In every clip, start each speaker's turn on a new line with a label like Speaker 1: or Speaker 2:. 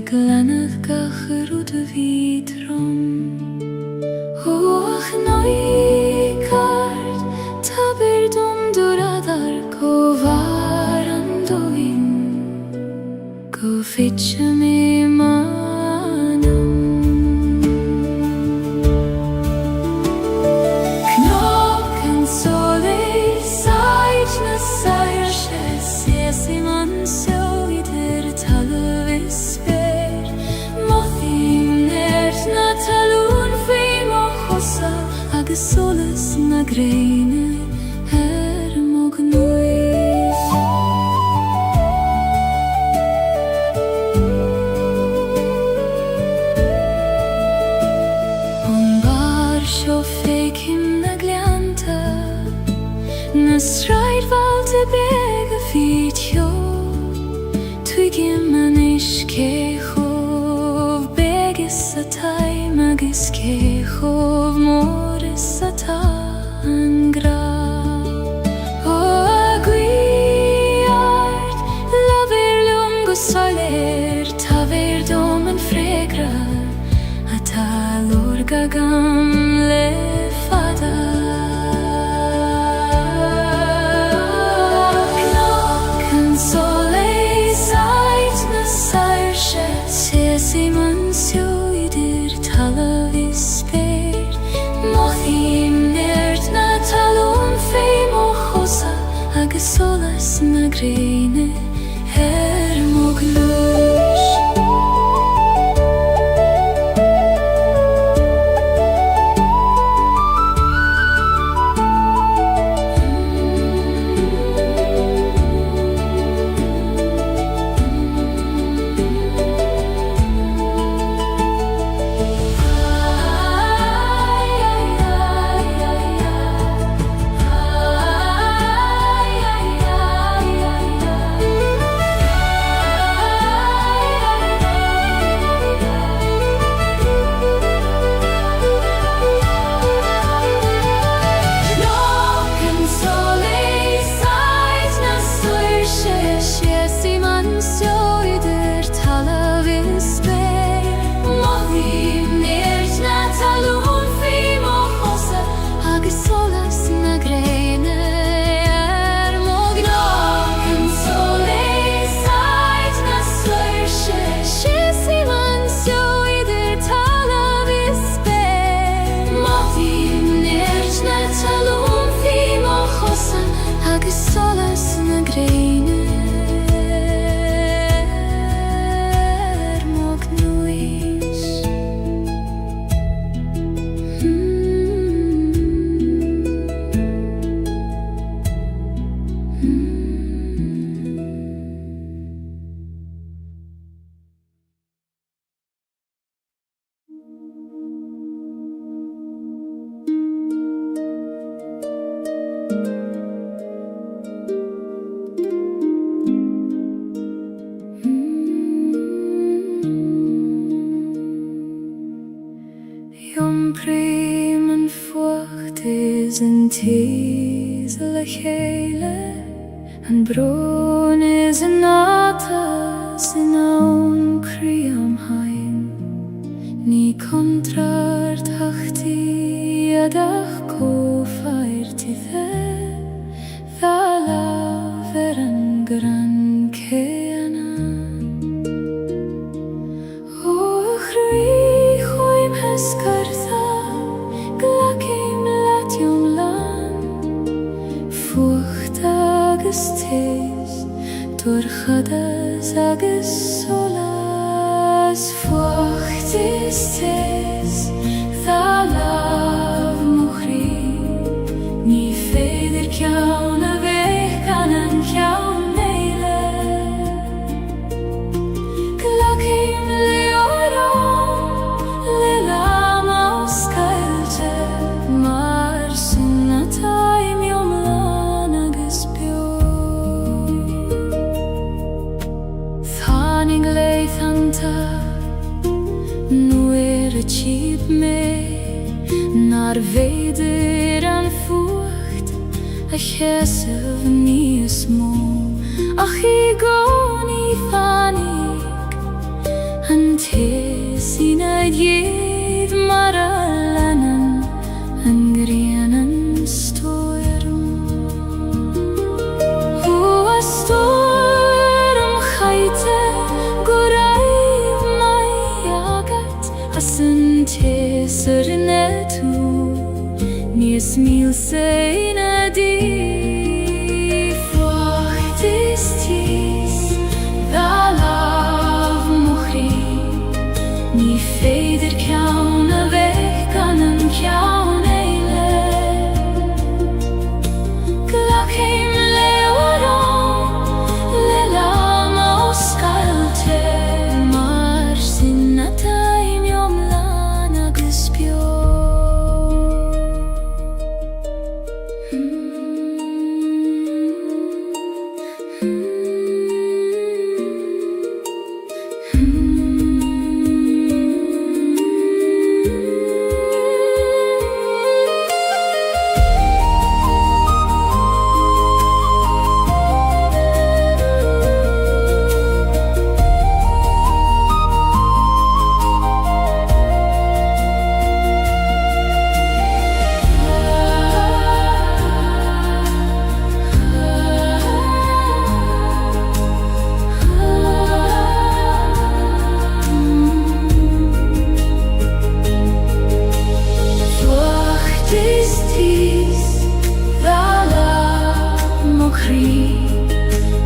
Speaker 1: glenad gachar de vitrom. Och noikard taberdum duradar go varandoin go fitchame manam. Knocken sole sajtna sajrse sesi man söjder talvisper mothim nertna talun fim och hossa agus solas na greine mognuis. On bar sjo fekim na glianta na straid valte bega fitjo tuigim an iskechov begis atai magis kechov moris atangra. Soler taver domen fregrar atalor gamle fada. Knocken sole sajtna sajrse sesi man sjöjder talavisper mothim nertna talon feim och hossa agus solas na greine mognuis. Primen fucht is een teasel Gaeilge en bron is een natas in aun kriam hain ni kontrart hachti adach ko feirti vala veren gran keana och rui choim heskartha Turchadas agus solas fuachtis tis thalav muchri ni feder kjaun a vekan an kjaun neile glakim leoram lelam aus Gaeilge mar sunnatai mjomlan agus leithanta nu chib me nar veider an fucht a chesav ni smó ach I goni fanig an Sinadjed marallanen en grenen storm. Hoa storm geite gorayv mayagat hasen tesernetu niesmil seinadi fachtistis dalav mukhri ni feder kjauna vekkanen kjauneile glakheim leoran lelama oskalte mar sinnataim yomlana guspio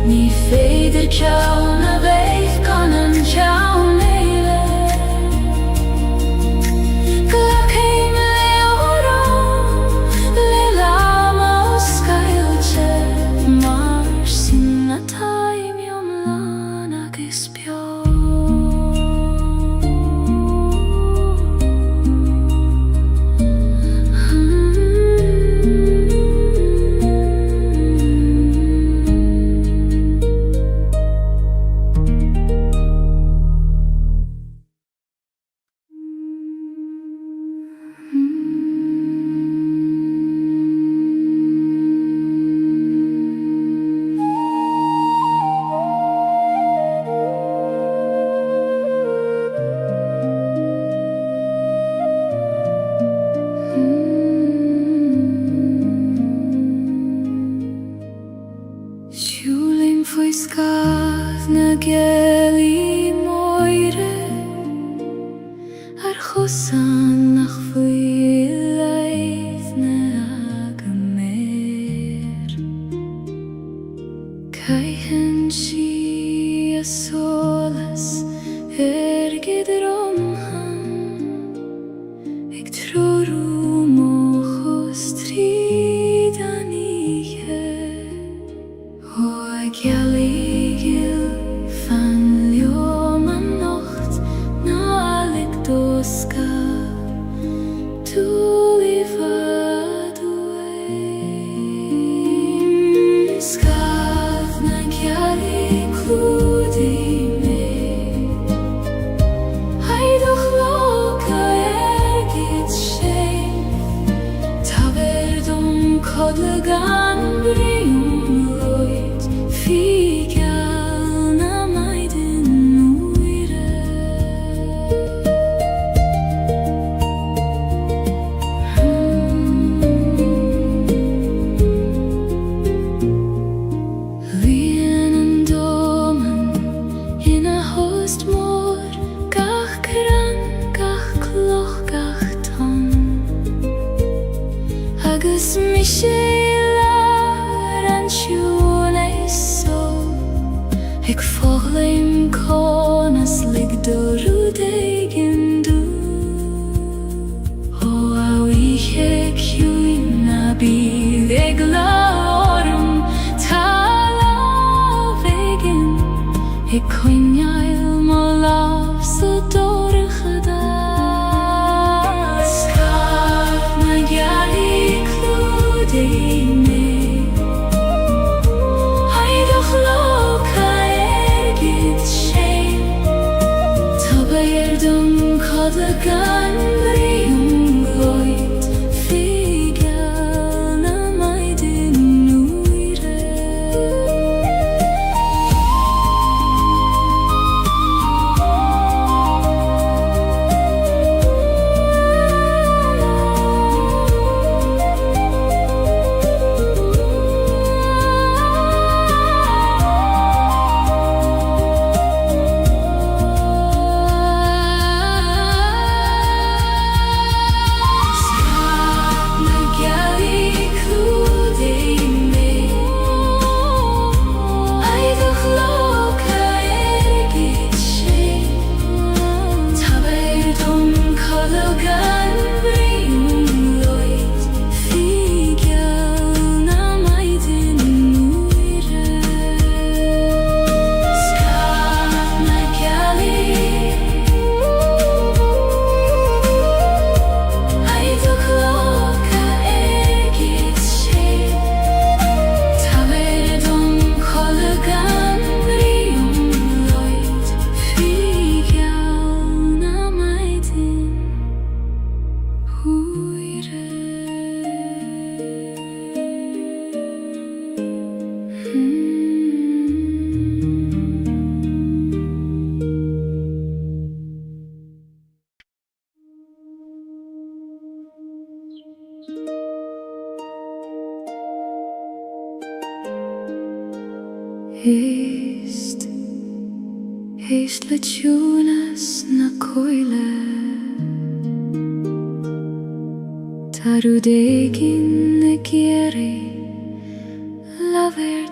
Speaker 1: ni feder kjauna vekkanen kjauneile glakheim leoran lelama oskalte mar sinnataim yomlana guspio Shulim foi skaz na Gaeilge moire ar chosan nach foi leis na agamer Caihen si a solas gedrom han ag troru mochos tridaniche Gaeilge fan ljoman nocht na alik doska tu livadu skav na Gaeilge kludi me heidoch loka git shame taverdum kodlagan brium Figalna maiden uire Lienen domen in a host mor gach kran, gach kloch, gach ton agus Michela Ik volgleim konas lig dorudegen du O awiche kjuina bilegla orm tala vegen Ik konjail molav så dorgeda Skav na Gaeilge kludi me Heidoch loka Kodlagan brium gloit Figalna maiden uire Ist le tunas na coile Tarudegin ne quiere la verdad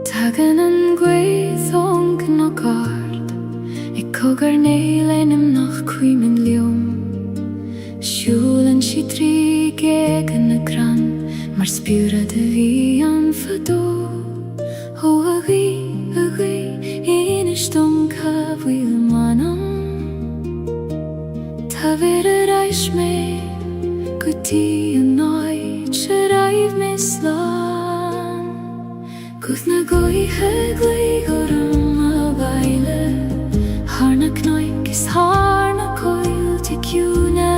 Speaker 1: Tagan gweithong na gard Cogar neilenim nach cuimin liom Shulen si tri gegen na gran Mar spura de vi an fado Ho agi, inistum ka vil manam Ta vera reis me Guti anoi Charaif mislan Guth na goi heglai gorum a baile Harna knoik is harna coil te cune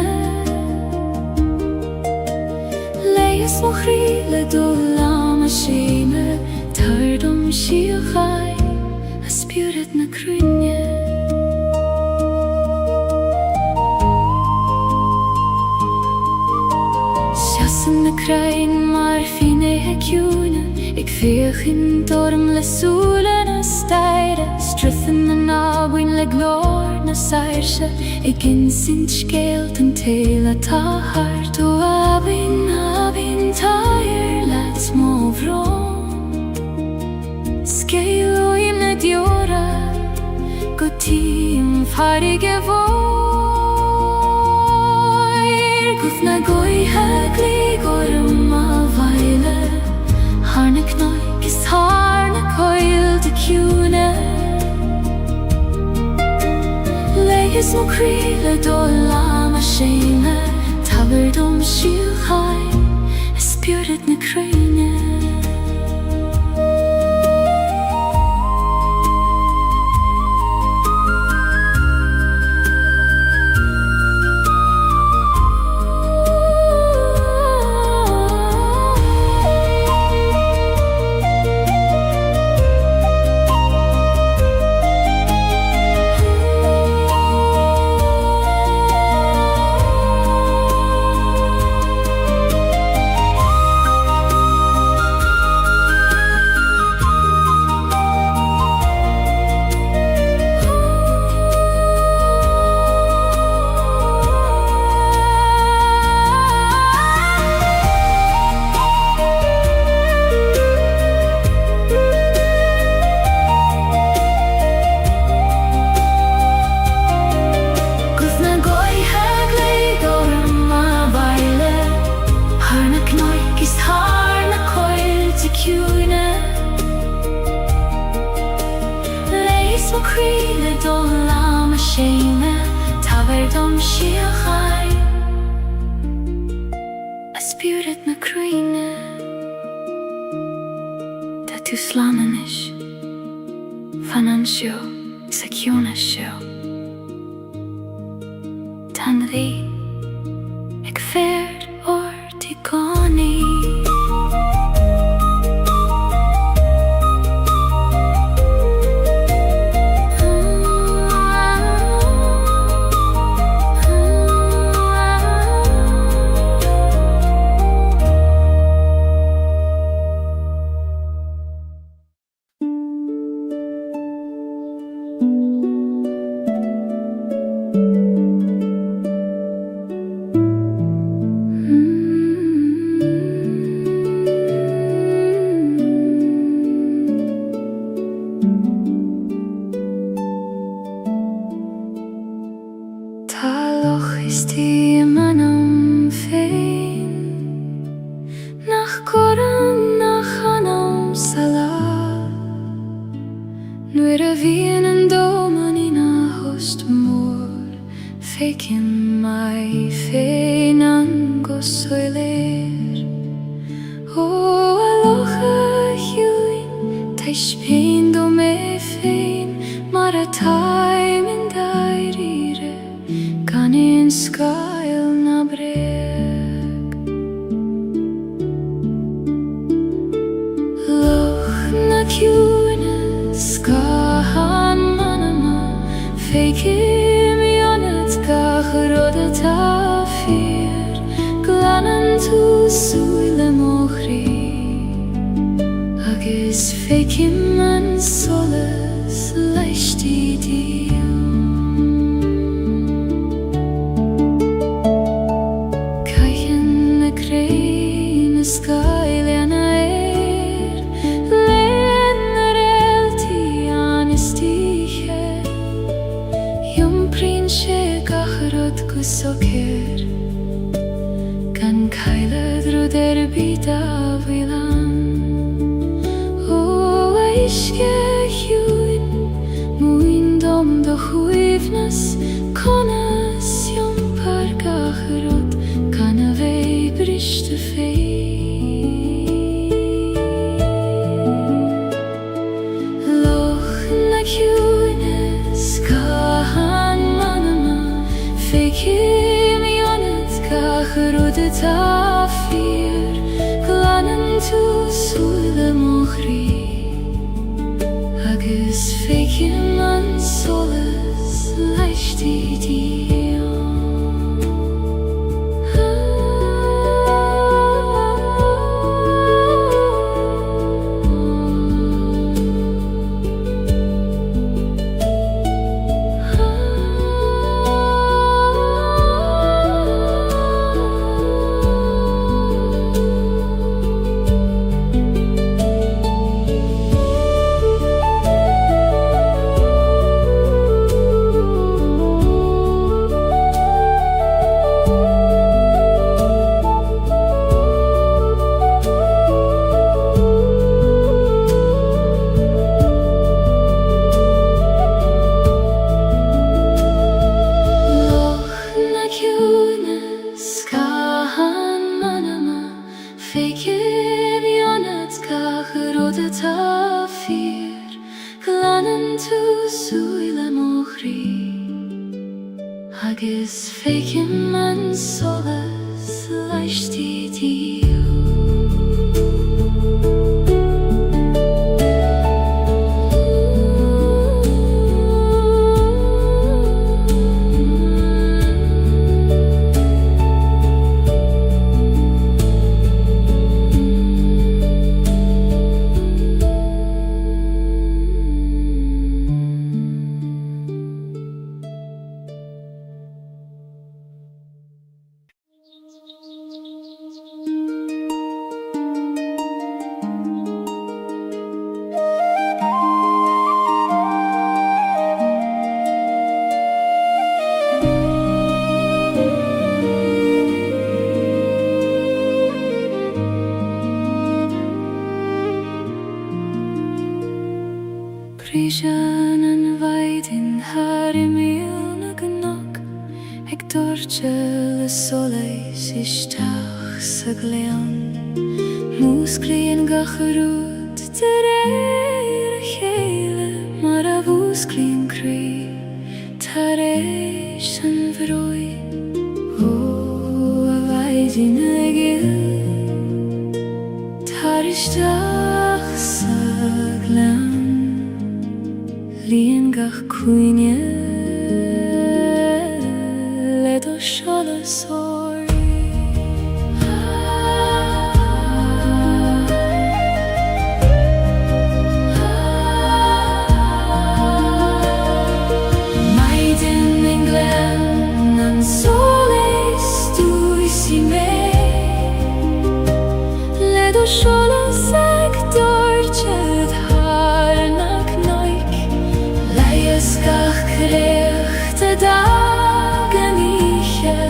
Speaker 1: Leis mochri le dola machine Tardum shiachai a spirit na krunye Sjassen na krain mar fine he cune Ik veeg in dorm le solen a steire Struthen na nabwin le glor na sairse Ik in sint skeelt en tela ta hart O abin tair let små vrom Skeil o imne diora Gotim farige voir Guthna goi hegli gorum a vaile Harna knoik is harna coil de cune Leis mo crile dola machine Taberdom shiachai a spirit na krine Crine dola machine Taverdom shiachai a spirit na crine Dat tu slananish Finansio secunisio Tanri Ik ferd ortigoni Faken my fein an go soilir O aloha huin Taish pain do me fein Mar a time in dairire Gan in skyl na brer Glanan tu suile mohri Agus fekim an solas leisti dio Caichen na crein na Gaeilge na Len na relti anistiche Yom prin she gacharot gusoker Gan Gaeilge druder bita vilan O eishke hjúin Muin dom do chuivnas Conas yom par gacharot Gan a vei brishte fei Loch na hjúines Gahan manama Fekim yonet gacharot tafir Glanan tu suile mohri Agus fekim an solas leisti dio Fekim yonet gacharot tafir Glanan tu suile mohri Agus fekim an solas leisti dio Prishan an vaidin harimil na gnog Eg dorchel a soleis ishtach sa glean Musklin gacharot ter a chéile Mar a vusklin kri tareish an vroi O a vaidin agil tarishtach sa glean Lien gach cuine Ledo shola sori Maiden in glen an soles tuisi me Ledo shola sag dorchet harnak noik Gach krechte dagen iche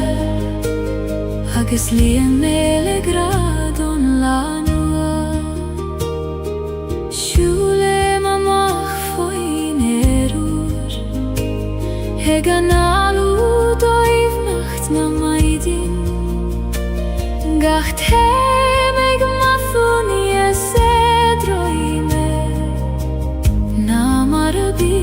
Speaker 1: Agus lien mele gradon lanua Shule mamach foin erur Hegan alu doiv nacht na maidin Gach temeg mathun yesedroime Na marabi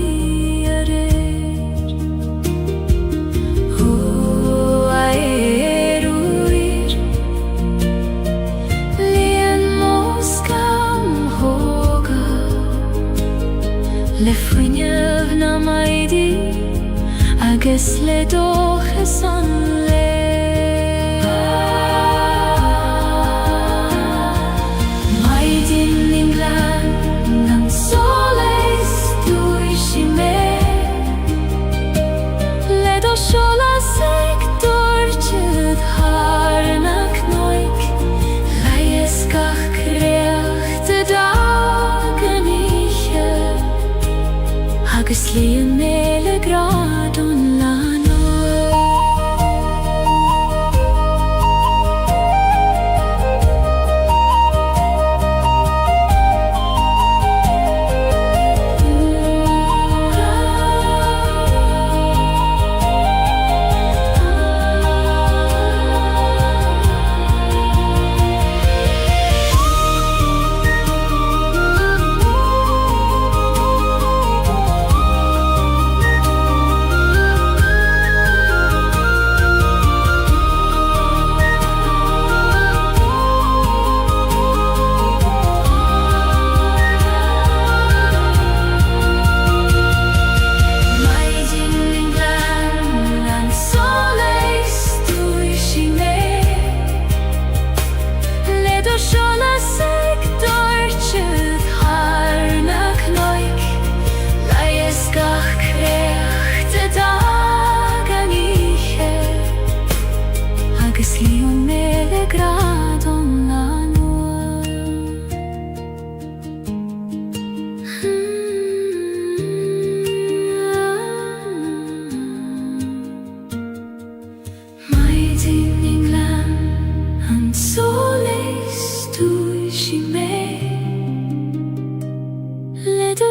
Speaker 1: Lefrinyev na maidi Agus le doch esan le skjola seg dortjed harnak noik Leie skach krechte dagen ikke Hages lien mele grad on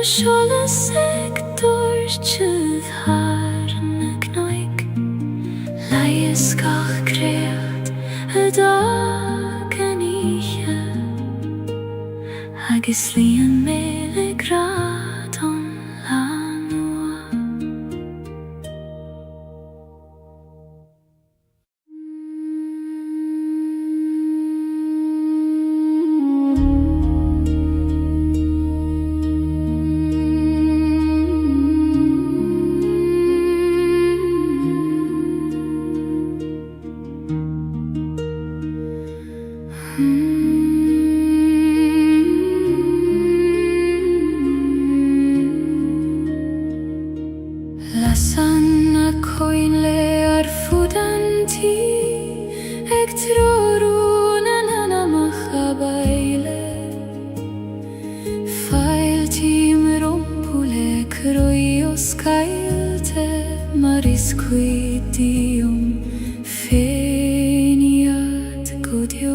Speaker 1: Skjola seg dortjed harnak noik Leie skach krecht dagen ikke Hages lien mele grad on Lasanna coinle arfudanti Eg troruna nana baile Failtim rompule croios cailte Maris quitium feniat godio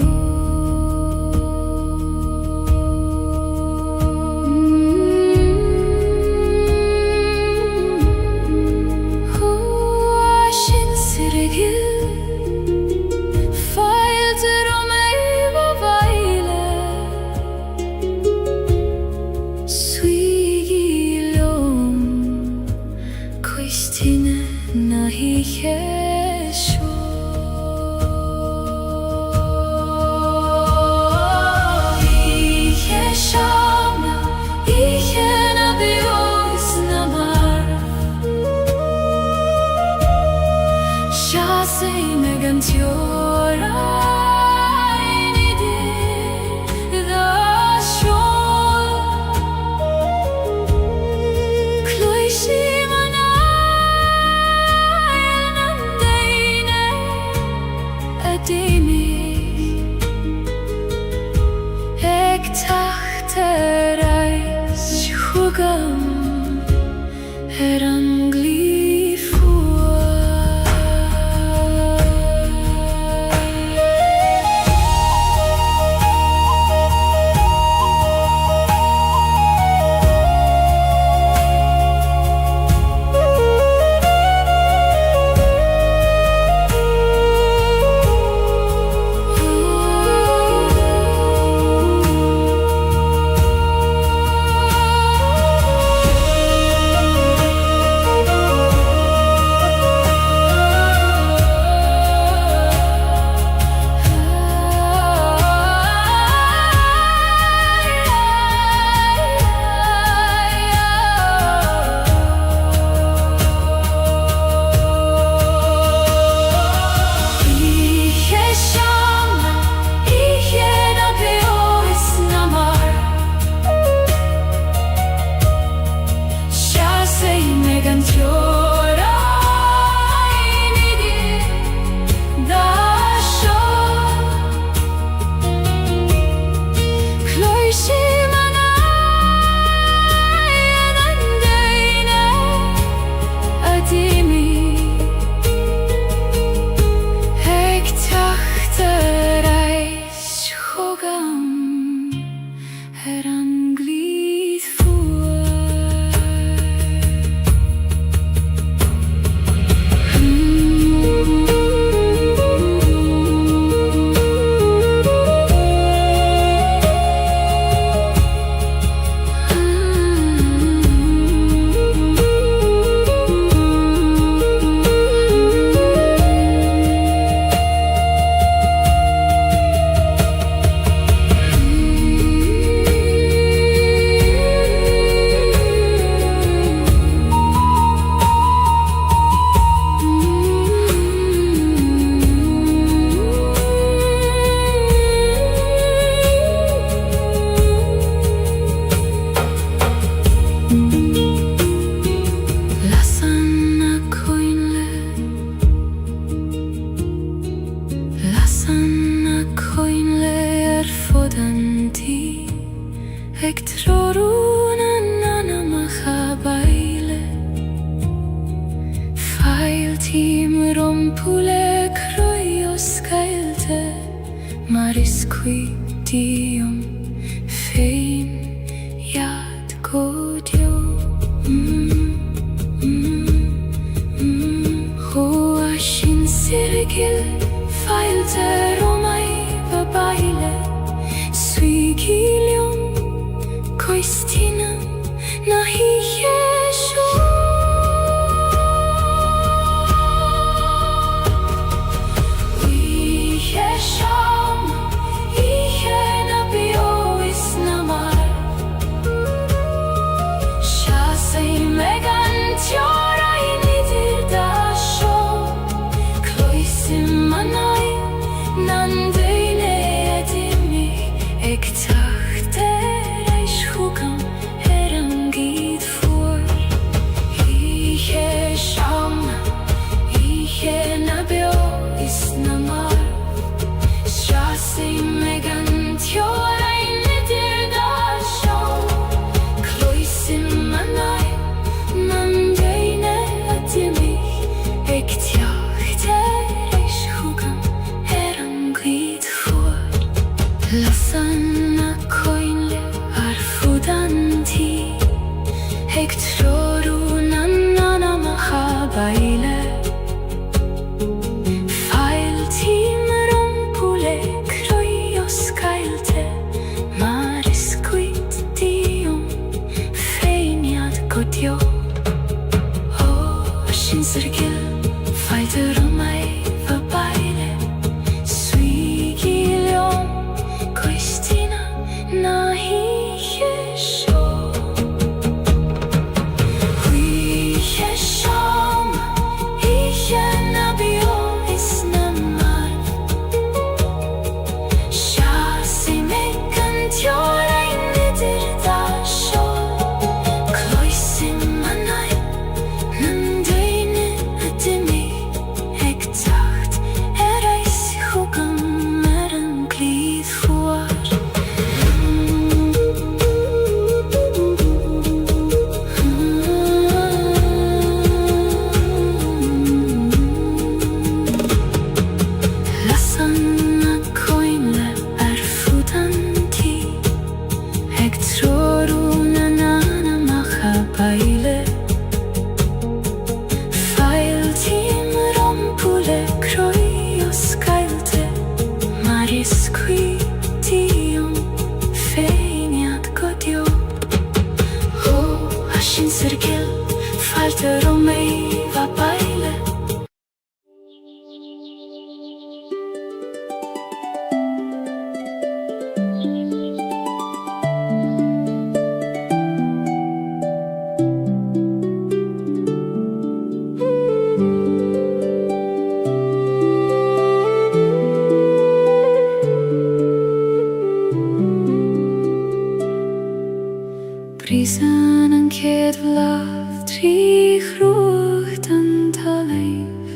Speaker 1: Eg troruna nana machabaile Fail tim rompule kroios Gaeilge Maris qui dium fein iad godio Hoa shin sirgil fail te romai babaile Suigilium Koistina nahi yesho Yesham Ihena bio isnamar Shasei megan tiora inidir dasho Kloisim manai nandeine edimi ektachte Hukam herangid voor Ihe sham, ihe nabio isnamar Shasi megan tiora inidir dasho Kloisim manay nandeine adimi Ektjachte reish hukam herangid voor Lasana koinle arfudanti Eg troruna nana machabaile Fail tim rompule kroios Gaeilge Maris quid dium feiniad godio Shin sirgil fail te romai vabaile Suigilium Koistina nahi yesho Yesham Ihena bio isnamar Shasi megan tiora inidir dasho Kloisim manai nandeine adimi Ektacht ereis hukam meranglid voor Lasana koinle arfudanti Eg troruna nana machabaile Fail tim rompule kroios Gaeilge Maris qui dium feiniad godio Ashin sirgil fail te romai vabaile Prisen en kedvlav tri chrucht an taleif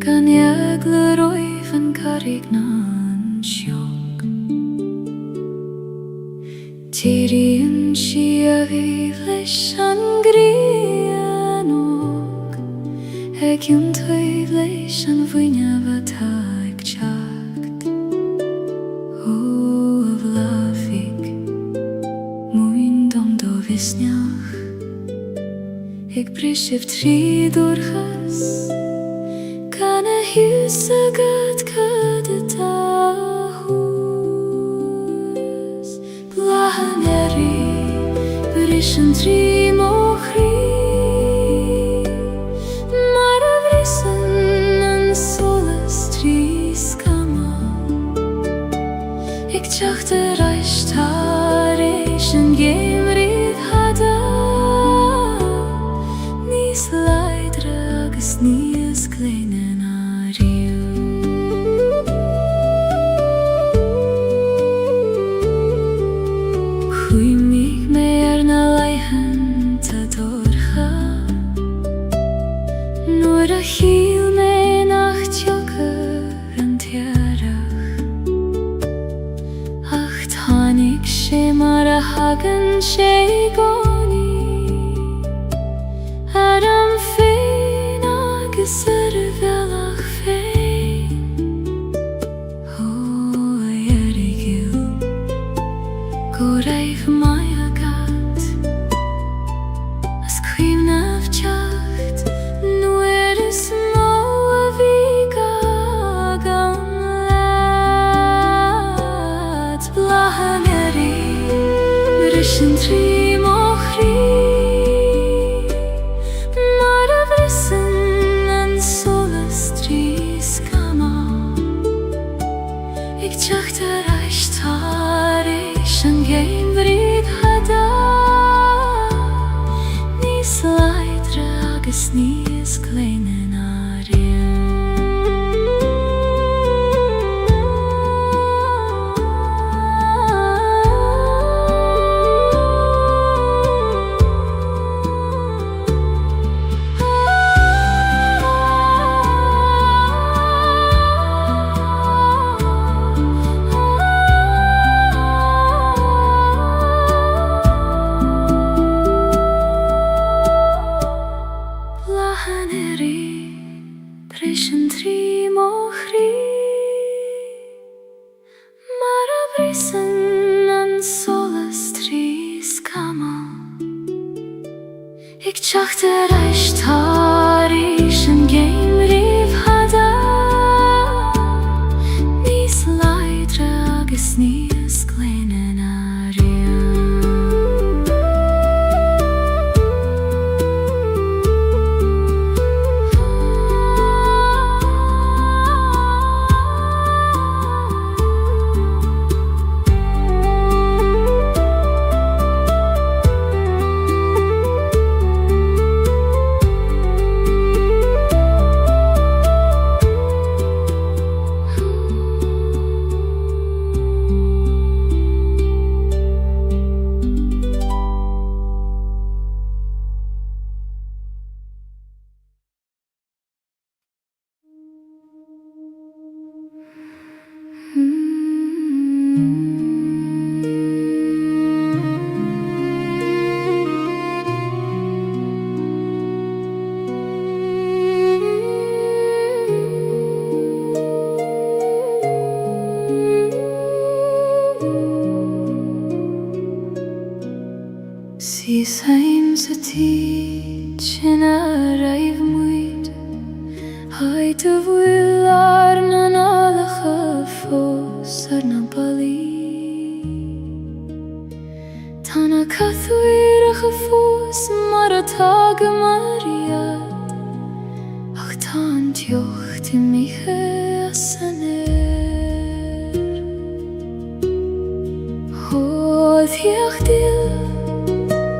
Speaker 1: Gan jagle roif an karignan sjok Tiri an shia vivlesh an grianog Eg yun toivlesh an vunya vataik chakt O avlavik Visnjach Ik prishiv tri durchas Kana hysa gat kadetahus Blahaneri Brishan tri mochri Maravrisan an solas tri skama Ik tjachte reishtarish en gemrid hada Nis leidre agus nies kleinen ariu Hui mig mer na leihen gan sé gcónaí Adam féin agus ar bhealach féin Ó dheirgiú go raibh mai agat as cuimhnamh teacht nuair is mó a bhí gagam leat Bláthan bris an trí mo chrí mar a bhrisan an solas trí scama ag teacht ar aistar éis an géim bhríd hada níos láidre agus níos gléine na rian Bris an trí mo chrí mar a bhrisan an solas trí scama ag teacht ar aistar éis an géim bhríd hada níos láidre agus níos gléine na Sís haim sa tí sin a raibh muid Haid a bhfuil ar na nálacha fós ar na balí Tá na cathúireacha fós mar atá go mariad Ach tá an teocht I mithe as san air Thíoch díl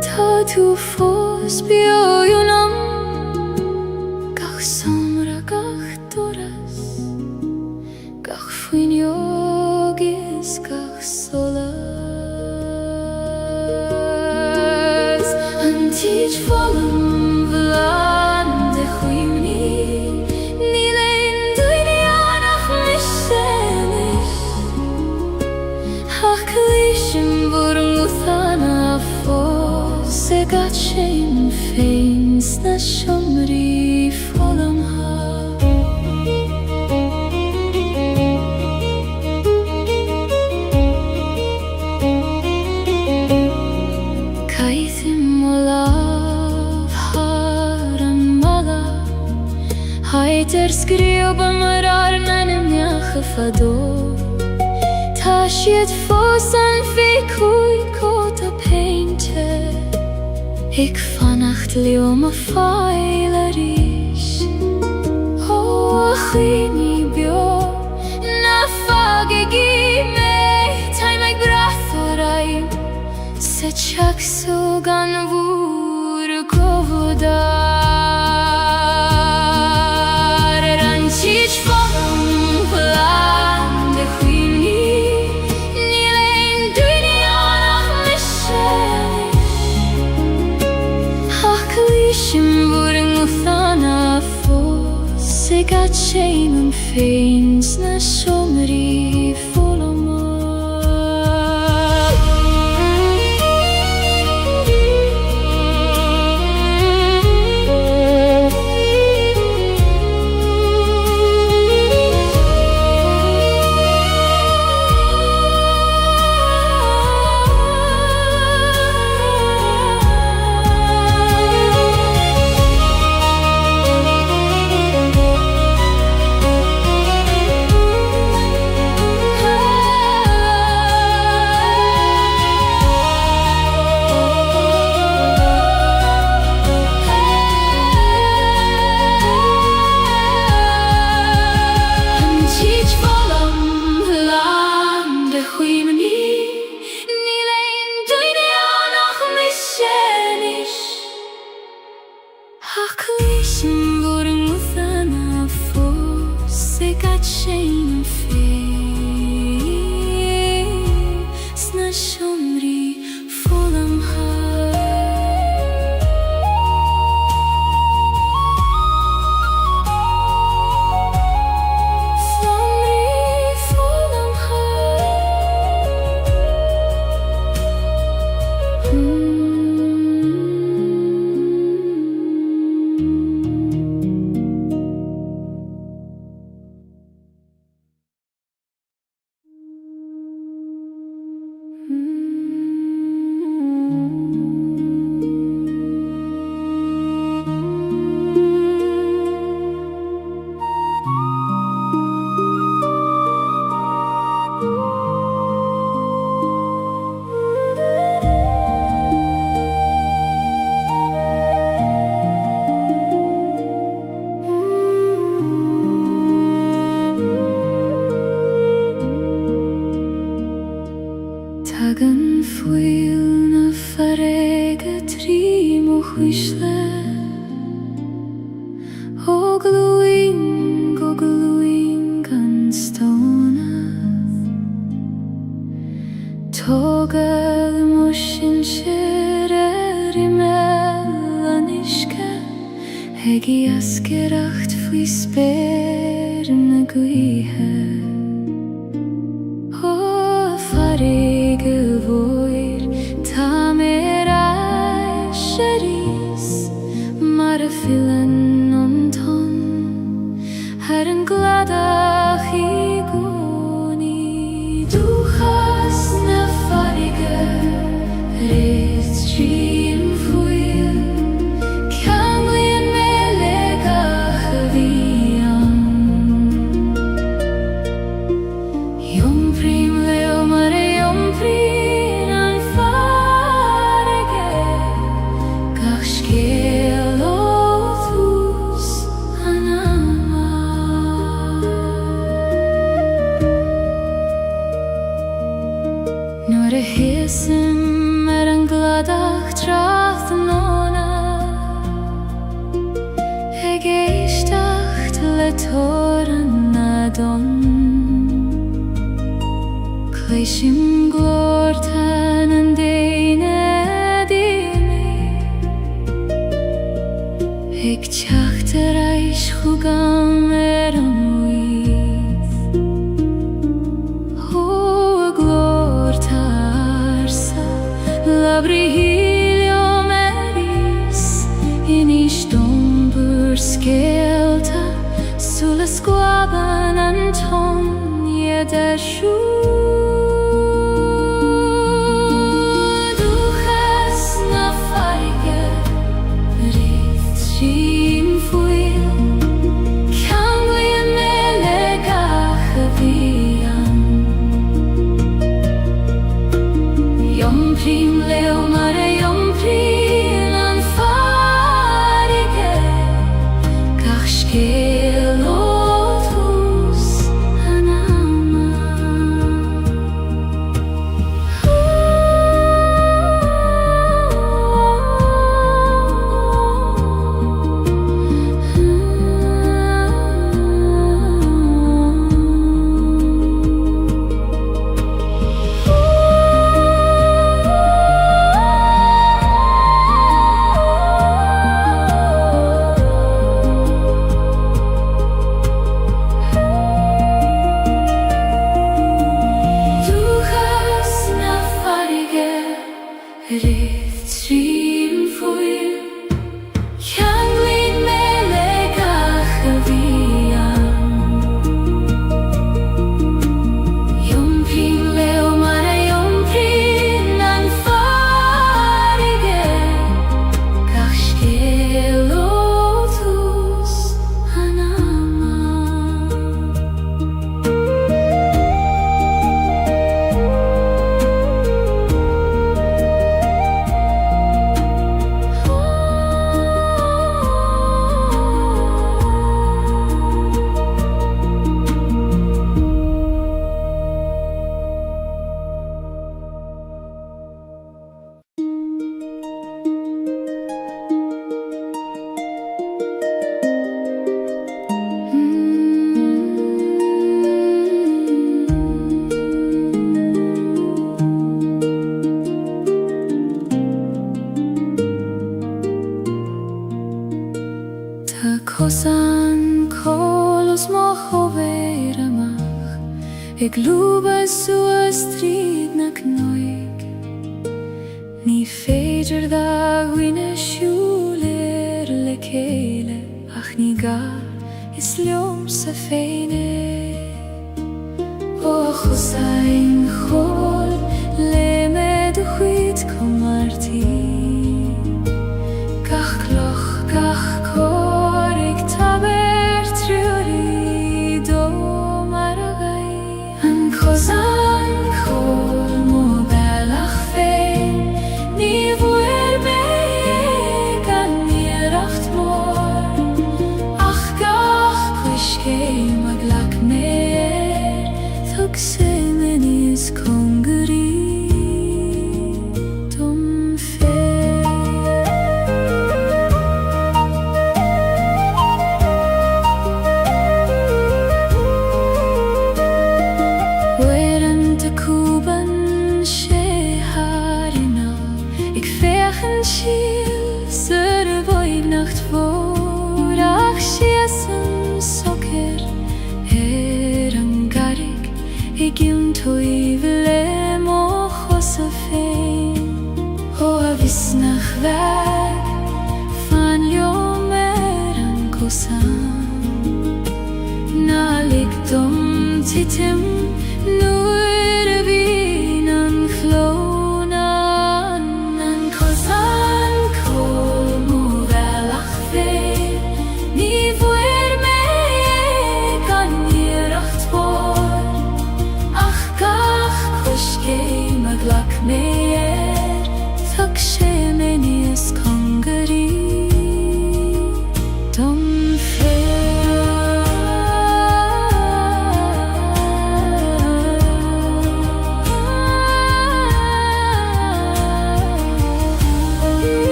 Speaker 1: Tá tú fós bíoúnam Gach somra gach doras Gach fuinneogis gach solas An tíd folum bhlan de chuimní Ní lein duine annach misenis Ach lísim bhur múthana fós Se gat séim féin sna siomrí folum ha Caithim o laf har an mala Haid scríoba mar ar nanim neach a fadó Tá siad fós an fé cúi cót a peinte Ik fannacht leo ma fáil a ríis Ó a chuoine bio Na fágaigí mé Táim ag bratharaim Sa teacsú gan bhúr gohudar An tíd fogam bhlan de chuoine Ní lein duine annach miselis Ach lísim bhur múthana fós Se gat séim an féin sna siomrí folum gat shame fe sna shomri fulam Tagan fuil na farega trimo huisle Ogluing an stona Togal mushin shirer imelanishke Hegi askeracht fui sper na guihe Gevoir tamerai sheris Marfilen onton Herren gladach igoni Du hast na farige Rist trim fuil Kanglien melegach vian Yom prim leo mare Hesem an gladach tracht nona Geistach le toran adon Kleishim glortan an deine dimi Tjacht reich chugam an Labrihilio meris in istombur skelta sulla squaban anton yedeshu Du hast na farige rift sin fuil Kanglien melegach vian Yom prim leo mare yom prim an farige Gach skelotus anama Ik luba so strid na knoig Ní féidir dá ghuine siúlir le céile ach ní gá is leom sa féine ó chusain chóil le med a chuid comartí gach cloch gach cór ag taber triúrí dó mar a gai an chusain chóil mó bellach féin ní bhuair mé gan níoracht mór ach gach cuiscé mag lach méir thug sé meníos congarí weg van ljomer an kosan na likdom titim nur vin an chlonan an kosan kol mo velach fe ni vuer me kan nieracht vor ach gach kushke maglak meer thug sé meníos congarí dom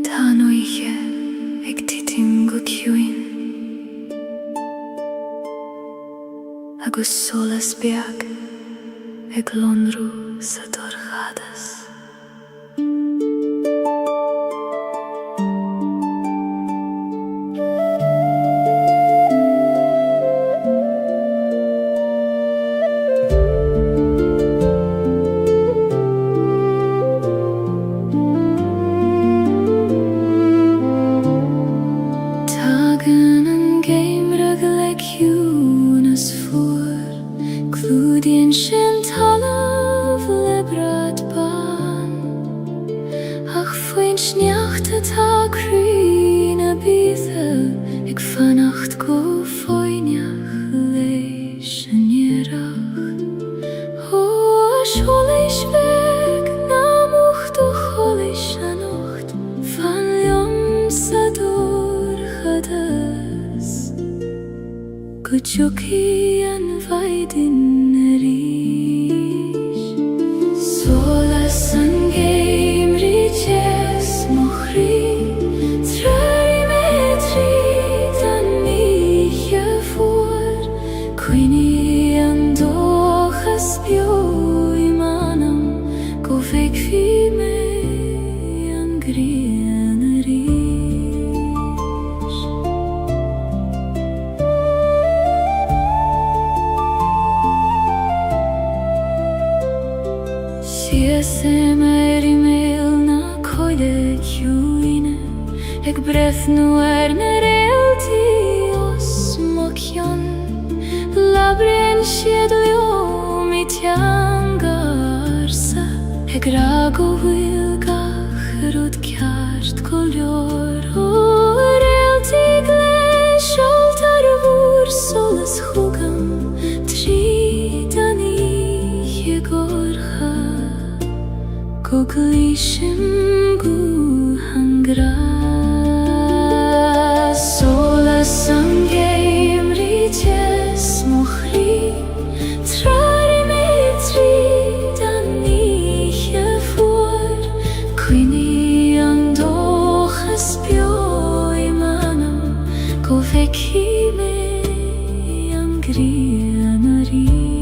Speaker 1: Tá nuige ag titim go ciúin agus solas beag ag lonrú sa dorchadas Kuchuki an vaidin rish Solas an game riches mochri Trari metri dan miche voor Quini an dochas bio imanam Go vek fi me an gri mer I mel na coide ciúine ag breth nu na realti os mochion labrin siad leo mi tiangarsa ag rago wil gach rud ceart color o realti gleis altar vor solas chugam tridani gorcha Koglishim gu hangra Sola sangeim rites mochri Trari metri dani for Quini andochas bio imanam Go veki me angri anari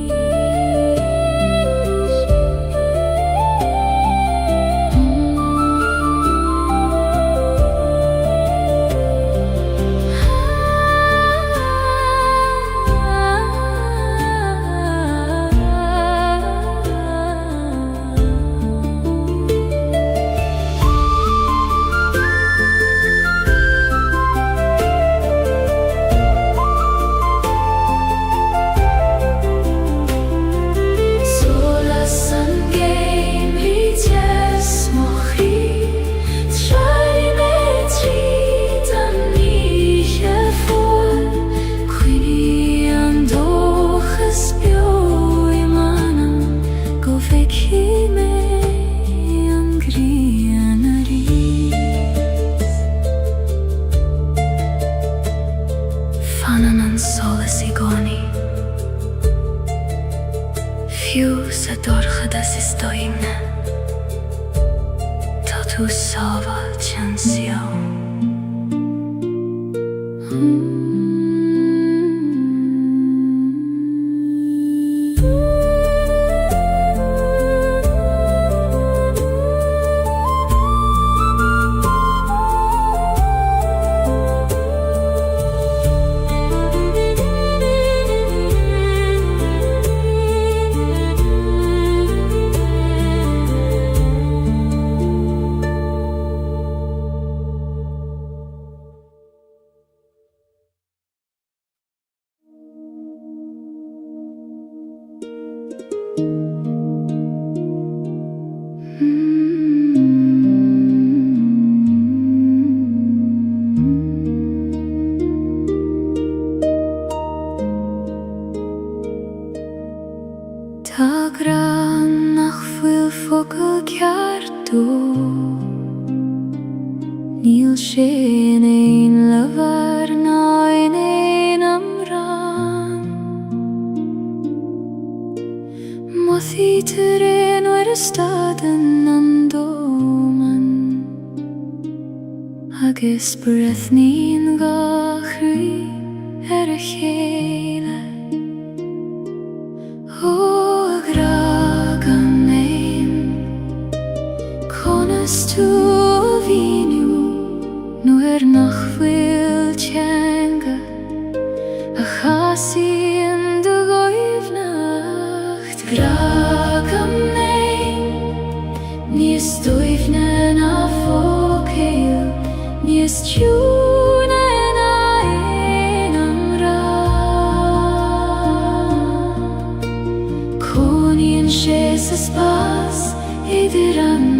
Speaker 1: Fiú sa dorchadas is doimne Tá tú sábal chansio Tá gran nach fuil focail ceartú Níl sin ein levar ná ein amran Mothí tar ein o'r stadan an dóman Agus breth nín gachrí a chéile Tú víniu nuair nach bhfuil teanga a chasí in do goibhnacht Gragam néin níos dóibhne na fócail níos tiúna na ein amrá Cónaíonn sé sa spás idir an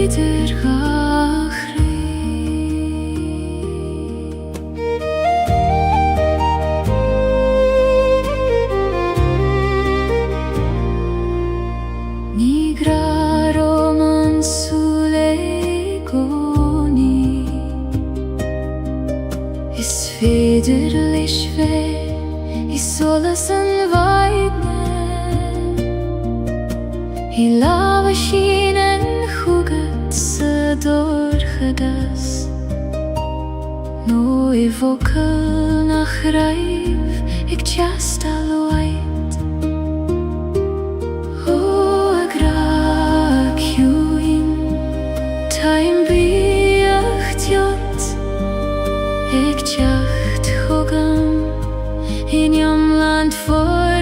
Speaker 1: idir gachrí Ní graro man súle gcónaí Is féidir leis bheith I solas an bhaidne I lámha sin an chugad sa dorchadas nó I bhfocail nach raibh ag teastal waid ó a gra ciúin taim bíoch tiot ag teacht chugam in iomland for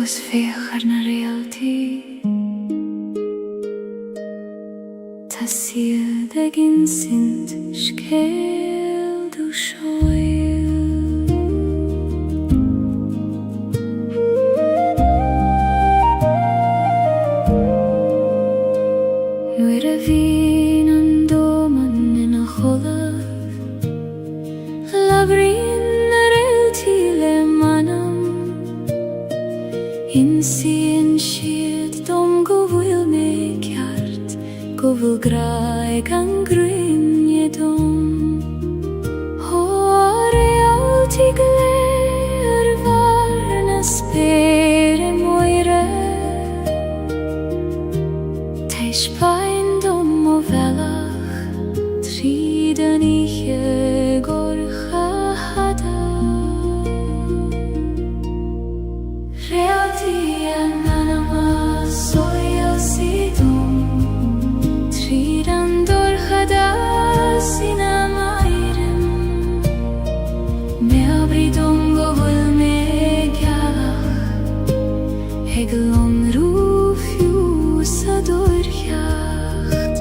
Speaker 1: is fecher na realty. Ta siad ag insint scéal do sóil. Nuair a bhín an dóman in a cholamh, labhríonn na realty le manam. Insíonn siad dom go bhfuil mé ceart, go bhfuil graig an grinne dom. Ó realty go léir bhar na spéire moire, Teis bain dom ó bhealach, tríd an ihe gorcha hada. Realty an anama soil si dom, tríd an dorchada sin am airim. Me abri dom go bhfuil mé gealach, ag long rúfiú sa dorcheacht.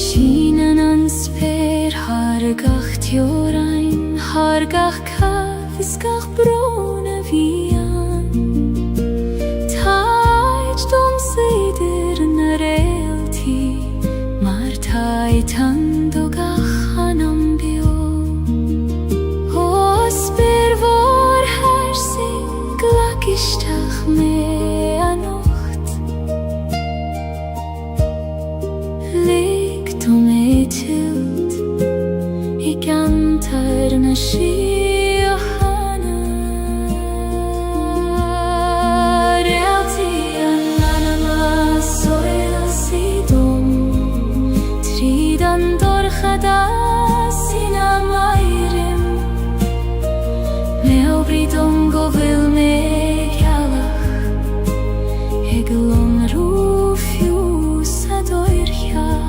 Speaker 1: Sínan an spéir hargach teorain, hargach caf is gach brona bhían. Taid dom seidir na realty, mar taid an do gach an ambio. Ó spéir vor hersing glacisteach mé anocht. Lig dom é tilt, I gantar na síochana. Realty an anama soil si dom, tríd an dorchada sin am airim. Me obri dom go bhfuil mé gealach, ag long rúfiú sa dorcheacht.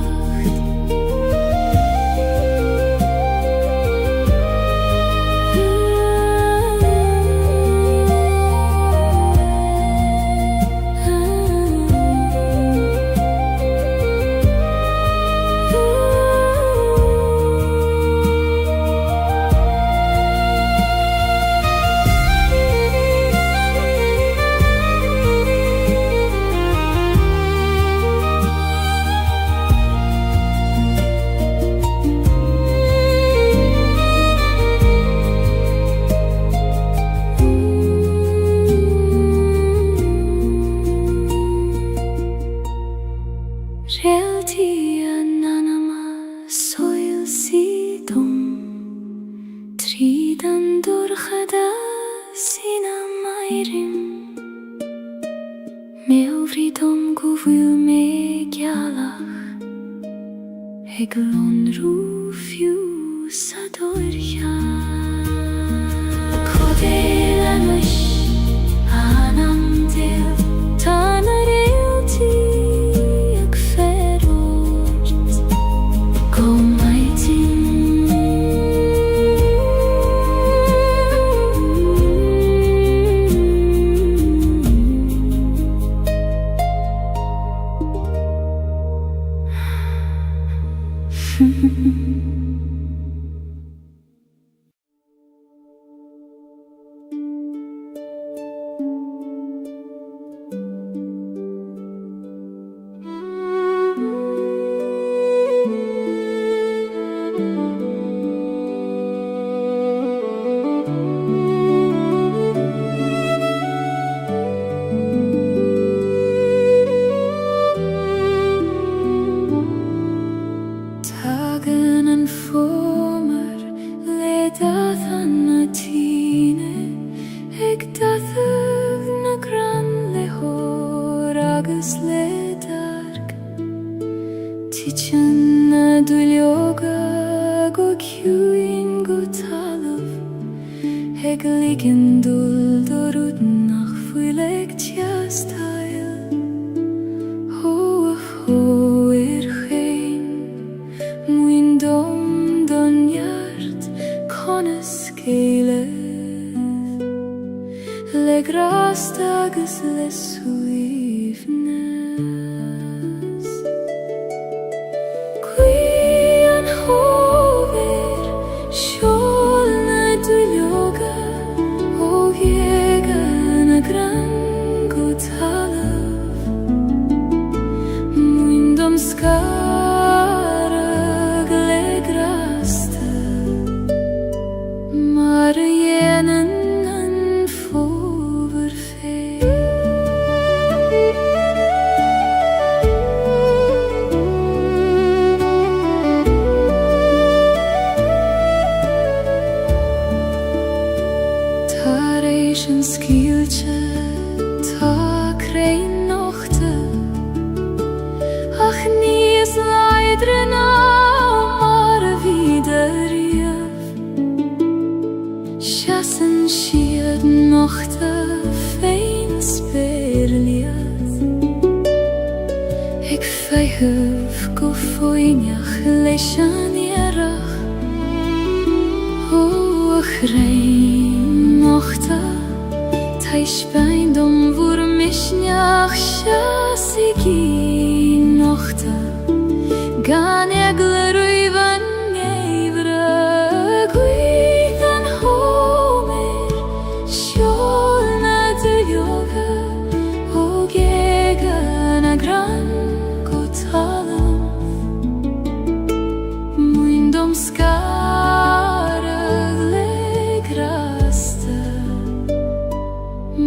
Speaker 1: Realty an anama soil si dom, tríd an dorchada sin am airim. Me obri dom go bhfuil mé gealach, ag long rúfiú sa dorcheacht. Codéil an uis an amdéil, tá na realty ag ferót, go maitin. Tagen an fómar le dath an na tíne, ag dathah na gran le hór agus le darg. Tichan na dúilioga go ciúin go talamh, ag ligin dul do rúdnach fuil ag tiastail. Ho a ho chéin, muin dom don neart conas Gaeilge, le grast agus sweetness. Queen hover, sholna dulyoga, o Gaeilge na gran gutalav, muindom skara glegrasta, Marienen Gaeilge ta krein nochte, ach nie is leidre na mar wieder rief. Chassen schied nochte fein sperliet. Ik feihuf go foinjach leishan jerach, o chrein nochte. Taishbein dom vur mishnach shasigi nochte, gan egleruivan nevra guidan homer, sholna dulyoga, o Gaeilge na gran gutalam, muindom skara glegrasta,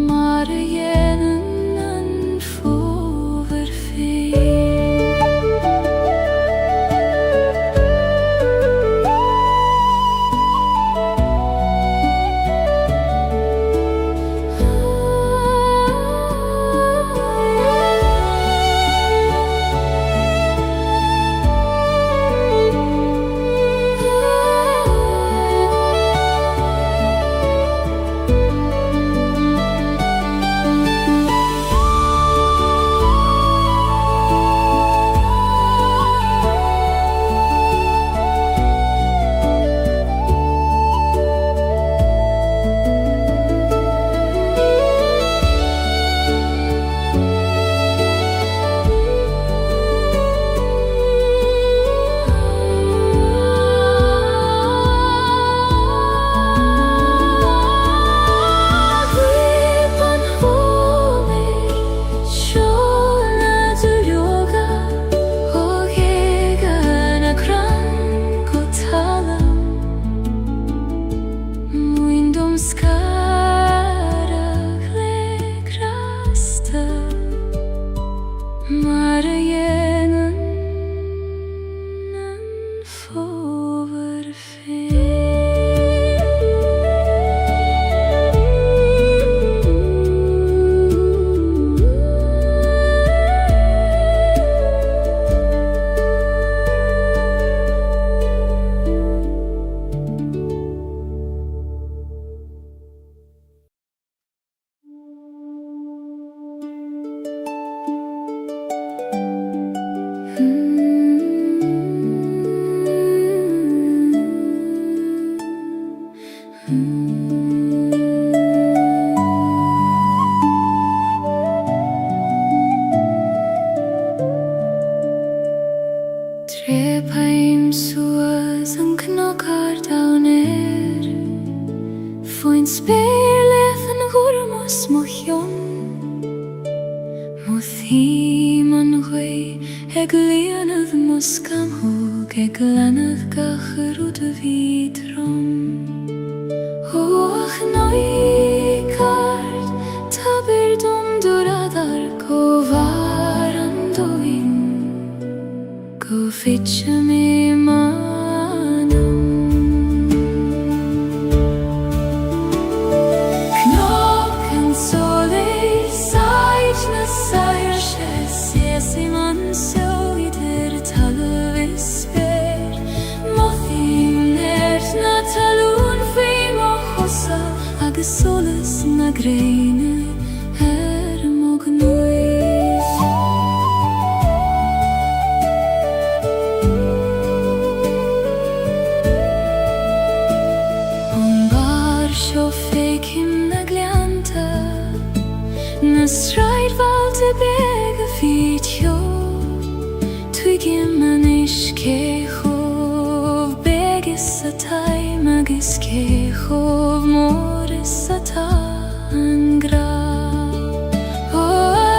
Speaker 1: Marienen foverfeer. Marienen Trepaim suas an knokar downer, foin speerleth an gurmos mochion, mothim an gwe eg lianad moskam hog eg lanad gacherud vitrom. Hoch noikard taberdom duradar kovaran doin, go fitcha me manam. Knocken sole sajtna sajrse sesiman soider talvisper, mothim nertna talun fimo chosa ag soles na greine mognuis. Shofekim na glianta, na valde bega fitjo Twigim an iskechov Begis a taim agis kechov Moris a ta an gra O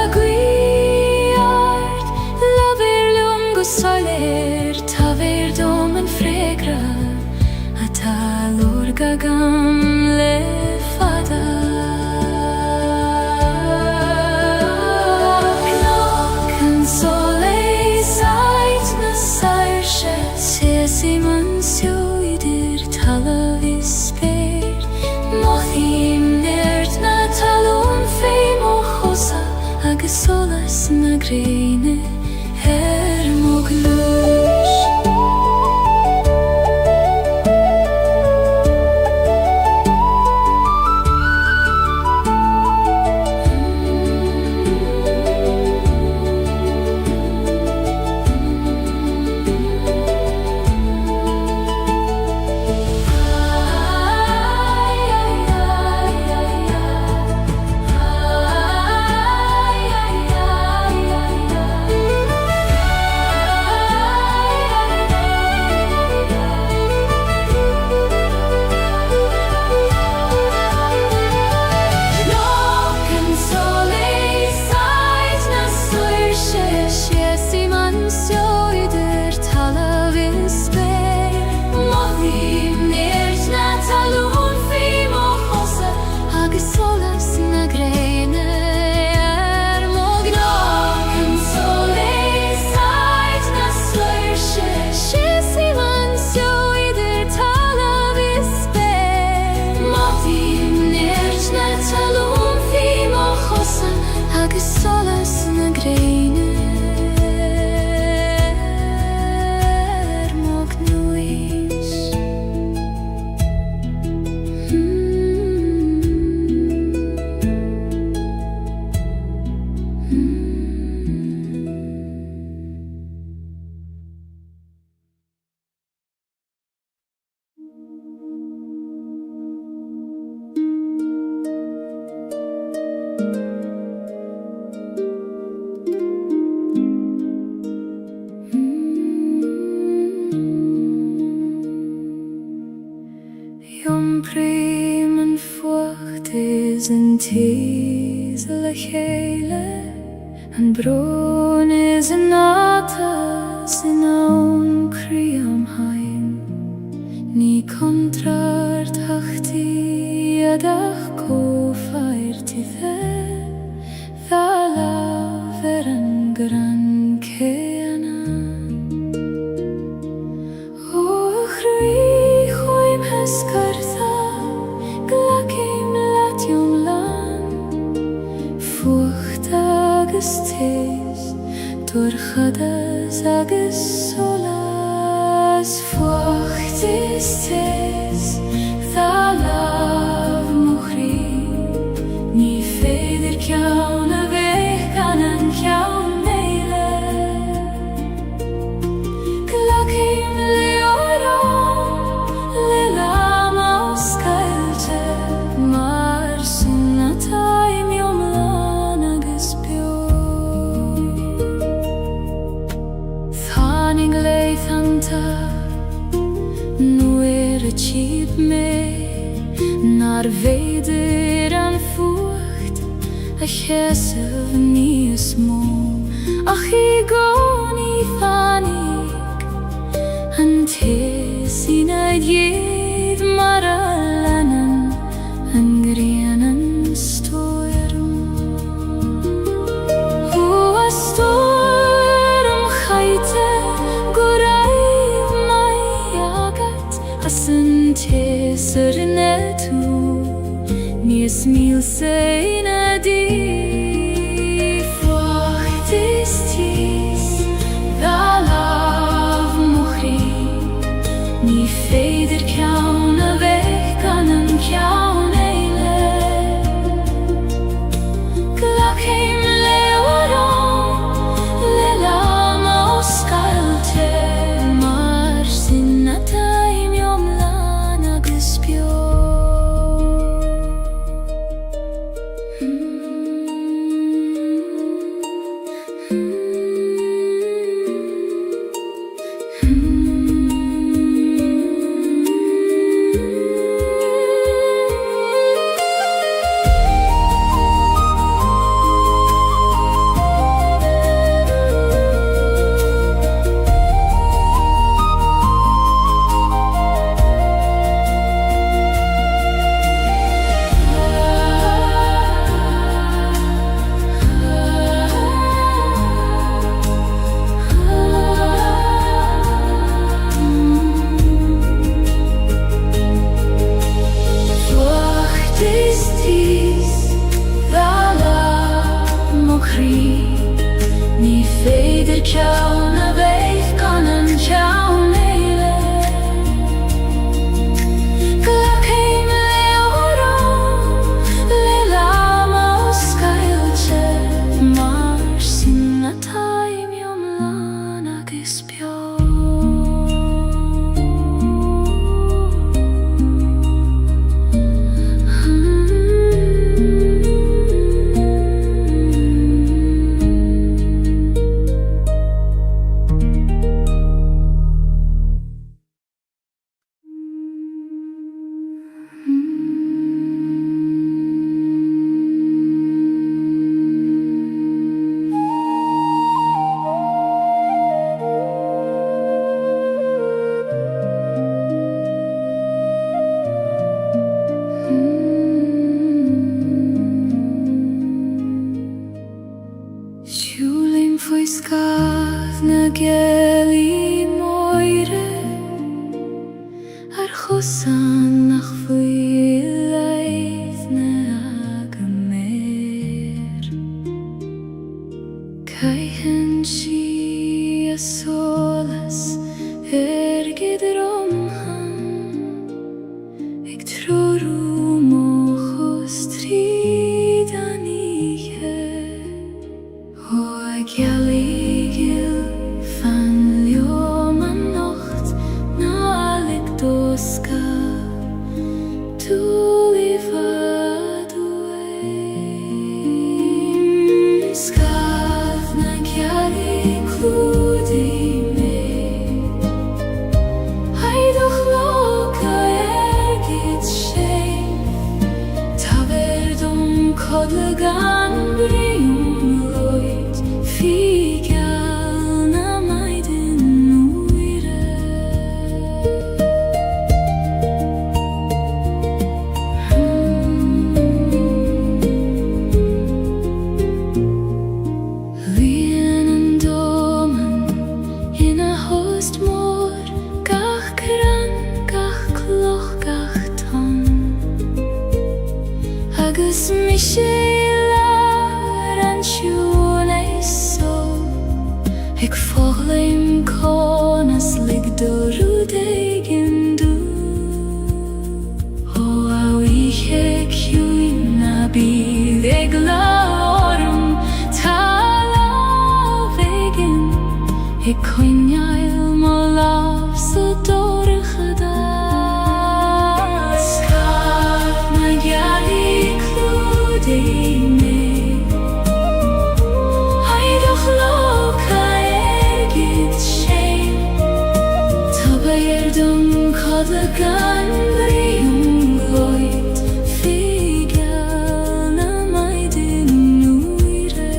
Speaker 1: agwiart Laver lungo soler Taver dom en fregra Atal orgagam le fada Simon sjóidir tala við spyr Mothim nert na talum feim og hosa Agus solas na greine moglus An tees la Gaeilge An bron is an atas in aun kriam hain Ni contrart hachti adach ko fairti ve Vala veran gran keana O chrui choim heskartha Glakim latjum Fucht agus tes Torchadas agus solas Fucht is tes Thalav muchri Ni feder kjaun a vech gan an kjaun neile Glakim leoram Le lama os Gaeilge Mar sunnataim jomlan agus bjor Thanig leithanta Nu a tjib me Nar veidir an fucht A chesav ni a smó Ach I gón I thanig An tes I naid jed mar a lanan An grianan stoirum Hu a stoirum chaite Goraib mai agat As an teser netu Nies mil sein a di Fucht is tis Thalav muchri Ni feder kjaun a vech gan an kjaun eile Glakim leoram Le lama os Gaeilge Mar sinnataim jomlan agus bjor chrí ní féidir ceann a bheith gan an ceann éile Glacéim leabharán le láma os Gaeilge mar sin na taim iomlán agus beag Siúlim faoi scabh na Gaeilge moire ar chosan nach faoi leith na agaméir Caitheann si a solas gidromhan ag trúrú mochos tríd aníthe Ó Gaeilge fan leom an nocht nálig dósca túlifadú Scabh na Gaeilge clúdaí mé Haidach lóca gid sé Tá dom codla gan bríom loid Figeal na maidin uire Líon an dóman ina host mór Gach cran, gach cloch, gach ton Agus mi sé lear an siún é so Ag fóglaim conas lig dorú dégin dú Ó a bhuiche ciúin na bíd ag láorm Tá lábhégin ag coinneáil má láb sa dóracha dá Scabh na Gaeilge clúdaí mé Haidach lóca gid sé Tá dom codla gan bríom loid Figeal na maidin uire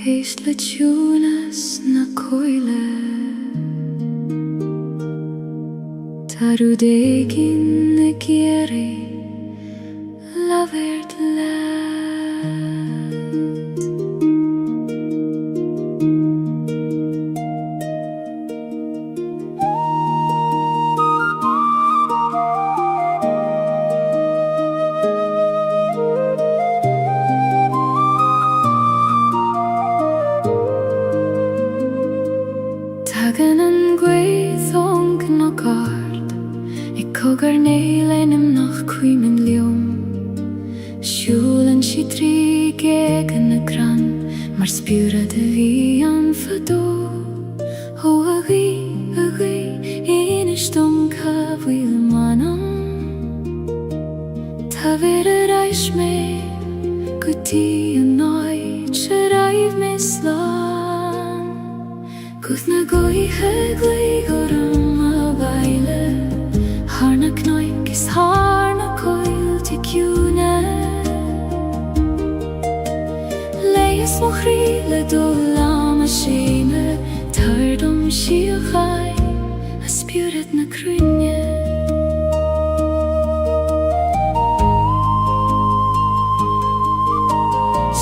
Speaker 1: Éist le túnas na coile Tarú dégin na géirí lovert land. Tagan an gweithong na gard, ik kogar neilenim nach cuimen liom. Sjulen si tri gegen na gran, mar spura de vi an fado. Ho agi, inistom ka vil manam. Ta vera reis me, guti an oi, tjeraif me slan. Guthna goi heglai gorum a baile, harna knoik is harna coil tikune. Leis mochrile do lama shene, tardom shiachai, a spirit na krunye.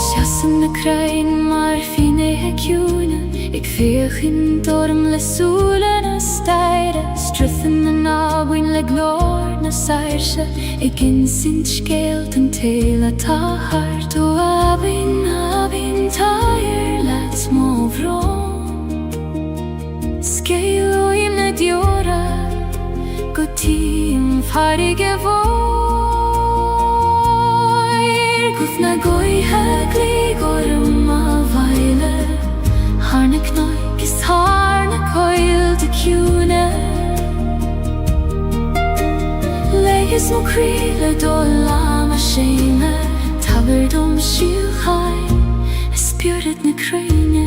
Speaker 1: Sjassen na krain mar fine hekjune, ik veeg in dorm le solen a steire, struthen en abwin le glor na sairshe, ik in sint skelt en tela ta hart, o abin tair lat små vrom. Skeil o imne diora, gotim farige voir. Guthna goi hegli gorum a vaile, harna knoik is harna coil de cune. Leis mo krile do lama shene, taberdom shiachai, a spirit na krene.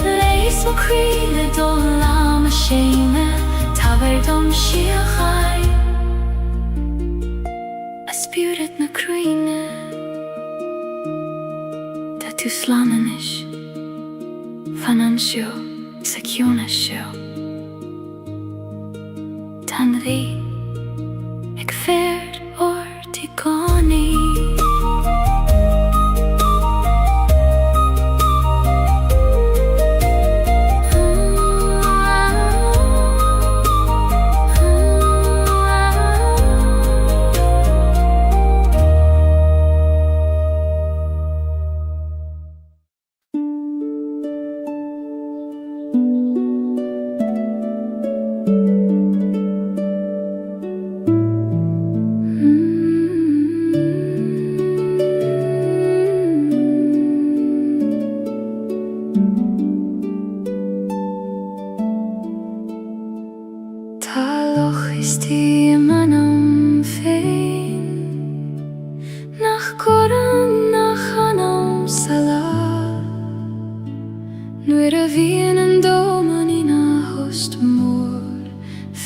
Speaker 1: Leis mo krile do lama shene, taberdom shiachai, a spirit na krene. Da tu slananish, finansio, sekionasio. Tanri, ik ferd or tigoni.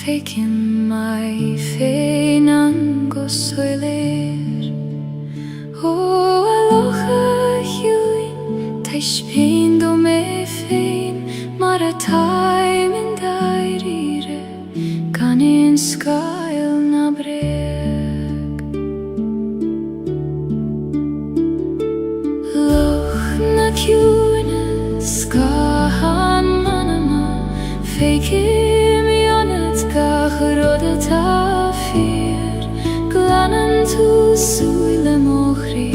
Speaker 1: Feikin mai feinan go soiler, o aloha hiuin taishpein do me fein, mara taim in dairire kanin skail na breg. Loch na kiune skahan manama feikin Roda ta suile mochri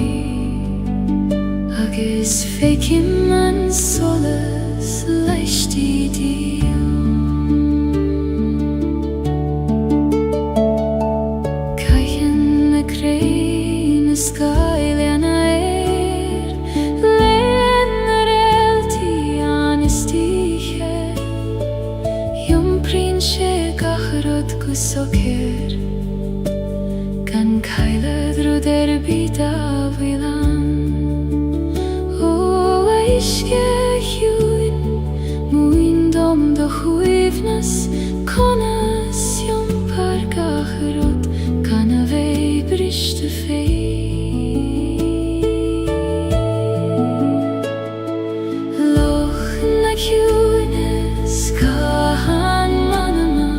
Speaker 1: agus fékim man solas leisti dio Caichen na crein na Gaeilge na len ar elti anistiche Jom prin sé gacharod gusokir Gan Gaeilge drud bita bhuilan O eisge hiúin Muin dom do chuivnas Conas jom par gacharod Gan a vei briste fei Loch na hiúines Gahan manama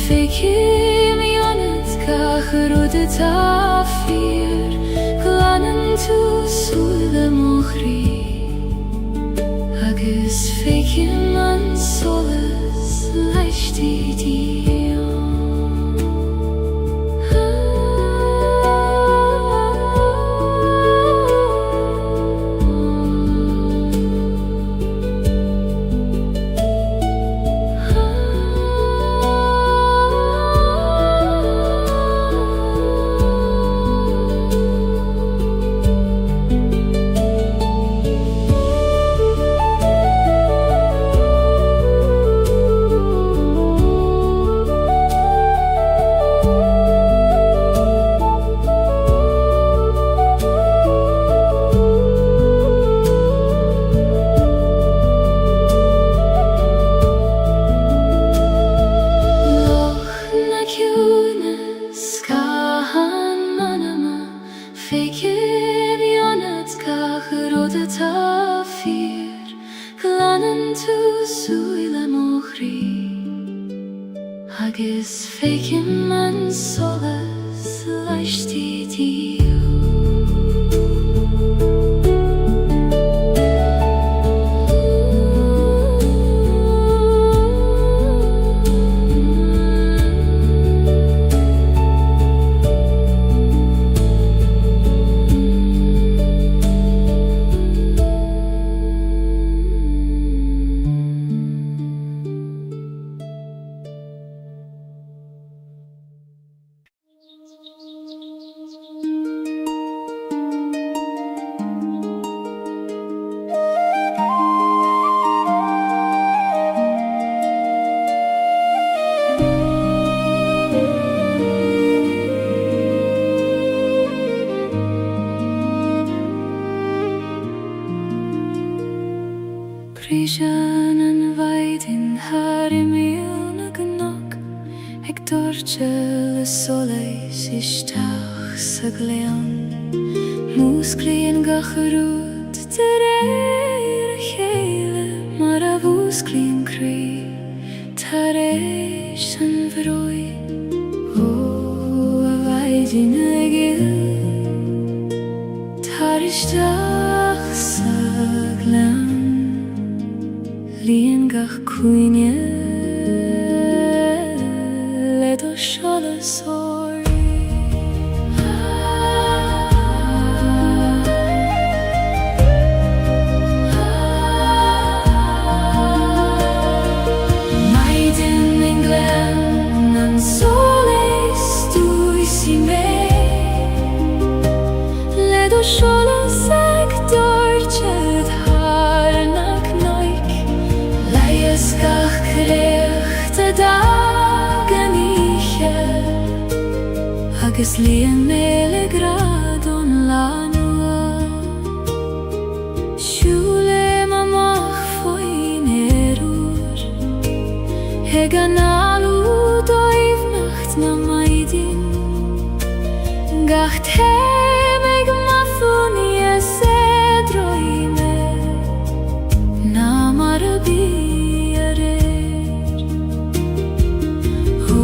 Speaker 1: Fekim ionet gacharod tafir Glanan tu suile mochri Agus fékim man solas leisti dio Fékim ionet gacharod tafir Glanan tu suile mochri Agus fékim man solas leisti dio Prishan an vaidin harimil na gnog Eg dorchel a soleis ishtach sa gleon Musklin gacharod ter a Gaeilge Mar a vusklin kri Taresh an vroi O a vaidin agil Tarishtach sa gleon Líon gach cuine le do solas orthu Maidin in glen an solas dúisi mé Le do solas ag dorched harnach noik Leies gach crecht a dagamiche Agus líon mele gradon lanua Siúle mamach foin erur Hegan alú doivnacht na maidin Gach temeg mathoni a sedroime Na marabiare O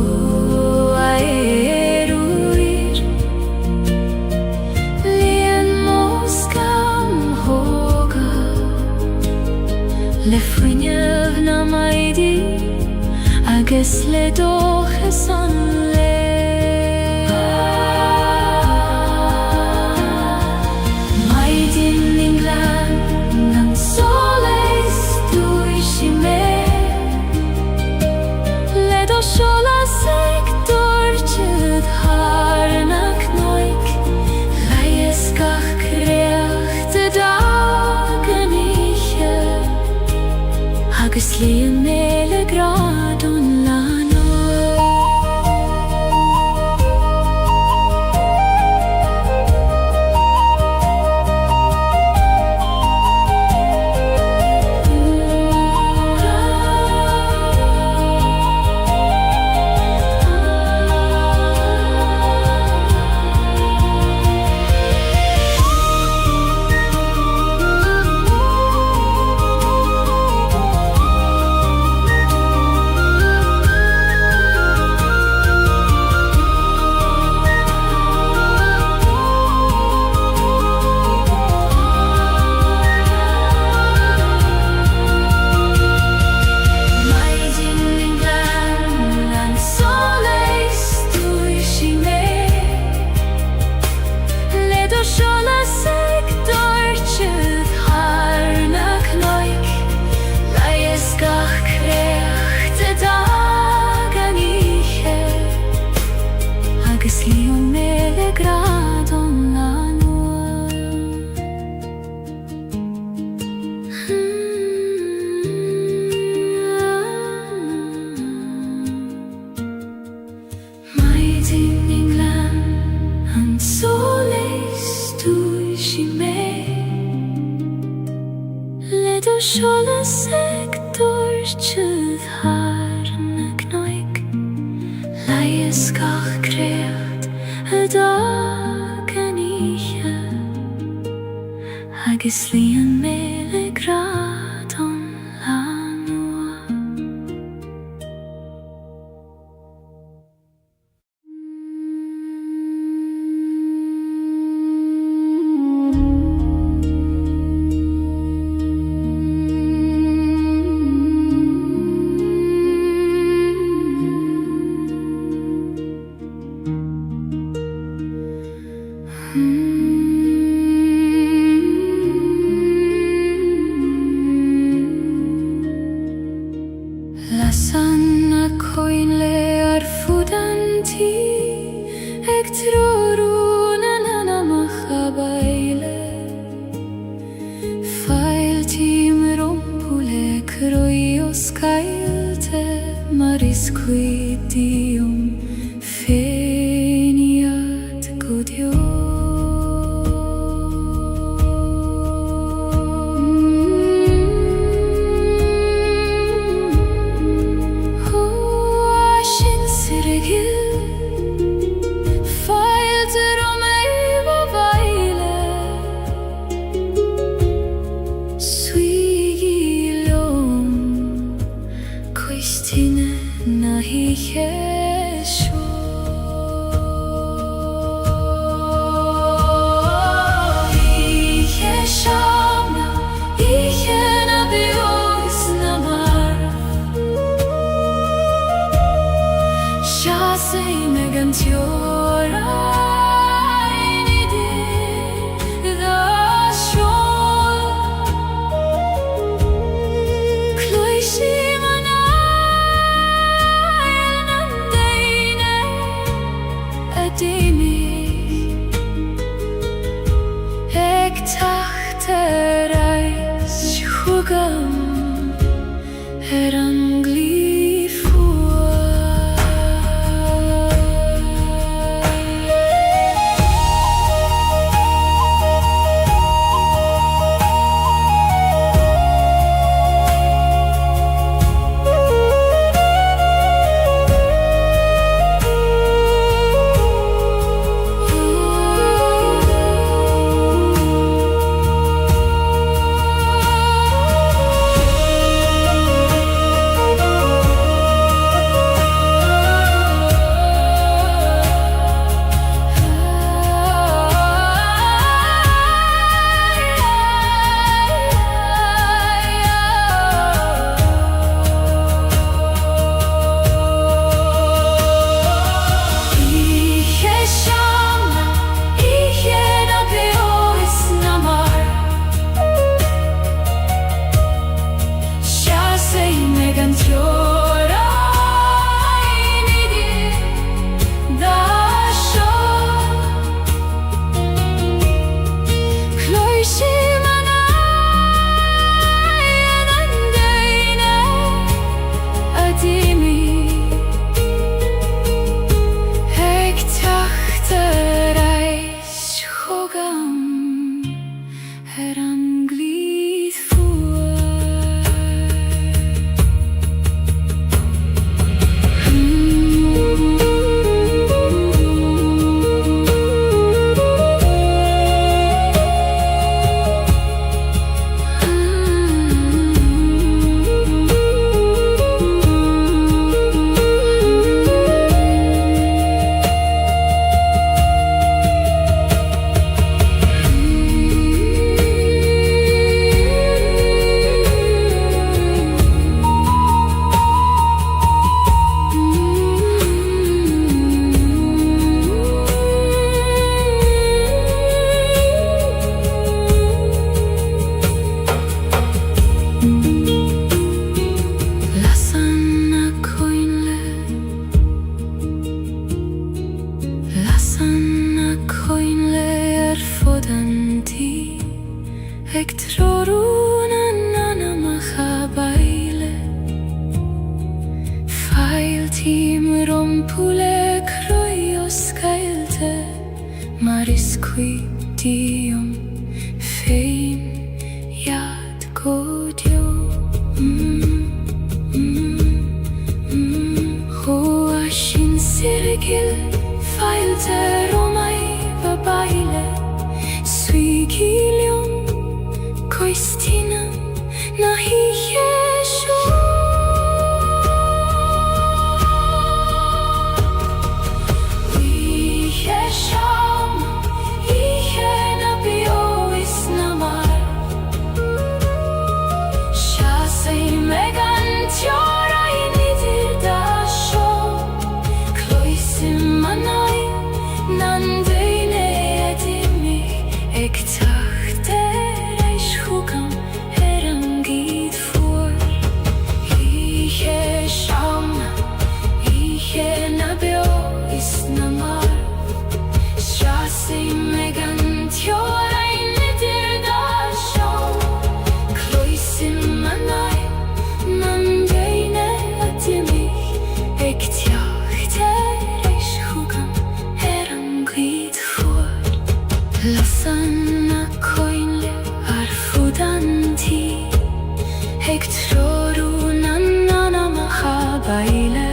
Speaker 1: aeruir Líon moskam hoga Le fuinev na maidi Agus le doches an le io me le grado la nuova. Might in England and soleis tu me le do shola sector chud har na knoik laies gach creat a dag an ihe agus lian me le grad on la nua. Lasan a coin le ar fudanti ec troruna nana machabaile fail tim rompule croios cailte maris quidium feniat godio. Eg tror na machabaile Fail tim rompule kroios Gaeilge Maris qui dium fein yad godio Hoa shin sirgil fail te romai babaile Suigilium koistinam nahi yesho Lasana koinle arfudanti Eg troru na machabaile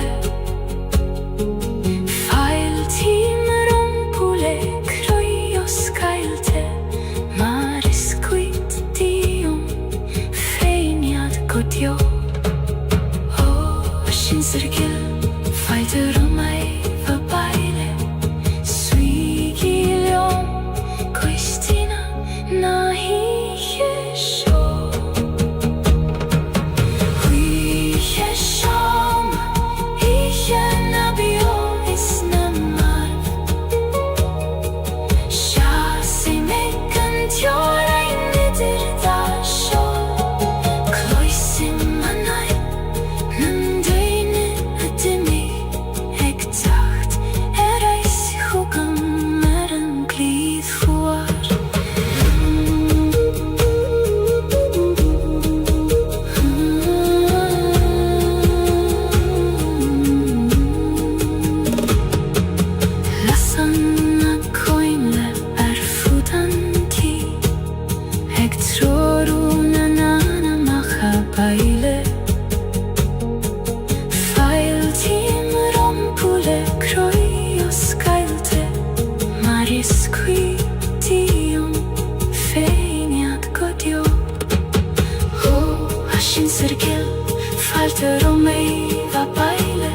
Speaker 1: Fail tim rompule kroios Gaeilge Maris quid dium fein yad godio O shin sirgil fail te romai babaile Suigilium koistina nahi yesho Hui yesham Ihe nabio isnamar Shasi mekant yorai nidir dasho Kloisim manai Nandeine adimi Eg tacht erais hugam meran glid fuar Lasana koinle arfudanti Eg troru na machabaile Fail tim rompule kroios Gaeilge Maris qui dium fein yad godio O ashin sirgil fail te romai babaile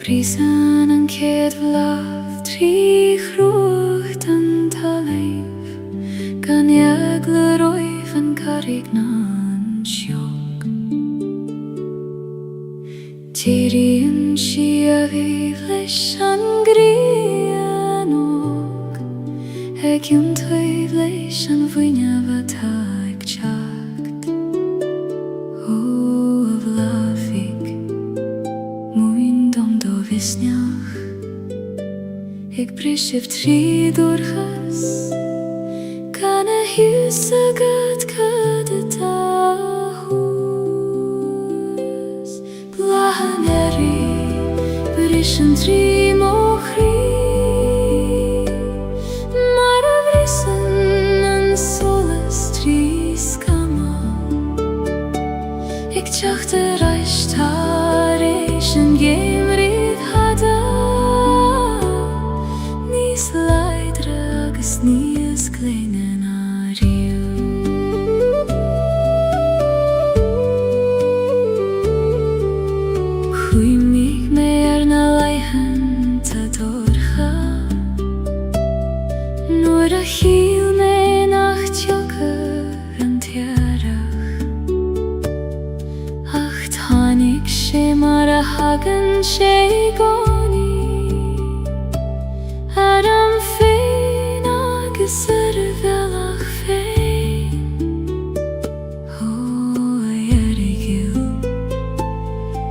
Speaker 1: Brisen an kedvlav tri chrucht an taleif Gan jagle roif an karigna an sjog Tiri an shia vivlesh an grian og Eg yun toivlesh an vunya vataik chakt O avlavik Muin dom do visnjach Eg prishiv tri durchas Kan hysa gad kada tahus Blahaneri Brishan tri mochri Maravrisan an solas tri skama Eg tjachte reishtarish an gemrid hada Nis leidre agus nis klingen ariu Hui mig mer na leihen ta dorcha Nor a hil me nach tjoker an tiarach Ach tanig hagen sé goni Adam féin agus velach féin Ó dheirgiú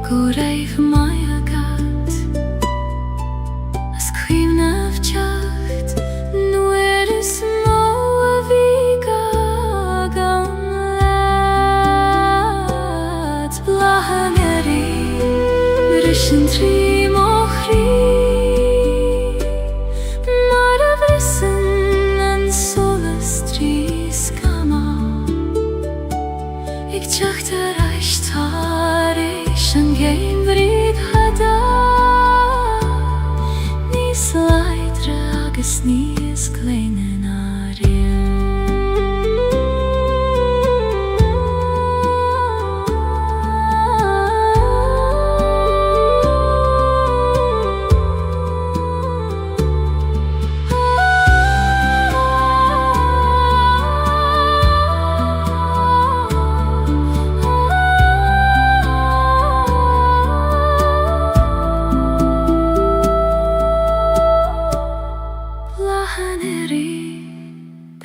Speaker 1: go raibh mai agat as cuimhnamh teacht nuair is mó a bhí gagan leat Blachan Brishin trí mo chrí mar a bhrisan an solas trí scama Ig teacht ar aistar éis an géim bhríd hada Níos leidre agus níos gléine na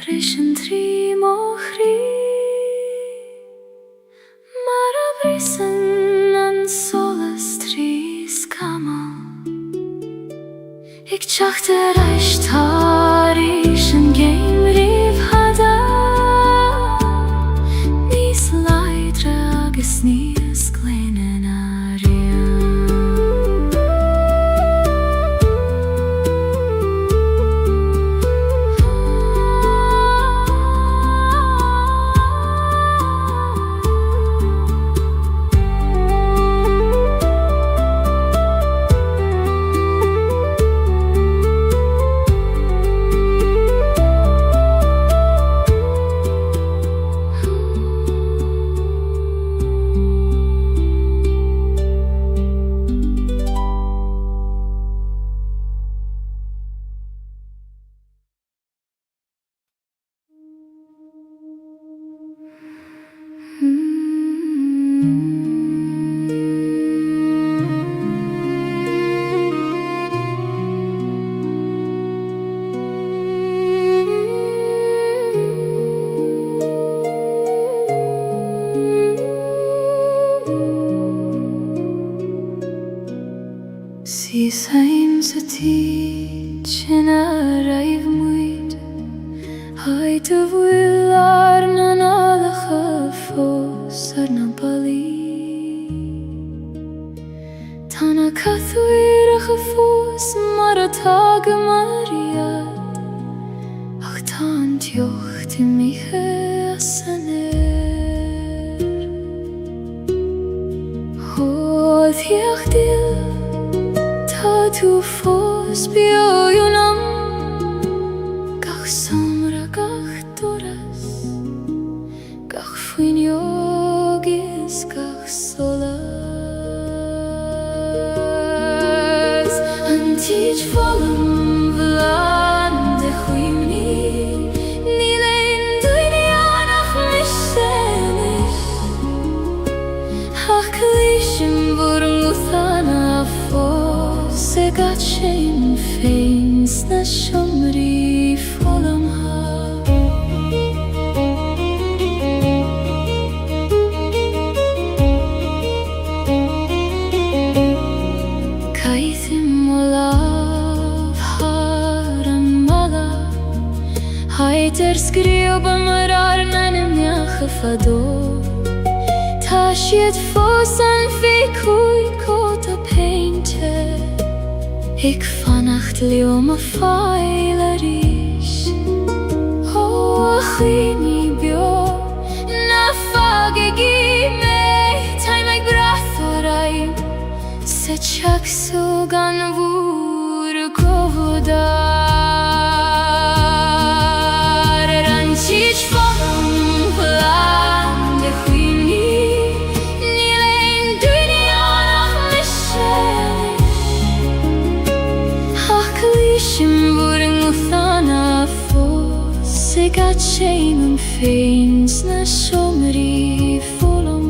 Speaker 1: Brishin trí mo chrí mar a bhrisan an solas trí scama Ig teacht ar aistar éis an géim bhríd hada níos leidre agus níos gléine na Sís haim sa tí sin a raibh muid Haid a bhfuil ar na nálacha fós ar na balí Tá na cathúireacha fós mar atá go mariad Ach tá an teocht I mithe as san Thíocht il Tá tú fós bíoúnam Gach samra gach doras Gach fuinneogis gach solas An tíd follam bhlan de chuimní Ní lein duine annach misenis Ach lísim bhur múthana fós Se gat sin féin sna siomrí follam ha Caithim o laf har an mala Haid scríob mar ar na nimneach a fadó Tá siad fós an fé cúi cót a peinte Ik fannacht leom a fáil a ríis Ó a chuoine bio na fágaigí mé Táim ag brath ó raim sa teacsú gan bhúr a gcódar Ar an tíd follam bhlan de chuimní Ní lein duine annach miselis Ach lísim bhur an múthana fós Se gat sin an féin sna siomrí follam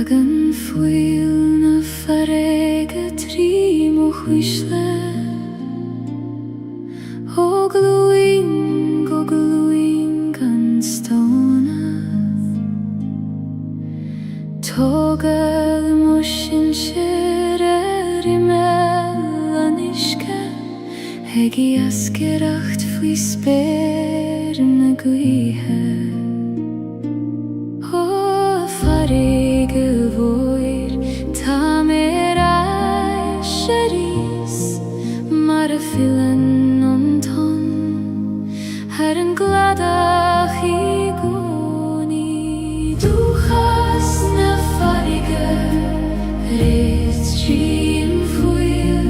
Speaker 1: Dagen fuil na farege trim o huisle O gluing an stona Togel moshin shere rimel anishke Hegi askeracht fui sper na guihe O farege voir ta mera sheris Mare filen on ton Her en gladach I goni Du has na farige Rist trim fuil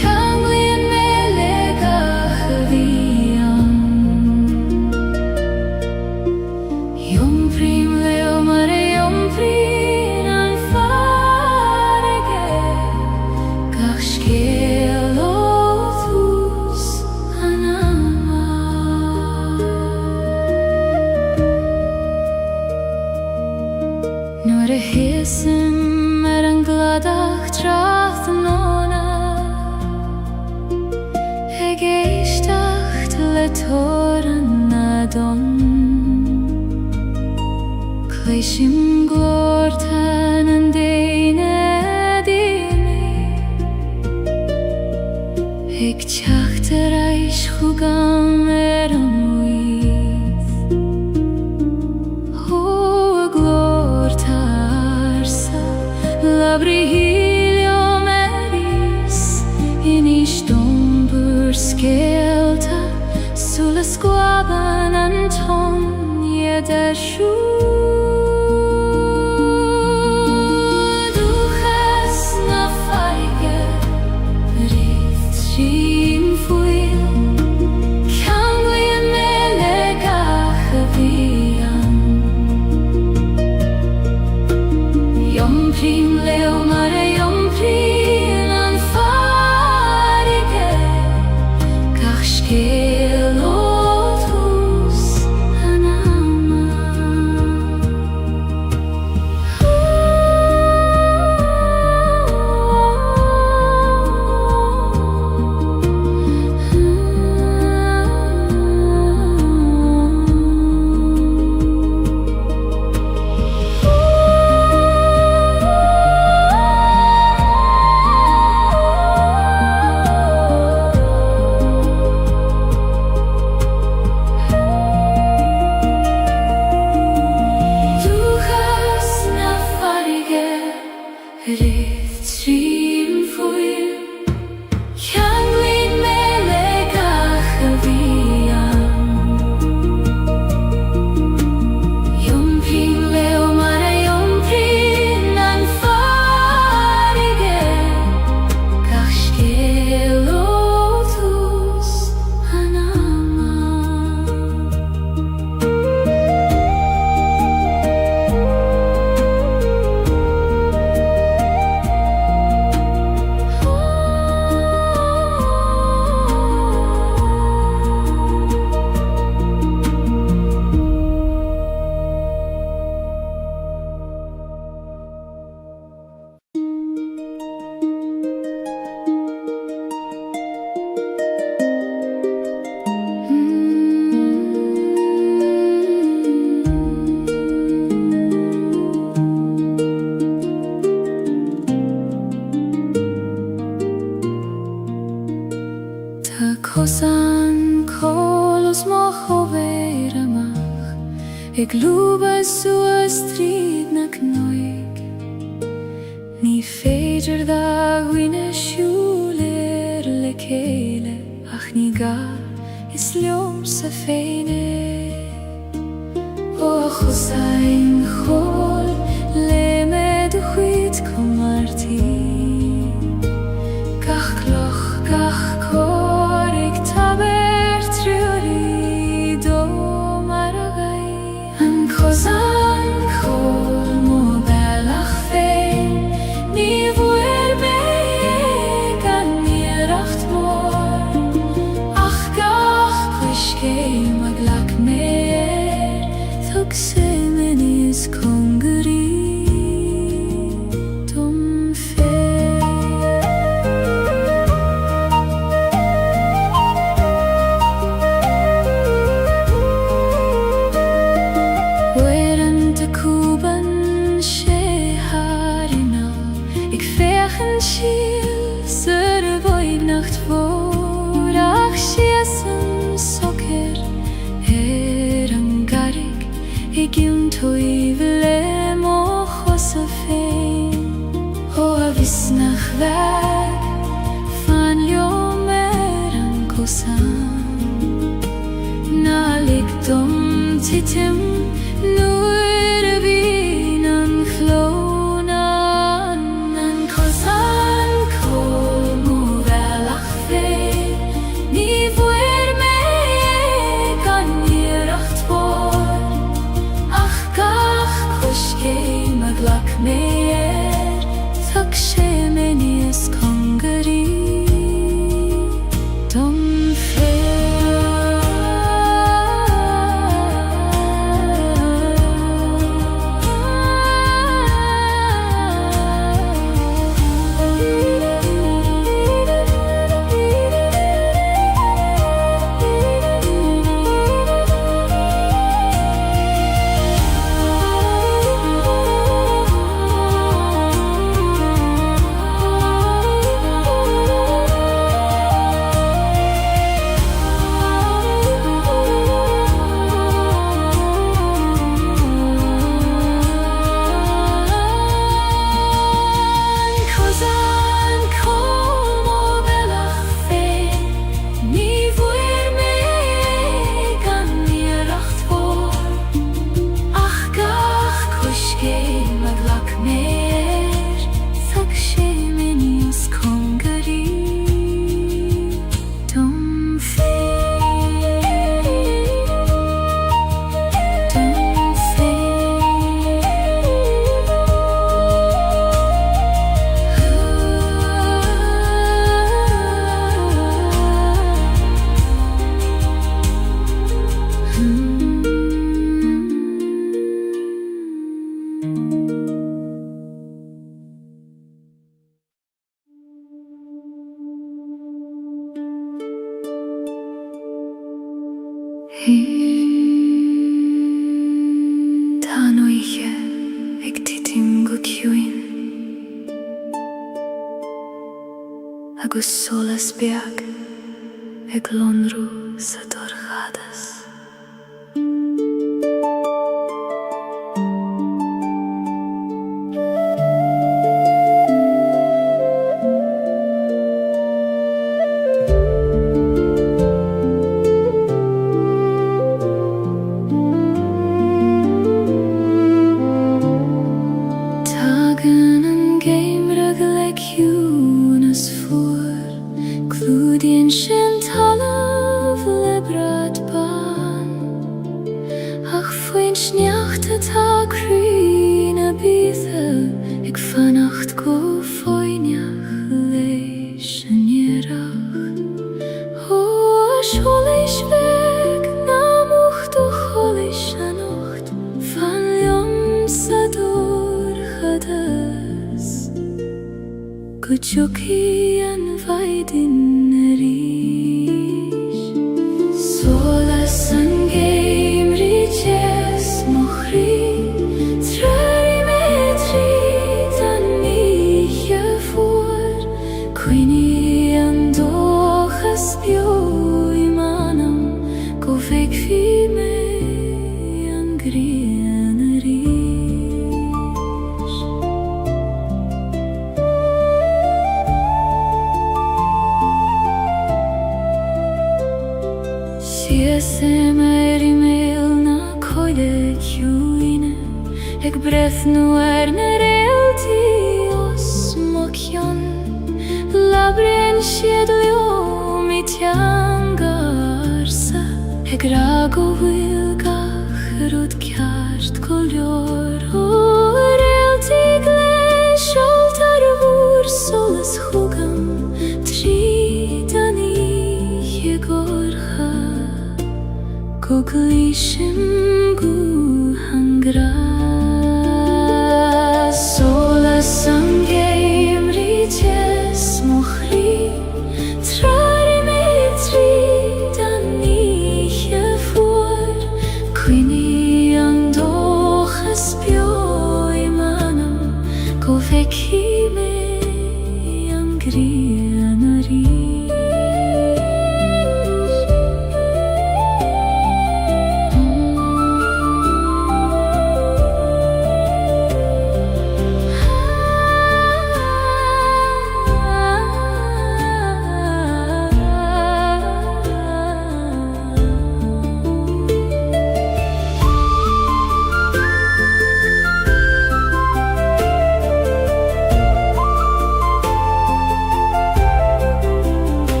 Speaker 1: Kanglin melegach vian Yom prim leo mare yom prim an farige Gach skel othus anama Nor hesem an gladach tracht nona Gaeilge le toran adon Kleishim glortan an deine dimi Teach reich chugam an wyth O glortarsa labri helium eris In ishtombur skelta Sulla squaban anton yedeshu Kosan kolos mochoveramach Ik luba sua strid na knoig Ni feidir da gwine shuler le kele Ach ni ga is liom sa feine O chosain chol le med chwit komarti Gach kloch gach kor ik taber triori do maragai An kozan kol mo belach fein Ni vuer meeg an miracht mor Ach gach kwishke maglak mer Thug semen is kongeri Igim toi vile mo chosafin Ho a visnach veg Fan ljomer an kosan Na likdom titim Nur vin an chlonan An kosan kol mo velach fe Ni vuer me gan niracht bor Ach gach kushke maglak meir Tak she menias kongari Dom Ta noiche ag titim go ciúin agus solas beag ag lonrú sa dorchadas Kuchuki an vaidin rish Solas an game riches mochri Trari metri dan miche voor Quini an dochas bio imanam Go vek fi me an grien rish Siese meri mel na koide ciúine Ag brethnu na realti os mocion Labren siedlio mi tiangarsa Ag rago wil gach rud kjart kolor O realti gles altar vur solas hugam Tridani jegorcha Kuglishim gu hangra Solas an game riches mochri Trari metri dan niche voor Quini an dochas bio imanam Go veki me an grianari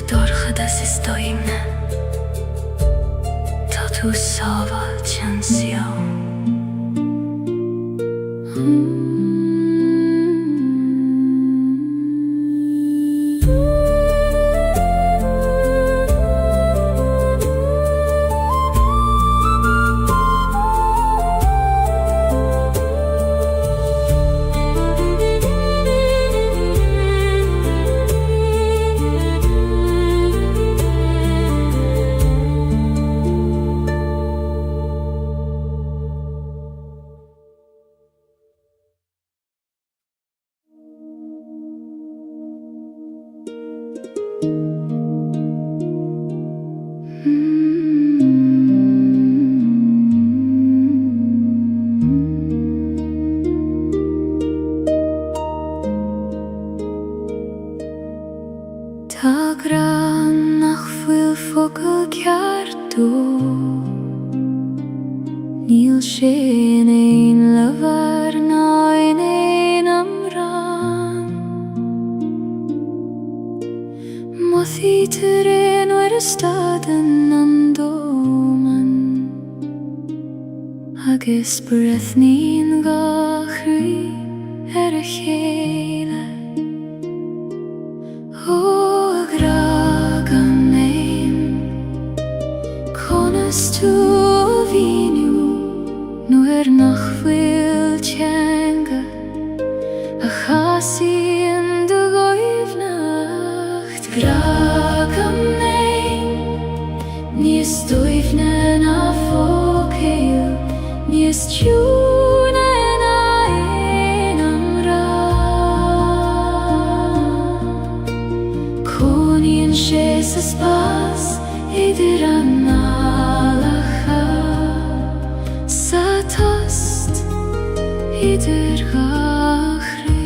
Speaker 1: Dorchadas is doimne Ta tu sava chansio Ta gran nach fuil focal ceartú Níl sin ein levar ná ein amran Mothi terén o'r staden an doman Agus breth nín gachri a chéile Tu vinu nuer nach fuil tjanga A chasi in de goivnacht Grag am nein Nis doivne na fokeil Nis tjune na ein am ra Konien shes as pas idir an Idir gachri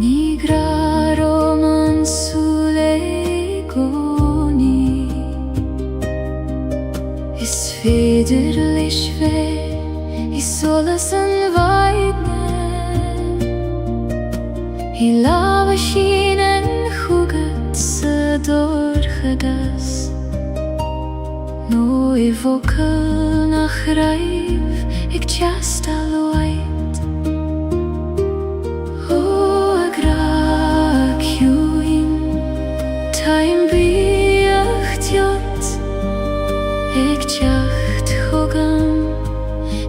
Speaker 1: Nigra roman sule goni Is feder lishve Is solas an vaidne I lava shinen Dorchadas No I vocal nach raif Ik just al white O a grak juin Time biacht jot Ik jacht hogam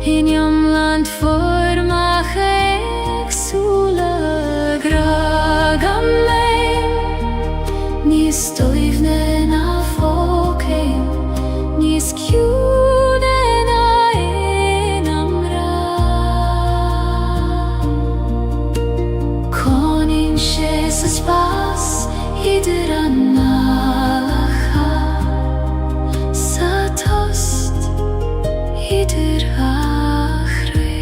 Speaker 1: In jamland formach ek sula gragam Nis doivne na fokeil Nis kjune na ein am ra Konin shes as pas idir an alacha Sa tost idir achri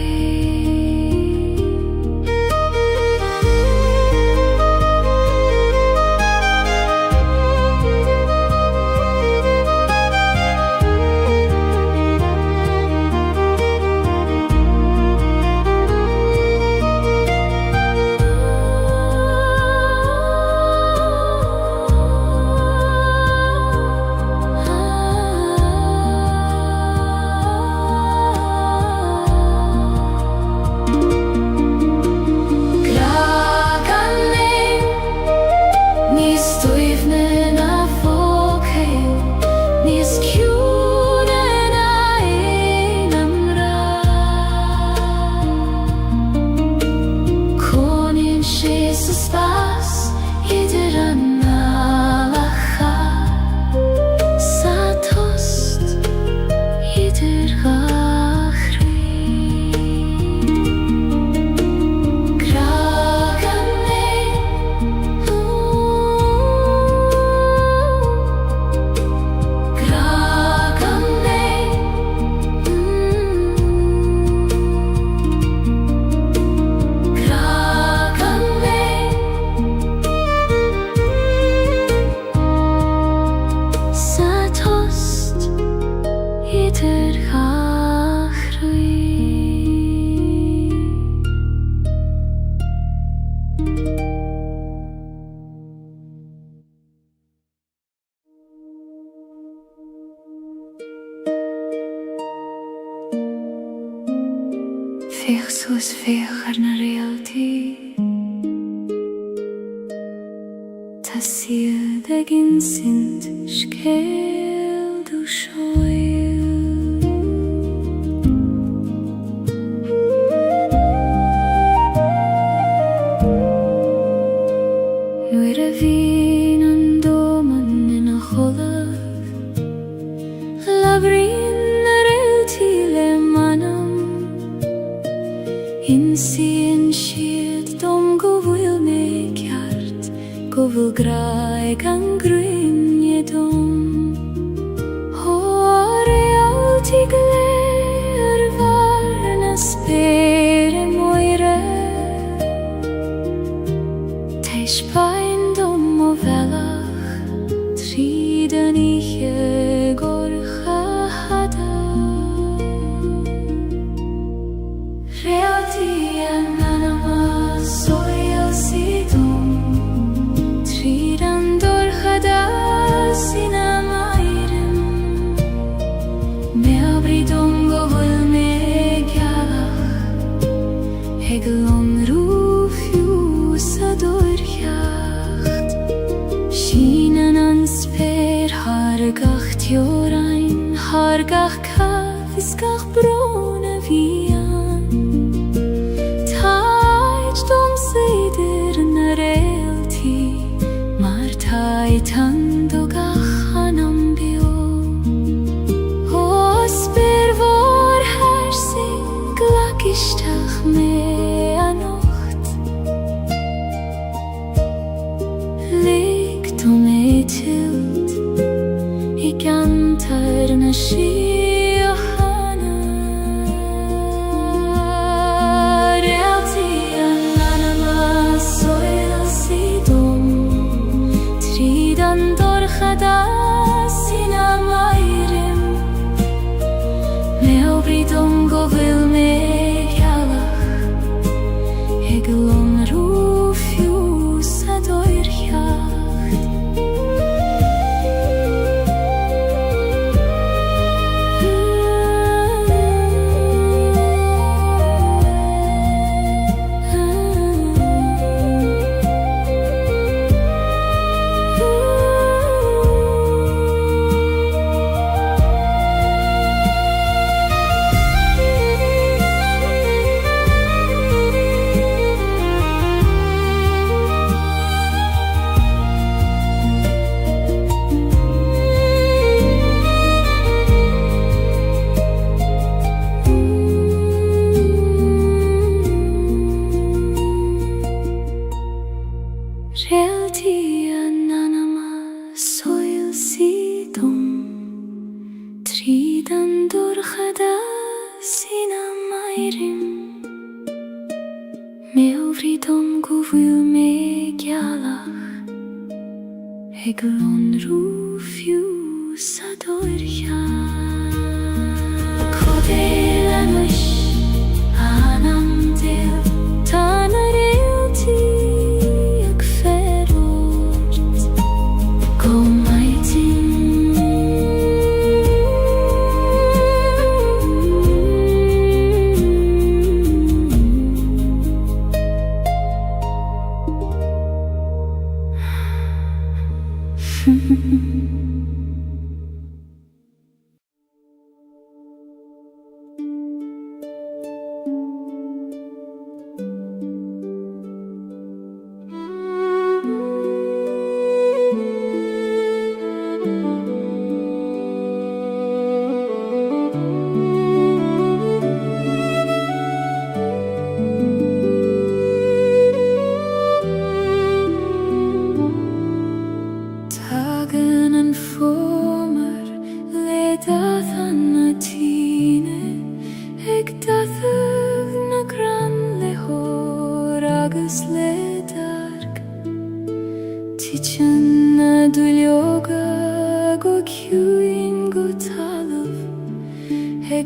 Speaker 1: Fech soos fech na reality Ta siad agin sind scéal do seoil Nuair a bhíonn an dóman ina choladh labhraíonn na realty le manam Insíonn siad dom go bhfuil mé ceart go bhfuil graig an gruinne dom Ó realty go léir bhar na spéire moire Teis bain dom ó bhealach tríd an ihe gorcha hada Realty an anama soil sidum Tríd an dorchada sin am airim Me abridum go bhfuil me gealach Heglon rúfiú sa dorcheacht Sínan an spéir hargach teorain Hargach caf is gach brona bhían Dom seidir na realty Mar taitan do gachan am bio Ó spyr vor hersing glakistach me anocht Ligt me tilt I gantar na Dom go bhfuil mé gealach Heglon rúfiú sa dorcheacht Realty an anama soil sidum Tríd an dorchada sin am airim Me abridum go bhfuil me gealach Heglon rúfiú sa dorcheacht Codéil anois anam déil Tá na realty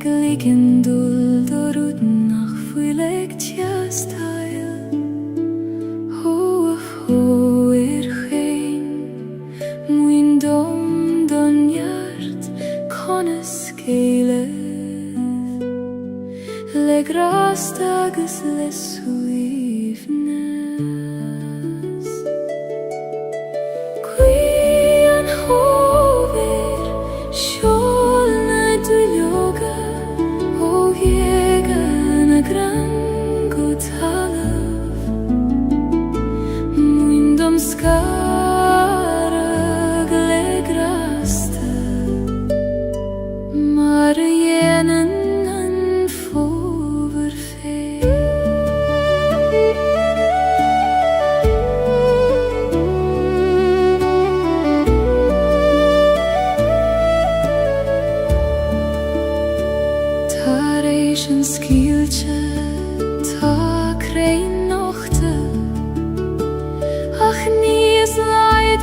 Speaker 1: Gaeilge dul dorud nach fuileg tiastail Ho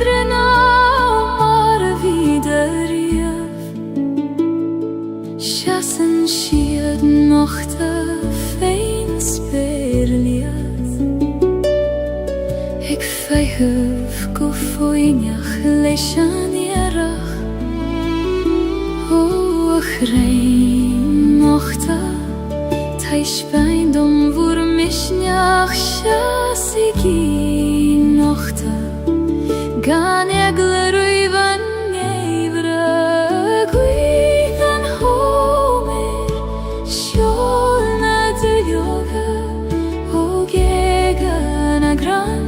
Speaker 1: drena mar vidariv Shasen shiad mochte fein sperliad Ik feihuf go foinach leishan yarach O achrein mochte Taishbein dom vur mishnach shasigi nochte Gan egler van nevra guidan homer Sholna dulyoga O gegana gran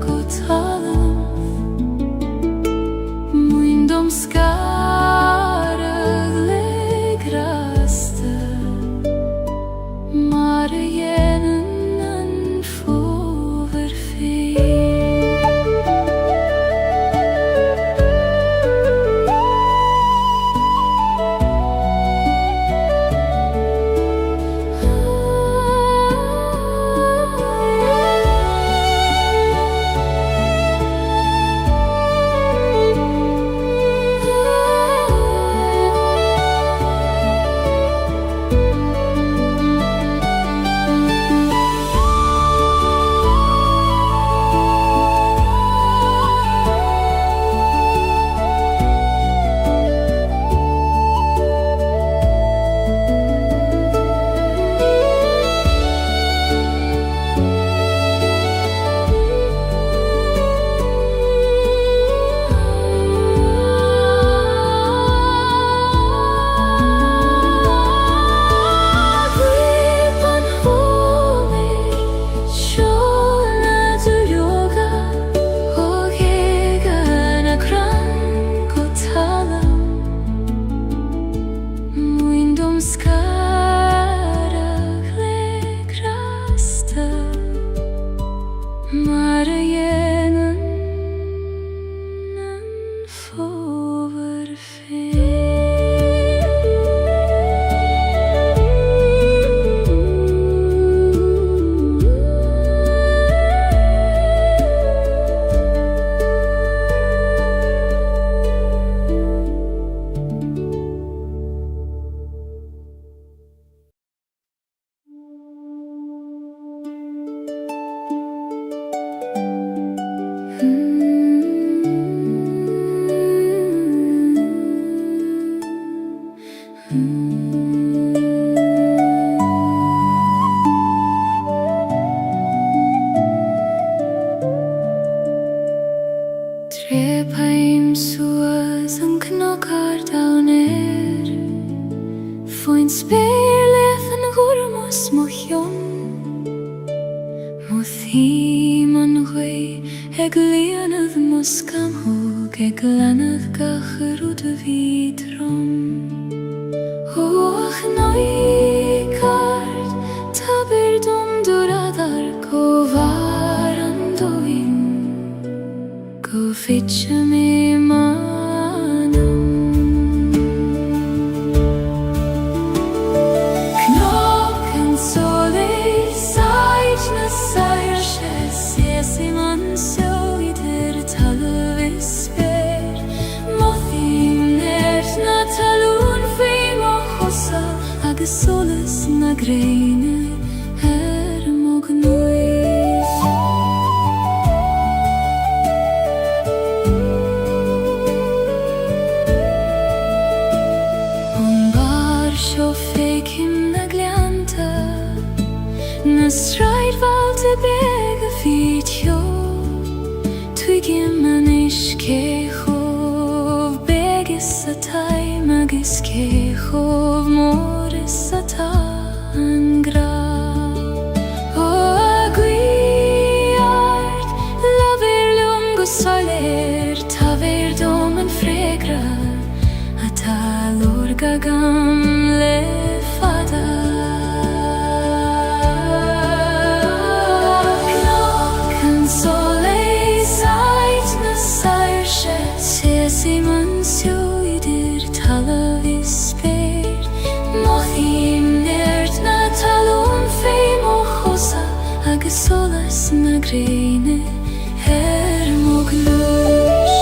Speaker 1: kotalam Muindom skara legrasta Mare jenen foverfein Trepaim suas an knokar downer Foin speerleth an gurmos mochion Mothim an gwy eg lianad moskam hog eg lanad gachrud vidrom Hoch noikard taberdom duradar kovaran doin Go fitcha me manam Knocken sole sajna sajrse Sesi man so ider talvisper Mothim nert na talun fimo chosa Ag soles na greine mognuis Straid valte bega fitjo Twigim an iskechov Begis atai magis kechov Moris atangra O aguiart Laver lungo soler Taver domen fregra Atalor gagam lefada Simon suidir talavisper Mothim nert na talon feimo chosa Ag solas na greine mognus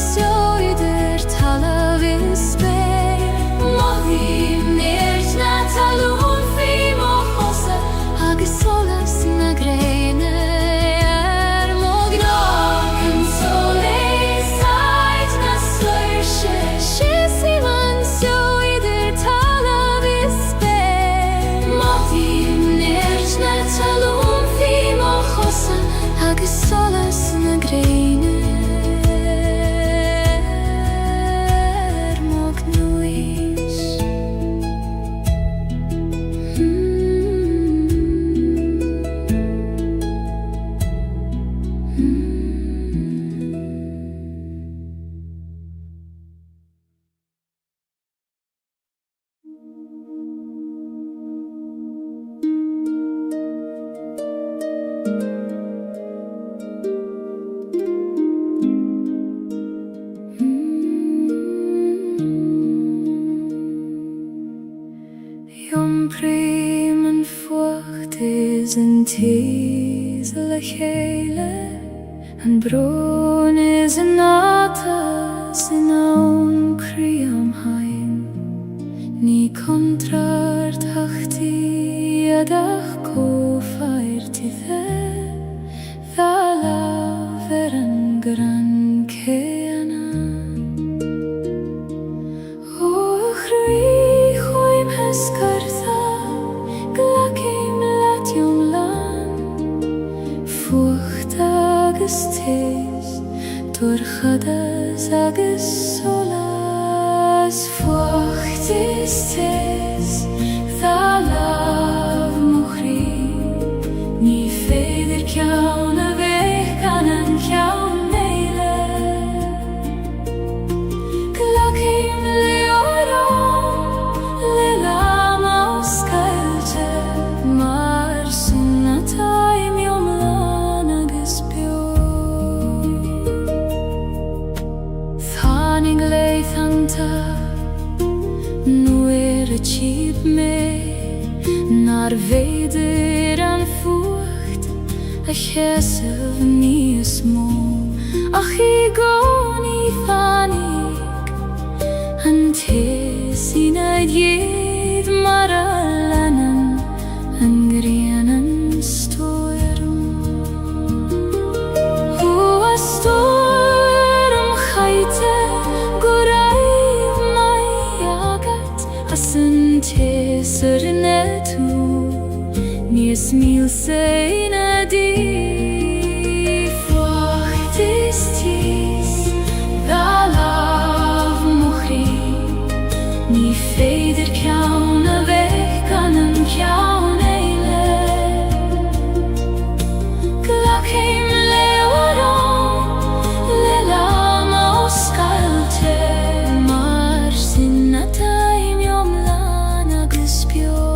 Speaker 1: sjóidir tala við speil. Móðir nýrna talun fím og hosa agus solas na greine mognaken solis sait na slurse Shisiman sjóidir tala við speil. Móðir nýrna talun fím og hosa agus solas na greine Primen furcht is een teasel Gaeilge, en bron is een atas in aun kriam heim. Ni kontrart hachti adach kofairt I Vala veren gran keana. O chrui choim heskartha Glakim latjum lan Fucht agus tes Torchadas agus solas Fucht is tes Thalav muchri Ni feder kjaun a vech kanan kjaun meile Glakim leoron Lelam aus Gaeilge Mar sunna taim jom lan agus bjor Thanig leithanta Nu a tjib me Nar veidir an fucht A chesav ni a smó Ach I gon I thanig An tes I naid jed mar a lanan An grianan storm O a storm chaite Goraiv mai agat As an tes netu Nies mil sein a di Fucht is tis Thalav muchri Ni feder kjaun a vech kanan kjaun eile Glakim leoron Lelam aus Gaeilge Mar sinna taim jom lan agus bjor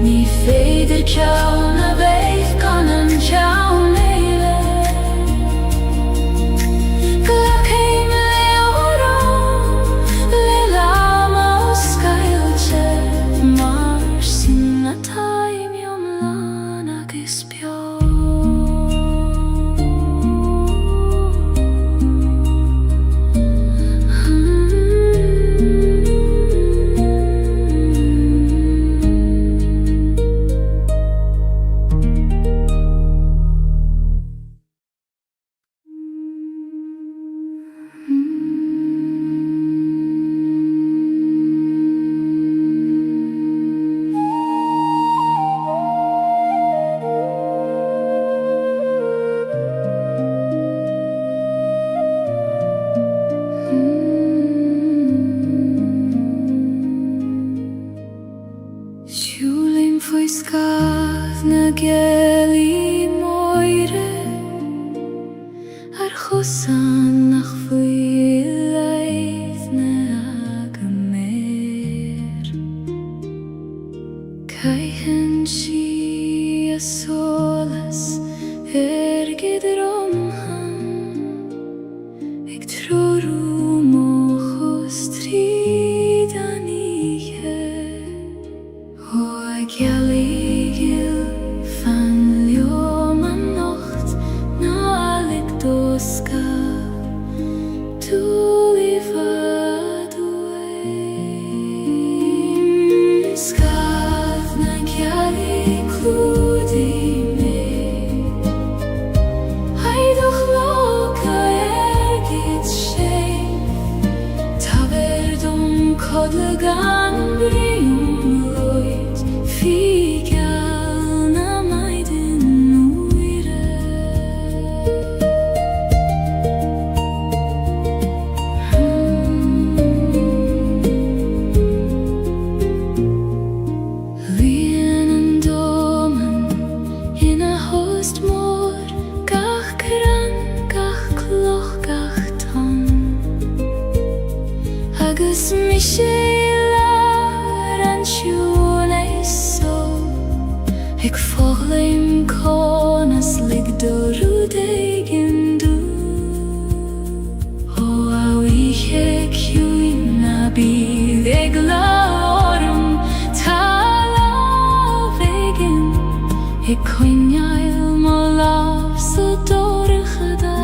Speaker 1: Ni feder kjaun a vech kanan kjaun eile Glakim leoron Lelam aus Gaeilge Mar sinna taim jom lan agus bjor na Gaeilge moire chosan nach bhuí leith na agaméir caitheann si a solas gidromhan ag trúrú mochos tríd aníthe ó a Gaeilge fan leom an nocht ná alig dósca Scaf na Gaeilge clúdaí mé Haidh loca gid sé Tá dom codla gan bríom loid figeal na maidin uire Líon an dóman ina host mór gach cran, gach cloch, gach ton agus mi sé lear an siún é so ag fóglaim conas lig dorúd éigin dú ó a bhuiche ciúin na bíd ag láorm tá lámh éigin ag coinneáil má lámh sa dóiriche dá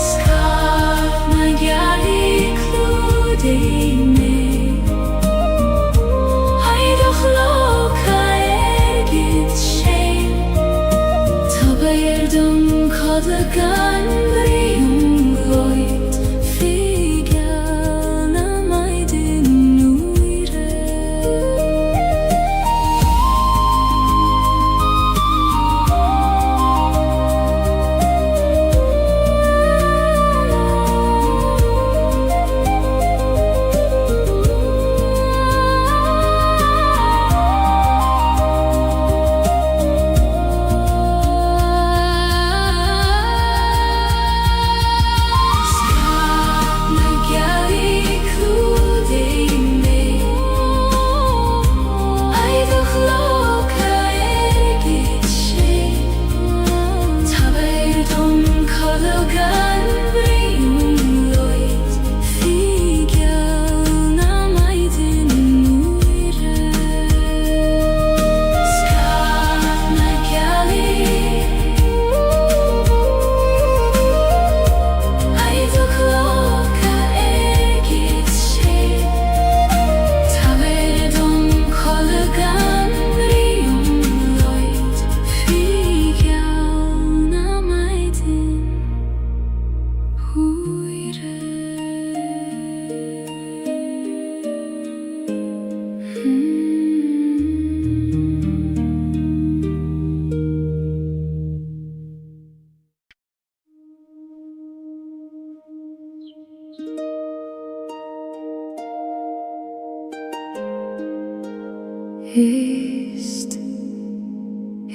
Speaker 1: Scaf na Gaeilge clúdaí mé Haidh loca gid sé Tá dom codla gan bríom loid figeal na maidin uire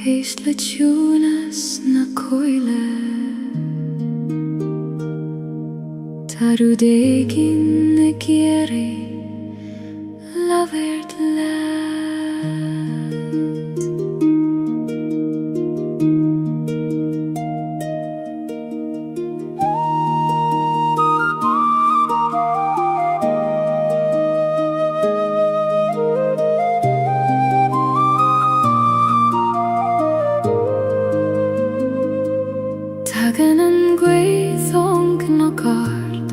Speaker 1: Éist le tiúnas na coile Tarúd éigin na géirí labhairt leat Tagan an gwaithong na gard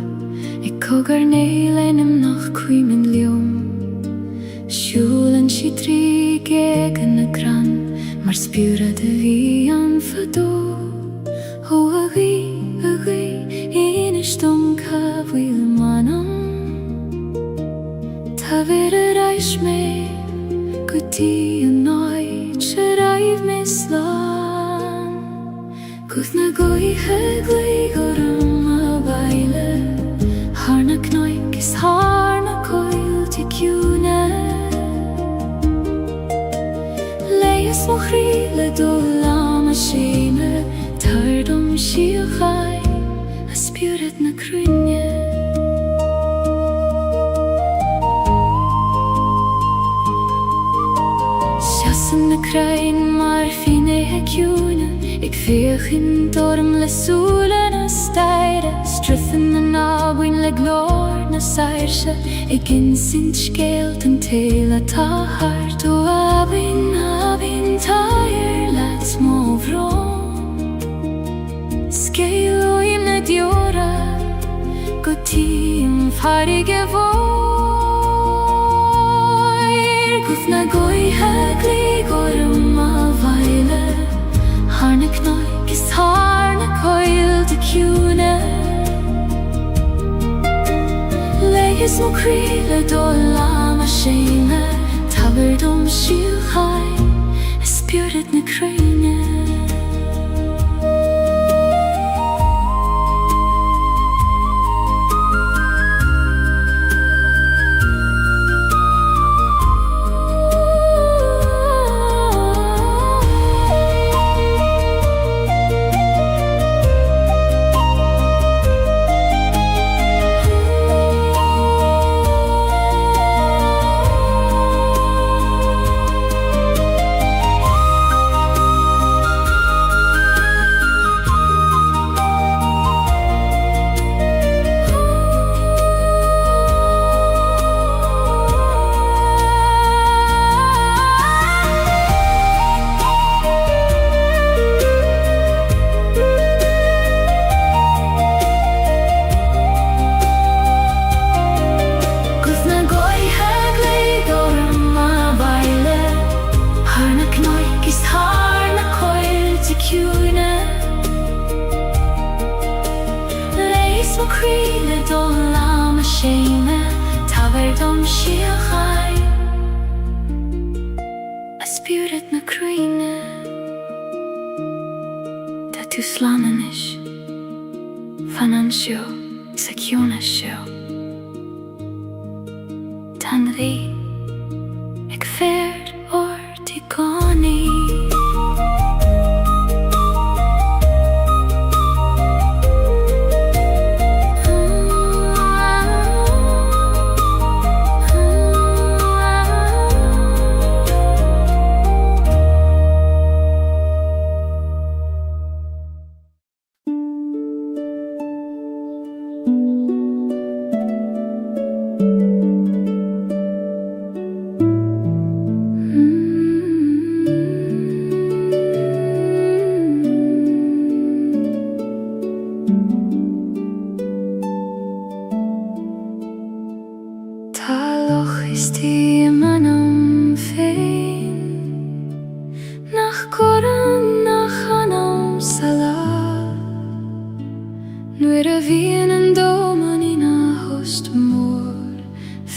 Speaker 1: ag cogar néilenim nach cuimin liom Siúlann si trí gégan na gran mar spiúra de bhí an fadó ó a ghaí inis dom cabhfuil manam Tá bheith a reis mé go dtí an áid se raibh mé slán Guth na goithe gléigorm a bhaile Thar na cnoic is thar na coil te ciúne Lei Leis mo chríle do lama séime tardom siachai a spirit na crunne. Siasan na krain mar fine hekjune ik veeg in dorm le solen a steire struthen na nabuin le glor na sairse ik in sint skelt en tela ta hart o abin tair lats mo vrom skeil o imne diora gotim farige voir gufna goi hagli gorum a vaile harna knoik is harna coil de cune leis mo críle do lama séime tabardom siachai a spirit na crunne. Leis mo críle do lama séime tabardom siachai a spirit na crunne. Da tu slananis finansio secunasio tan ri ik ferd or tigoni.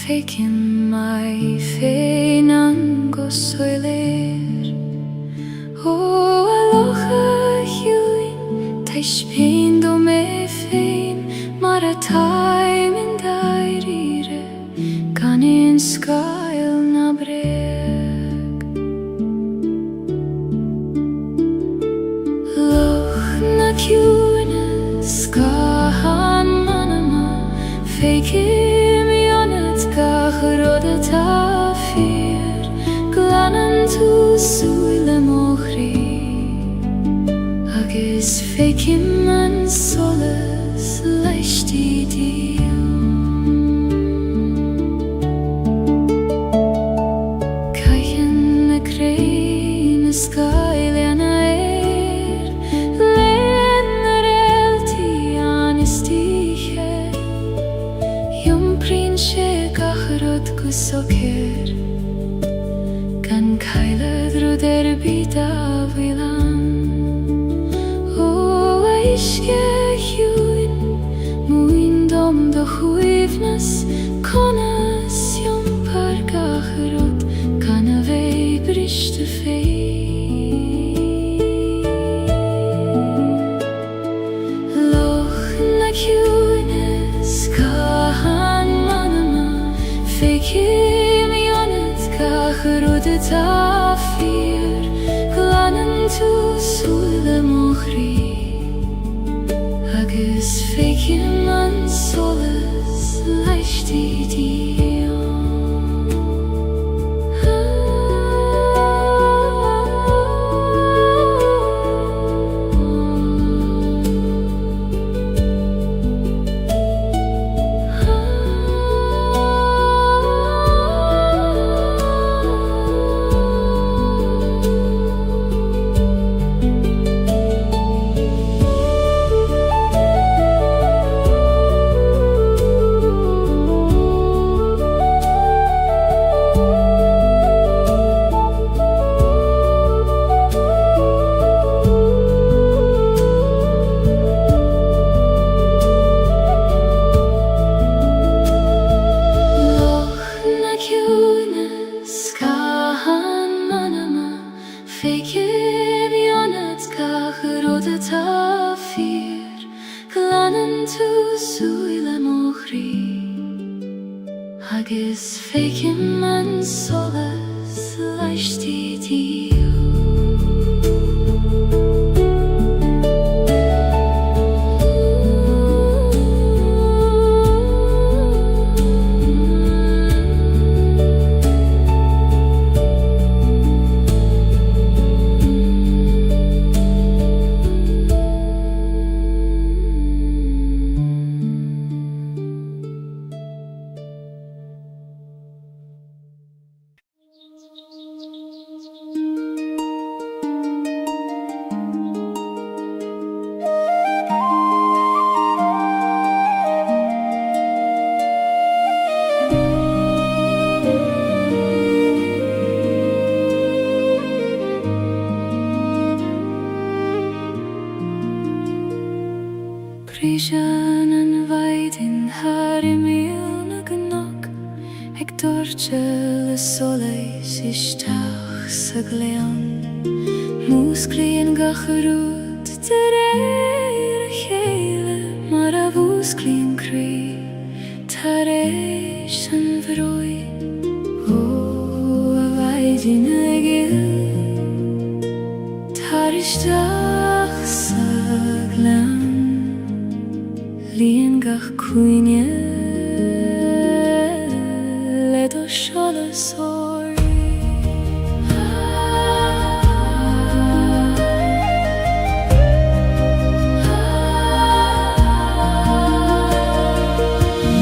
Speaker 1: Fekin mai feinan go soiler o aloha huin taishpein do me fein mara time in dairire ganin skail na breg loch na kune skahan manama fekin Rode tafir glanan tu suile mochri agis fekim man soles leisti dio kayen na krein skailena lenar elti anistiche yum prince Rod kusoker kan Gaeilge druder bita vilan o aiske huin muin dom do huivnas konas jom parka rod kan avei briste fei loch na kunes kahan fekim yonet kach rode tafir tú suile mochri agus féici man solas leisti dio agus féici man solas leisti dio Brísean an bhaidin thar I míl gnach ag dúirte le solas isteach sa gléan músclaíonn gacharút de réir a chéile mar a bhúsclaíonn crí tar éis an bhróin ó a bhaidin ag tar isteach sa gléan líon gach cuine le do seolas óirí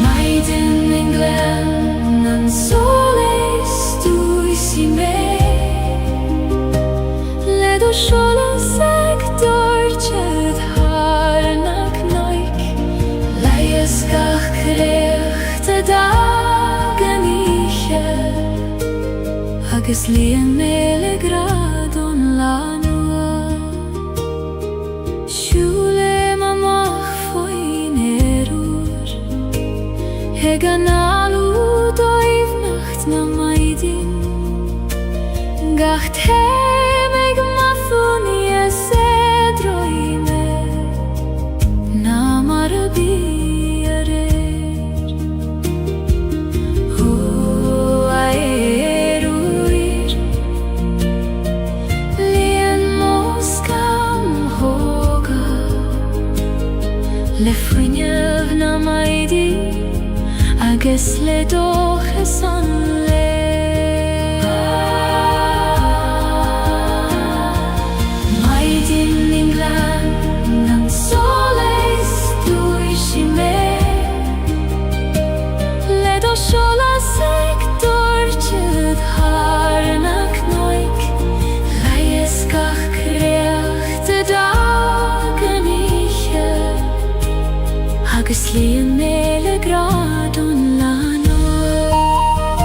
Speaker 1: Maidin in glen an solas dúisi mé le do seolas ag dúirte gach creachta dagan íche agus líon méle gradón lánua siúlim amach faoin úr ag an alú dóibhnacht na maidin gach téim ag mathúni a sédroime na mar a bí le fuinneamh na maidí agus le dóchas an le maidin in glan an solas dúisi mé le do seolas ag dúirte tharnach nóic leighis gach creachta dagan íche agus líon méle gradón lánua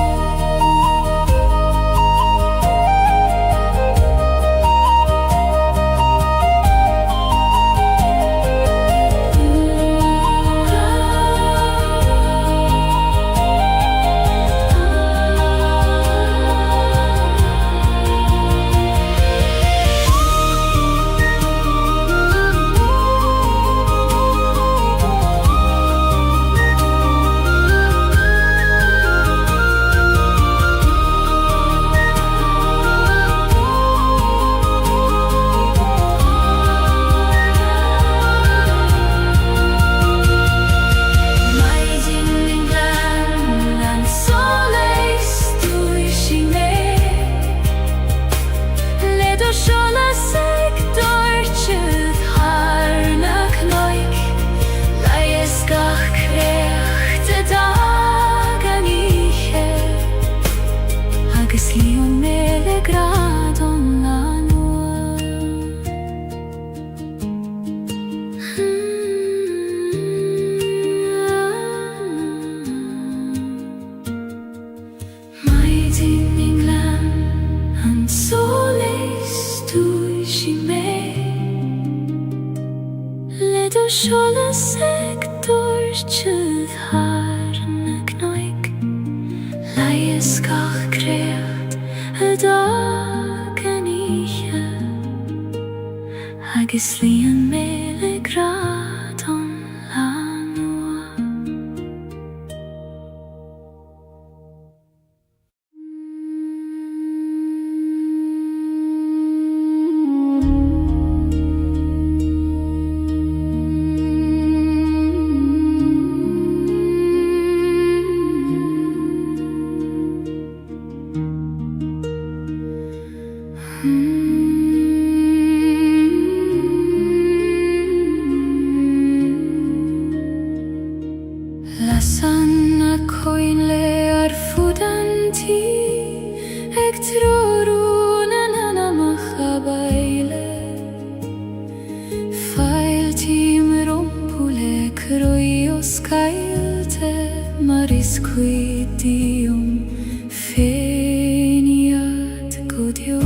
Speaker 1: me le do shola sektor chudhar na knoik laies kach kreat adaganiche agus lian me le gradon lanua. Lasan na coin le ar fudanti ec troruna na machabaile fail tim rompule croios cailte maris quidium feniat godio.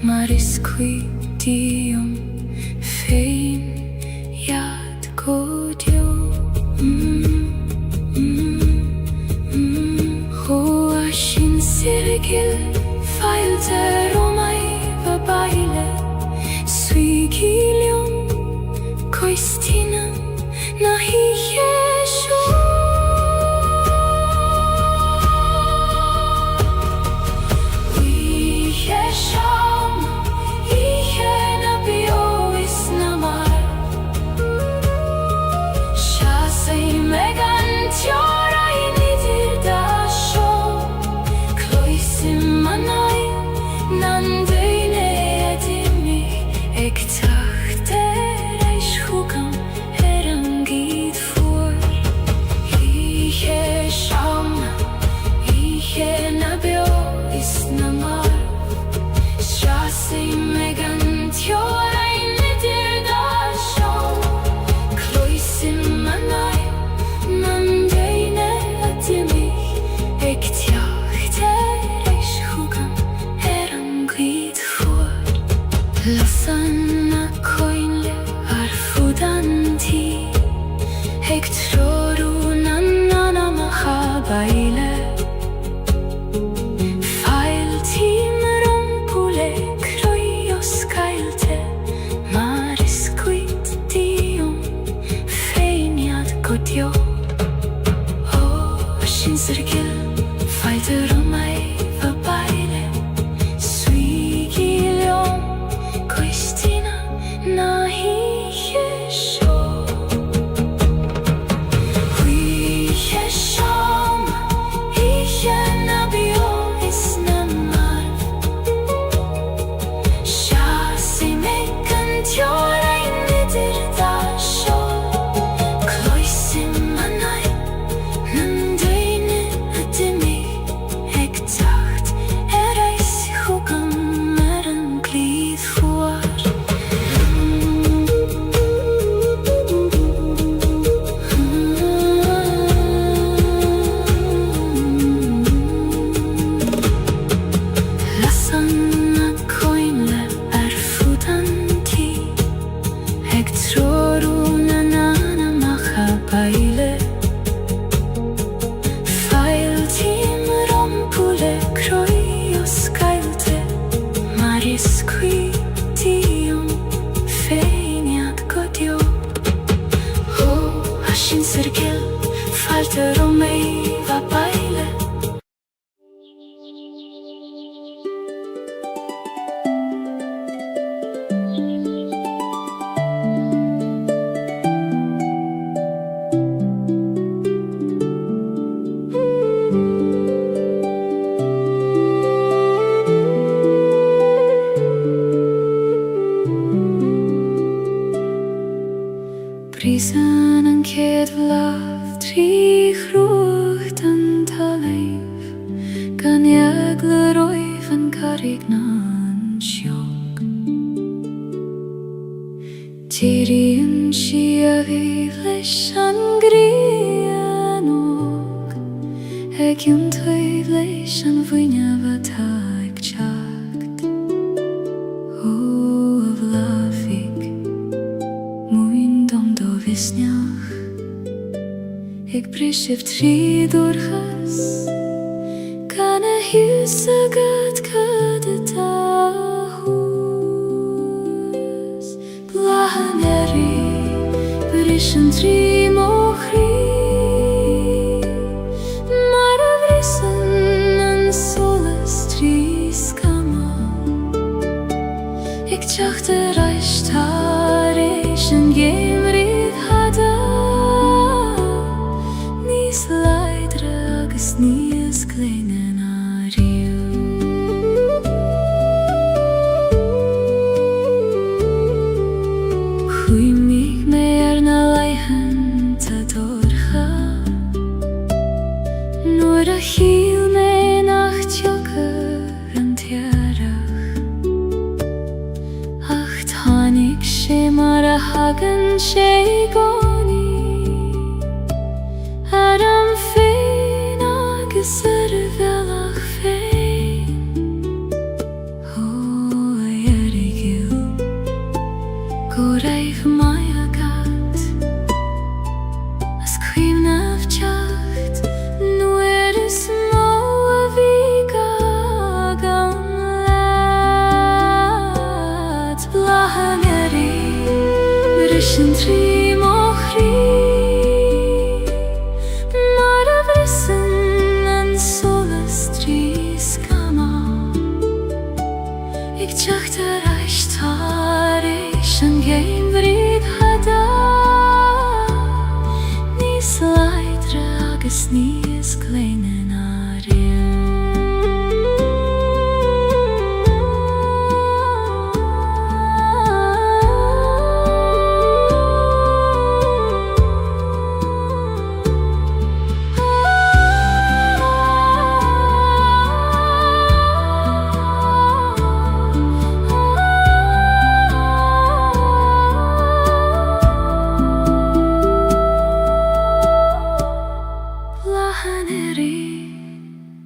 Speaker 2: Maris qui Dium
Speaker 1: féin iad godio Hoa sin sirgil feilte romai va baile Suigilion koistina na hiesho Lasanna coinle arfudanti Hectroru nannana mahabaile Failtim rompule kroios kailte Marisquit dium feiniad godio O shinsergil failte romai va baile Suigilion Koistina na hiesho Hieshom Hiena bio isnamar Shasi mekan tjora innidir dasho Kloisim manai Nandeine adimi Ektacht erais hugam meran glid fuar Lasanna coinle arfudanti Hectroru nanana mahabaile Failtim rompule kroios kailte Marisquitium feiniad godio O ashin sergil falte romei va baile Brisen en kedvlav tri chruchten talev Gan jegle roiven karignan sjok Tirien shia vivlesan grienog Egjun tøyvlesan vunja vataik chakt O vlavik Muin dom do visnjach Ik prisjev tri durchas Kan hysa gat kade tahus Blahaneri Brishen tri mochri Maravrisen en soles tri skama Ik tjachte reist harishen gemrit hada Nis leidre agus nies klingen ariu Hui mig mer na leihen ta dorcha Nor a hil me nacht jokker an tiarach Ach tanig she mar a hagen she goni Adam fein agus velach fein O erigil go raibh mai agat as cuimhne teacht nuair is mó a bhí gan leat bláthan éirí brisean trí mo chrí mar a bhrisan an solas trí scama ag teacht ar aistearis an géim bhríd hada níos láidre agus níos gléine na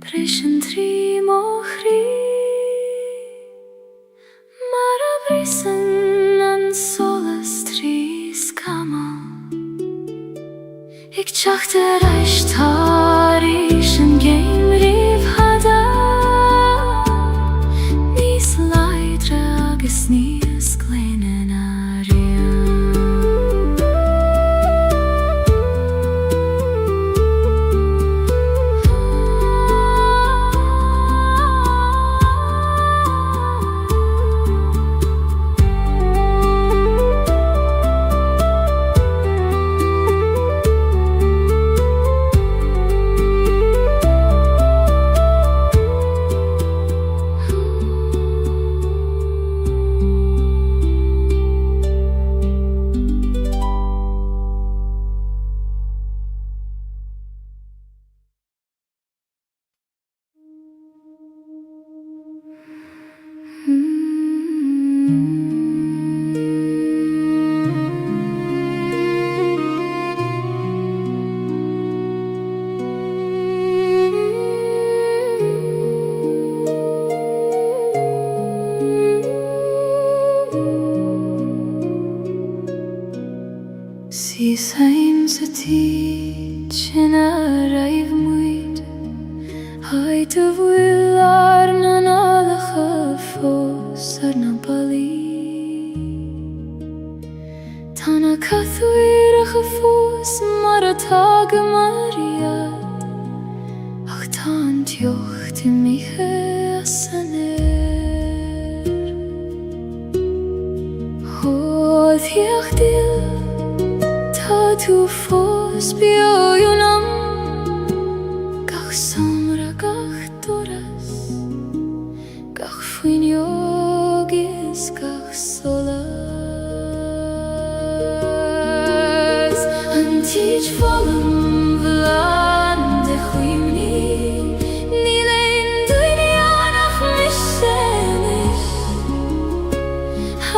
Speaker 1: Brisean trí mo chrí mar a bhrisan an solas trí scama ag teacht ar aistearis an géim bhríd hada níos láidre agus níos gléine na Sís haim sa tí sin a raibh muid haid a bhfuil ar na nálacha fós ar na balí tá na cathúireacha fós mar atá go mariad ach tá an teocht I míthe as san air Thíocht dil tá tú fós beoionam gach samra gach doras gach fuinneogis gach solas an tíid folum bhlan de chuimní ní leon duine annach miselis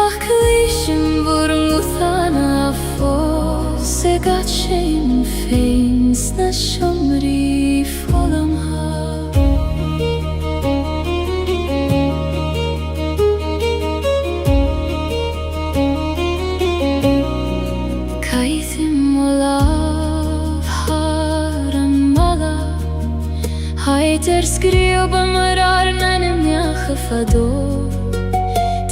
Speaker 1: ach clísim bhur múthana fós gat sin féin sna siomraí folum Caithim mo lámh thar an mala haid scríoba mar ar na nimneacha fadó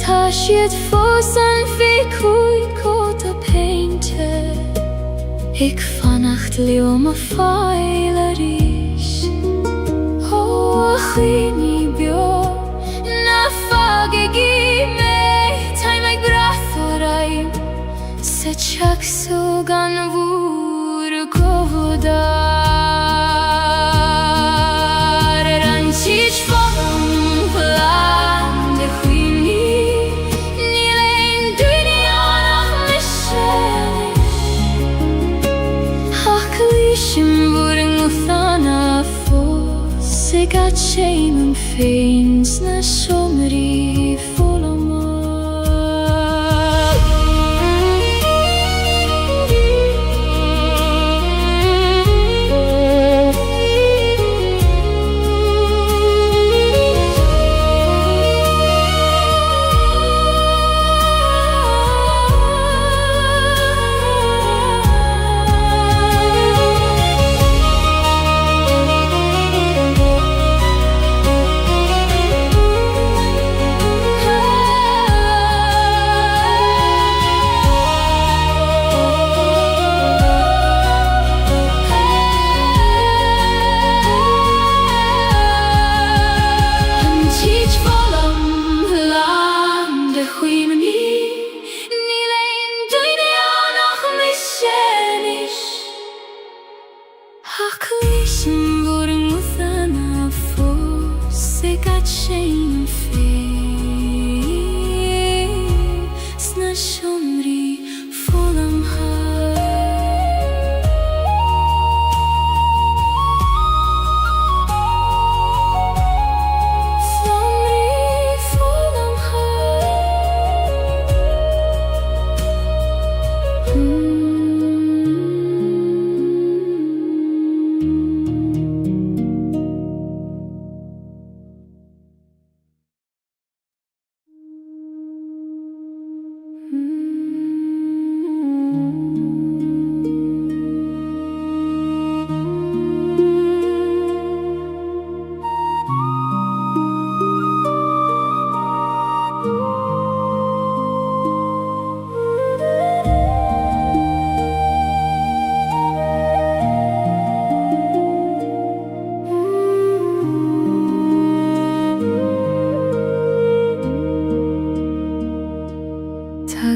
Speaker 1: tá siad fós an bhí cúig cóta peinte ag fannacht leom a fáil a ríis ó a chuoine beo na fágaigí mé taim ag brath ó raibh sa teacsú gan bhúr godar ar an tíid folum bhlan de chuimní ní leon duine annach miselis ach clísim bhur múthana fós gat sin féin sna siomraí folum somri volam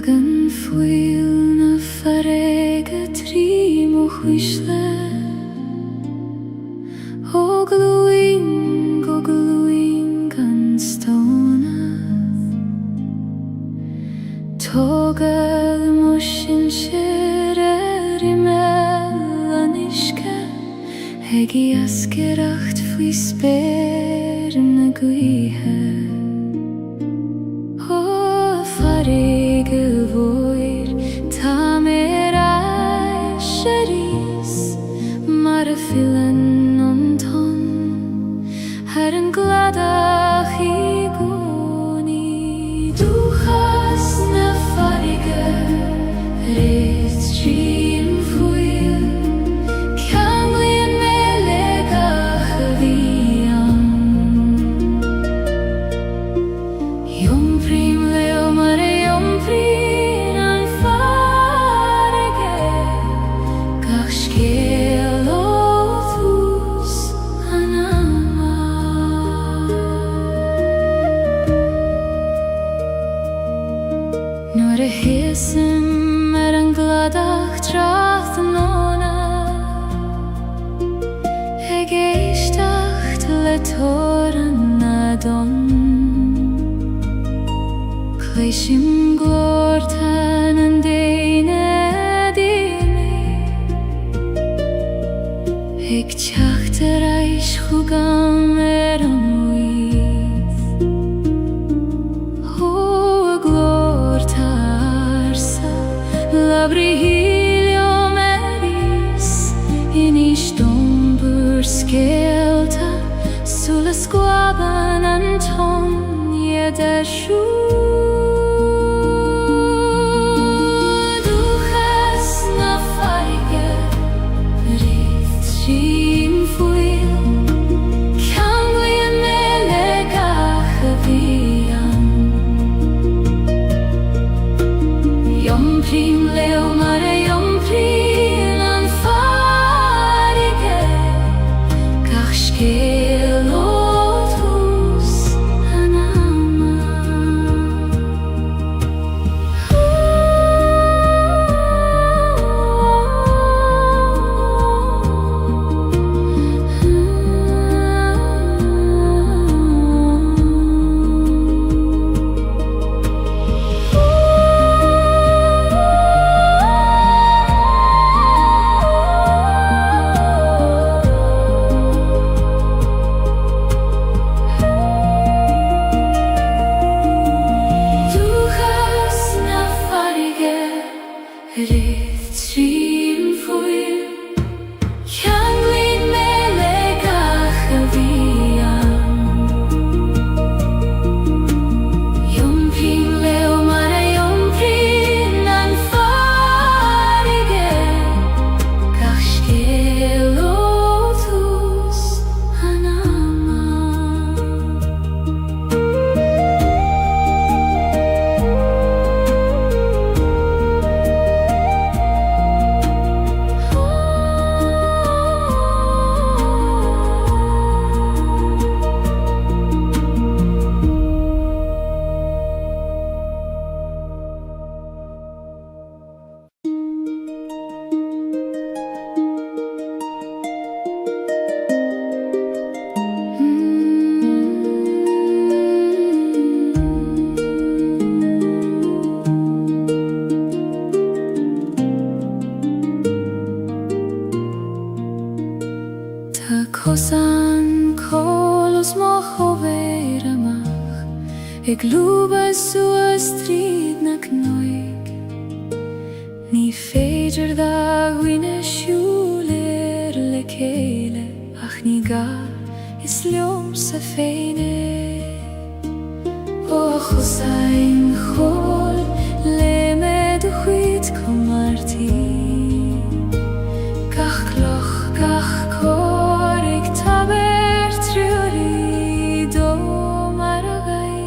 Speaker 1: Tagan fuil na farega trim o huisle O gluing gan stona Togel moshin shere rimelanishke Hegi askeracht fui sper na guihe Gevoir tamerai sharis marfilen onton Her en glada higoni Du hast na farige rit trim fuil Kan vi melega vian Yom prim leo mare Hesem en gladach tracht nona Gaeilge le toran adon Kleishim glortan en deine dimi Tacht reich chugam an Labrilio meris in istombur skelta sulla squaban Antonia der Du hast na feige rift trim fuil Kan vi melega vian Yom prim leo mare yom prim an farige Kach skelotus anama Rift trim fuil Kan vi melega vian Yom prim leo mare yom prim an farige Kach skelotus anama Ik loop so strid na knoig Ni féidir da gwine siúlir le céile ach ní ga is leom sa féine O chusain chol le me de chuid comartí Gach cloch gach cor ag taber triúri do mar a gai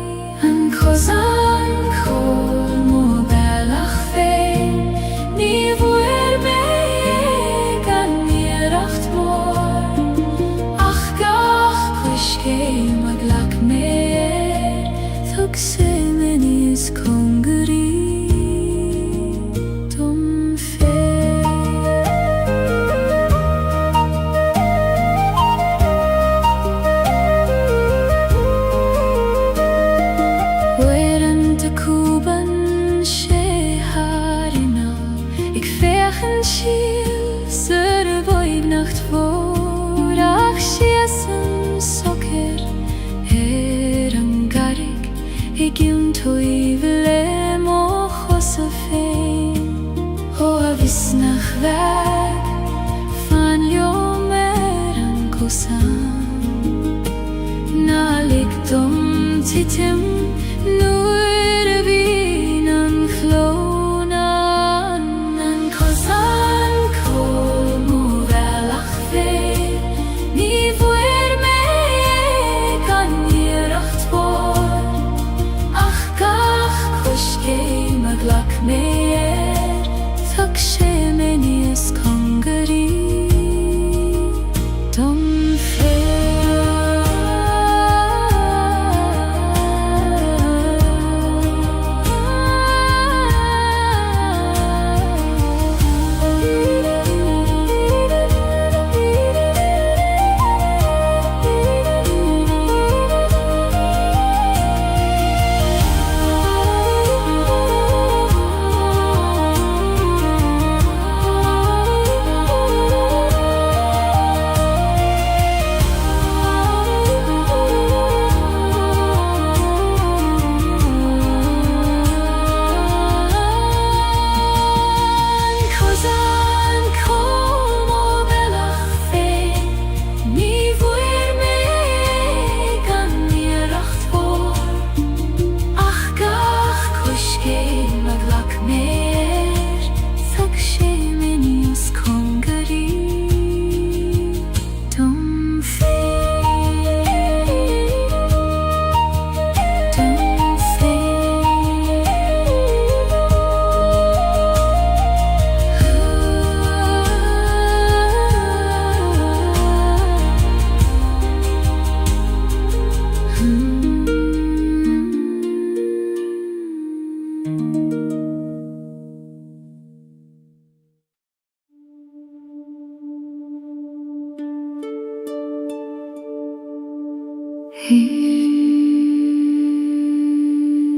Speaker 1: An chusain chol mo bellach féin Ní bhuair me gan níoracht mór Ach gach cuiscé mag lach méir Thug sé me níos congarí dom fér Weiren de cúban sé harina Ik vechen síl sur bhaid nacht fór Ach siasam socer an garig Ik iwn toiv le mo chosa féin O a visnach weg fan liom an kosam Na lig dom titim nuair a bhín an chlóna An cosan col mo bellach féin Ní bhuair me gan níoracht mór Ach gach cuiscé mag lach méir Thug sé me níos congarí dom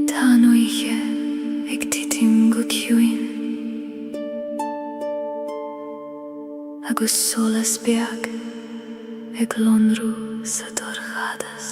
Speaker 1: Tá nuiche ag titim go ciúin agus solas beag ag lonrú sa dorchadas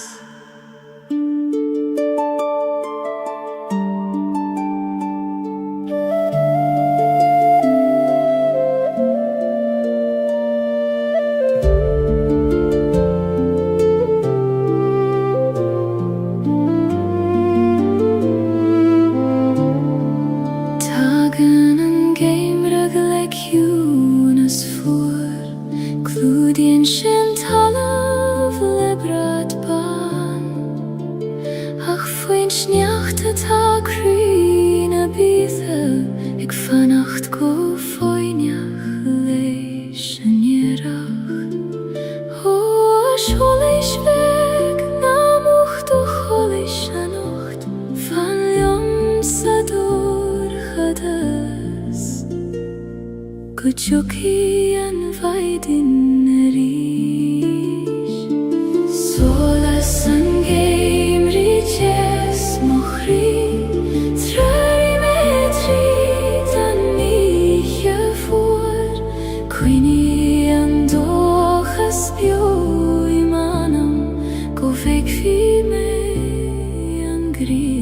Speaker 1: Kuchuki an vaidin rish Solas an game riches mochri Trari metri dan niche voor Quini an dochas bio imanam Go fek fi me an gri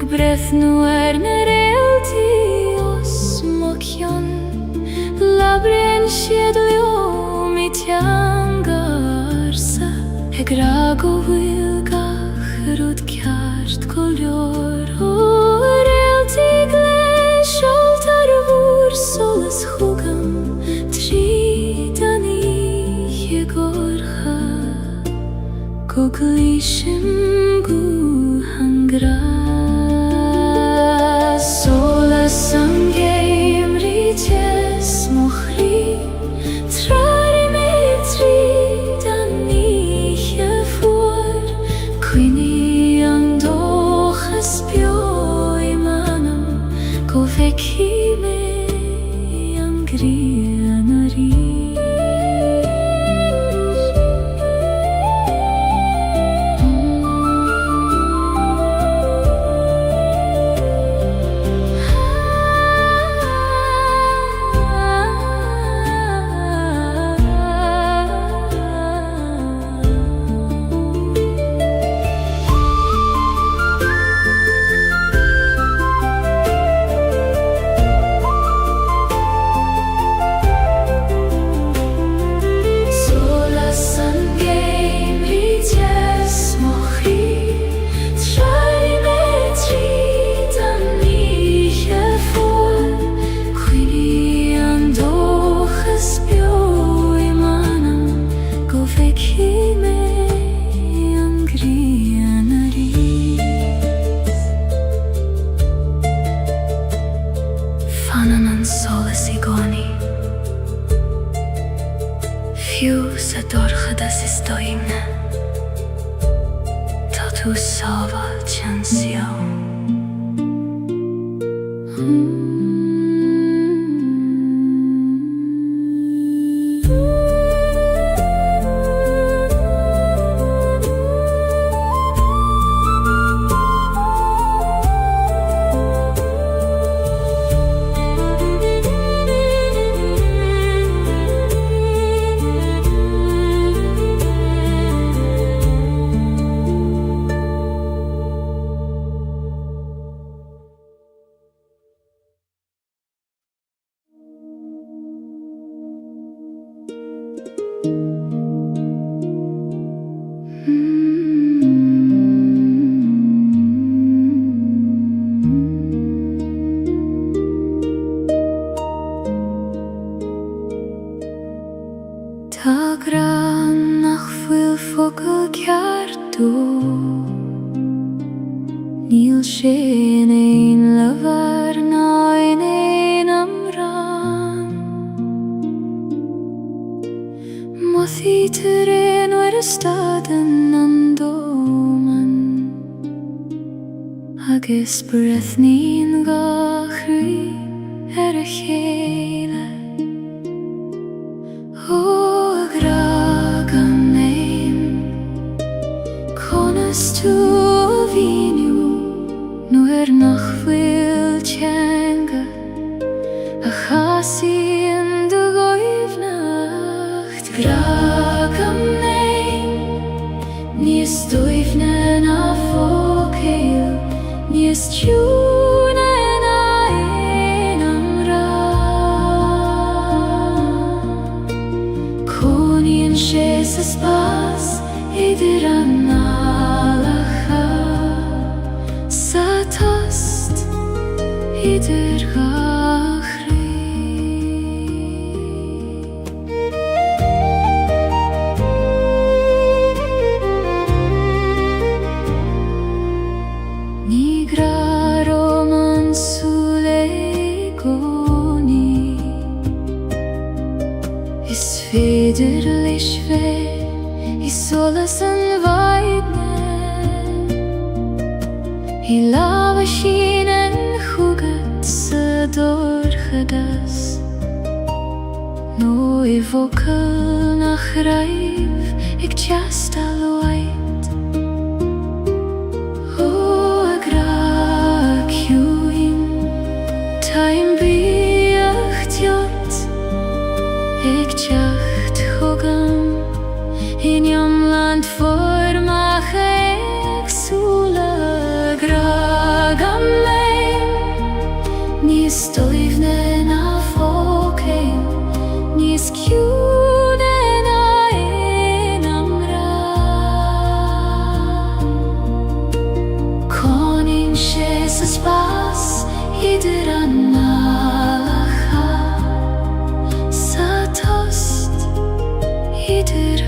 Speaker 1: ik breath nu realty os mokjon labren sjedljo mit jangarsa ik rago vilgach rut kjart koljor realty glesh altar vur soles hugam tridani jegorha koglishim gu hangra soles angem riches mochri trari metri dani jefur quini andoches bio imanam govekime angrianari Fiusa dorchadas istoimne Tatu sava chansio Tagran nach vil focal kjartu Níl sin ein lavar ná ein amran Mothítur ein staden andoman Agus brethnín gachri a chéile Tu vinu nuer nach vil tjanga a chasi in de goivnacht gragam nein Nis doivnen a fokeil Nis tjunen a enam ra Konien Jesus pas idiran Idir gachri Nigra roman sule goni Is federlich ve Is solas an vaidne I lava shinen dorchadas No I vocal nach raif ik just alwaid O agrak juin Time biacht jot Ik jacht hogam In jamland formach ek sula gragam Ní stoivne na fócaim, níos ciúne na éanam rá. Conin sé sa spás idir an nálacha, sa tost idir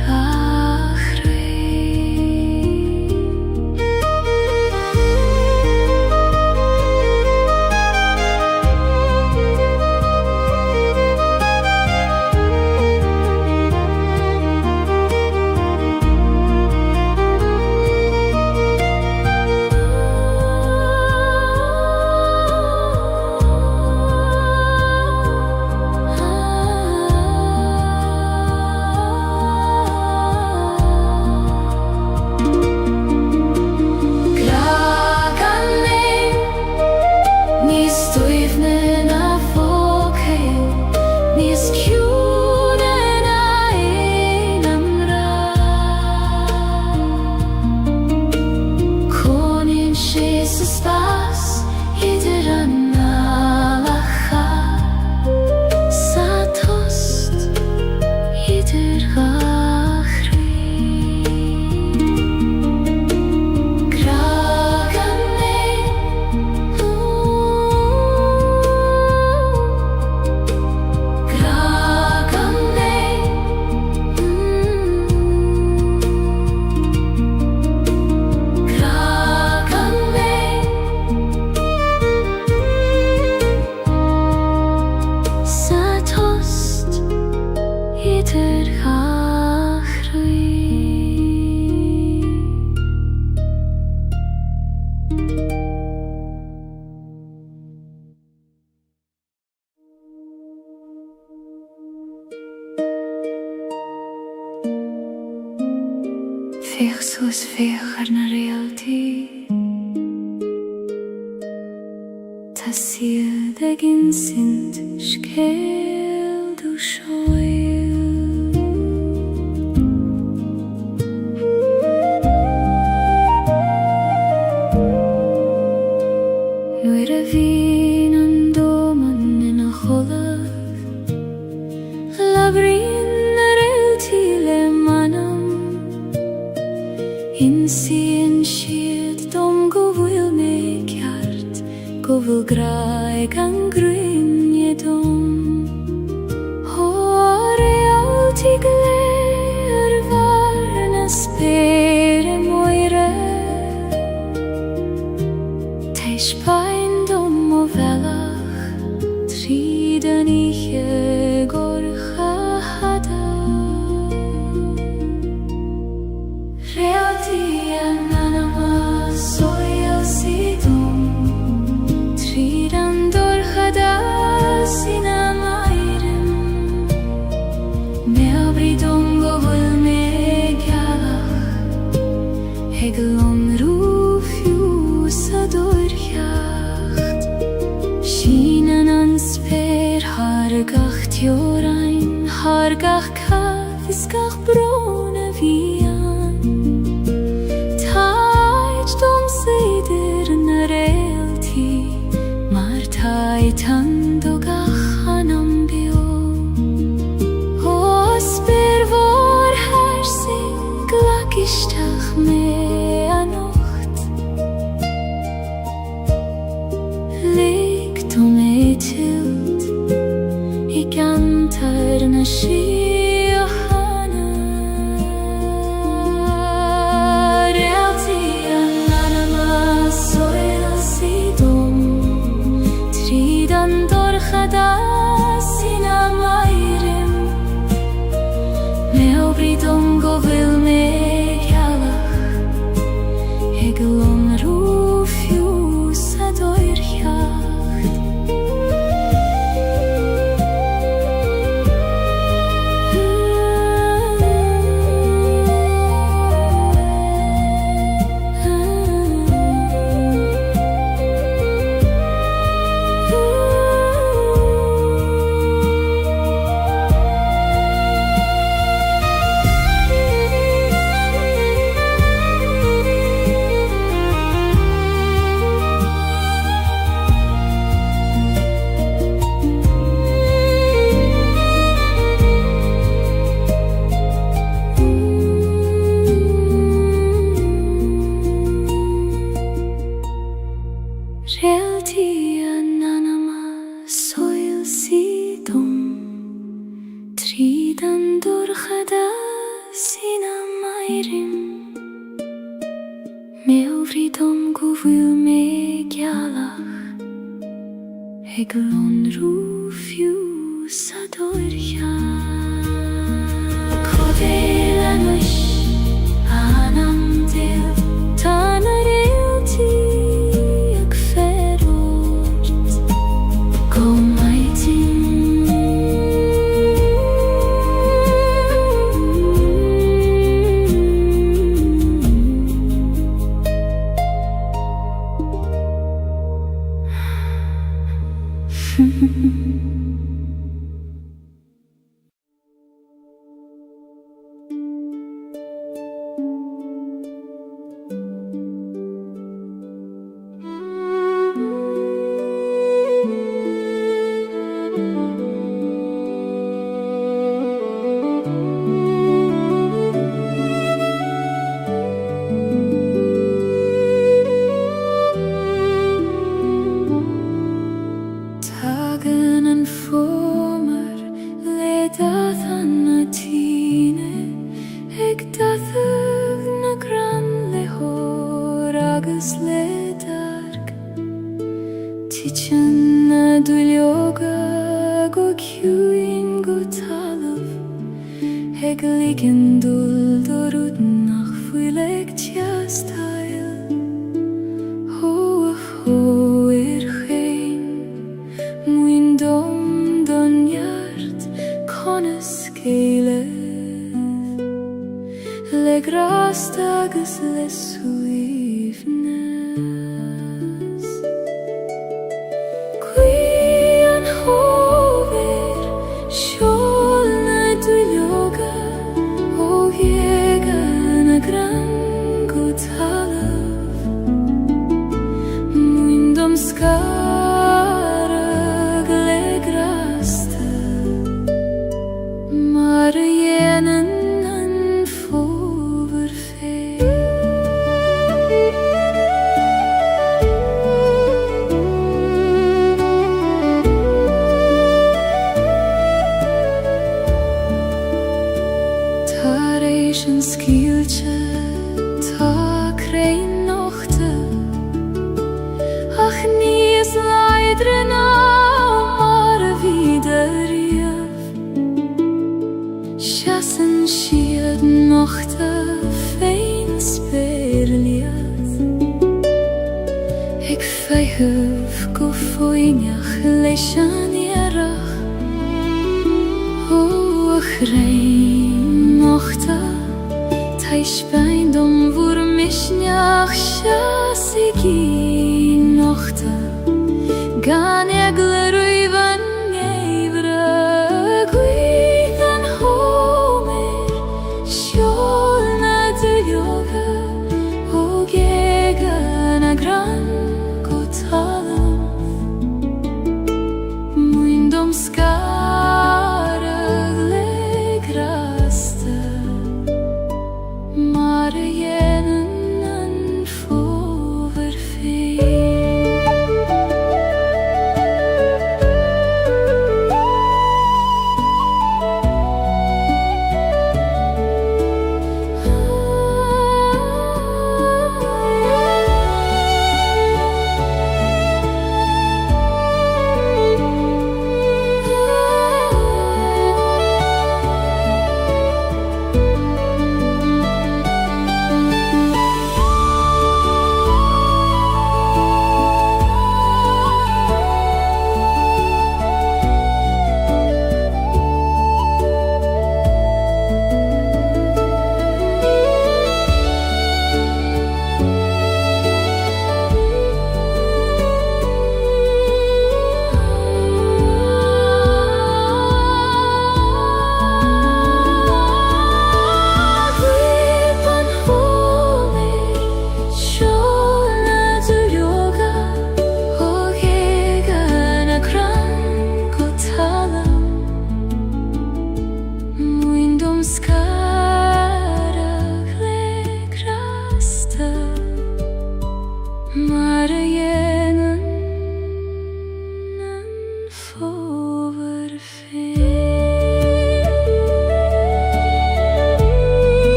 Speaker 1: Fech soos fech ar na réaltaí, tá siad ag insint scéal do seoil. Nuair a bhíonn an dóman ina choladh, labhraíonn na réaltaí le manam. Insíonn siad dom go bhfuil mé ceart, go bhfuil graig an grinne dom. Ó réaltaí go léir ar bhar na spéire moire, teis bain dom ó bhealach, tríd an ihe gorcha hada. Realty anonymous soil sidum, tríd an dorchada sin am airim. Me abridum go bhfuil mé gealach, ag longrúfiú sa dorcheacht. Sínan an spéir hargach teorain, hargach caf is gach brona bhían. Tan dogach an ambio, ó spyr vor hersing glacisteach mé anocht. Ligt mé tilt I gantar na síochana. Realty anonymous soil sidum, an dorchada sin am airim. Me obridum go bhfuil mé gealach, ag longrúfiú sa dorcheacht. Ik roef jou sa dorja Kodela nush anam dil Tanarelti ik ferort Kom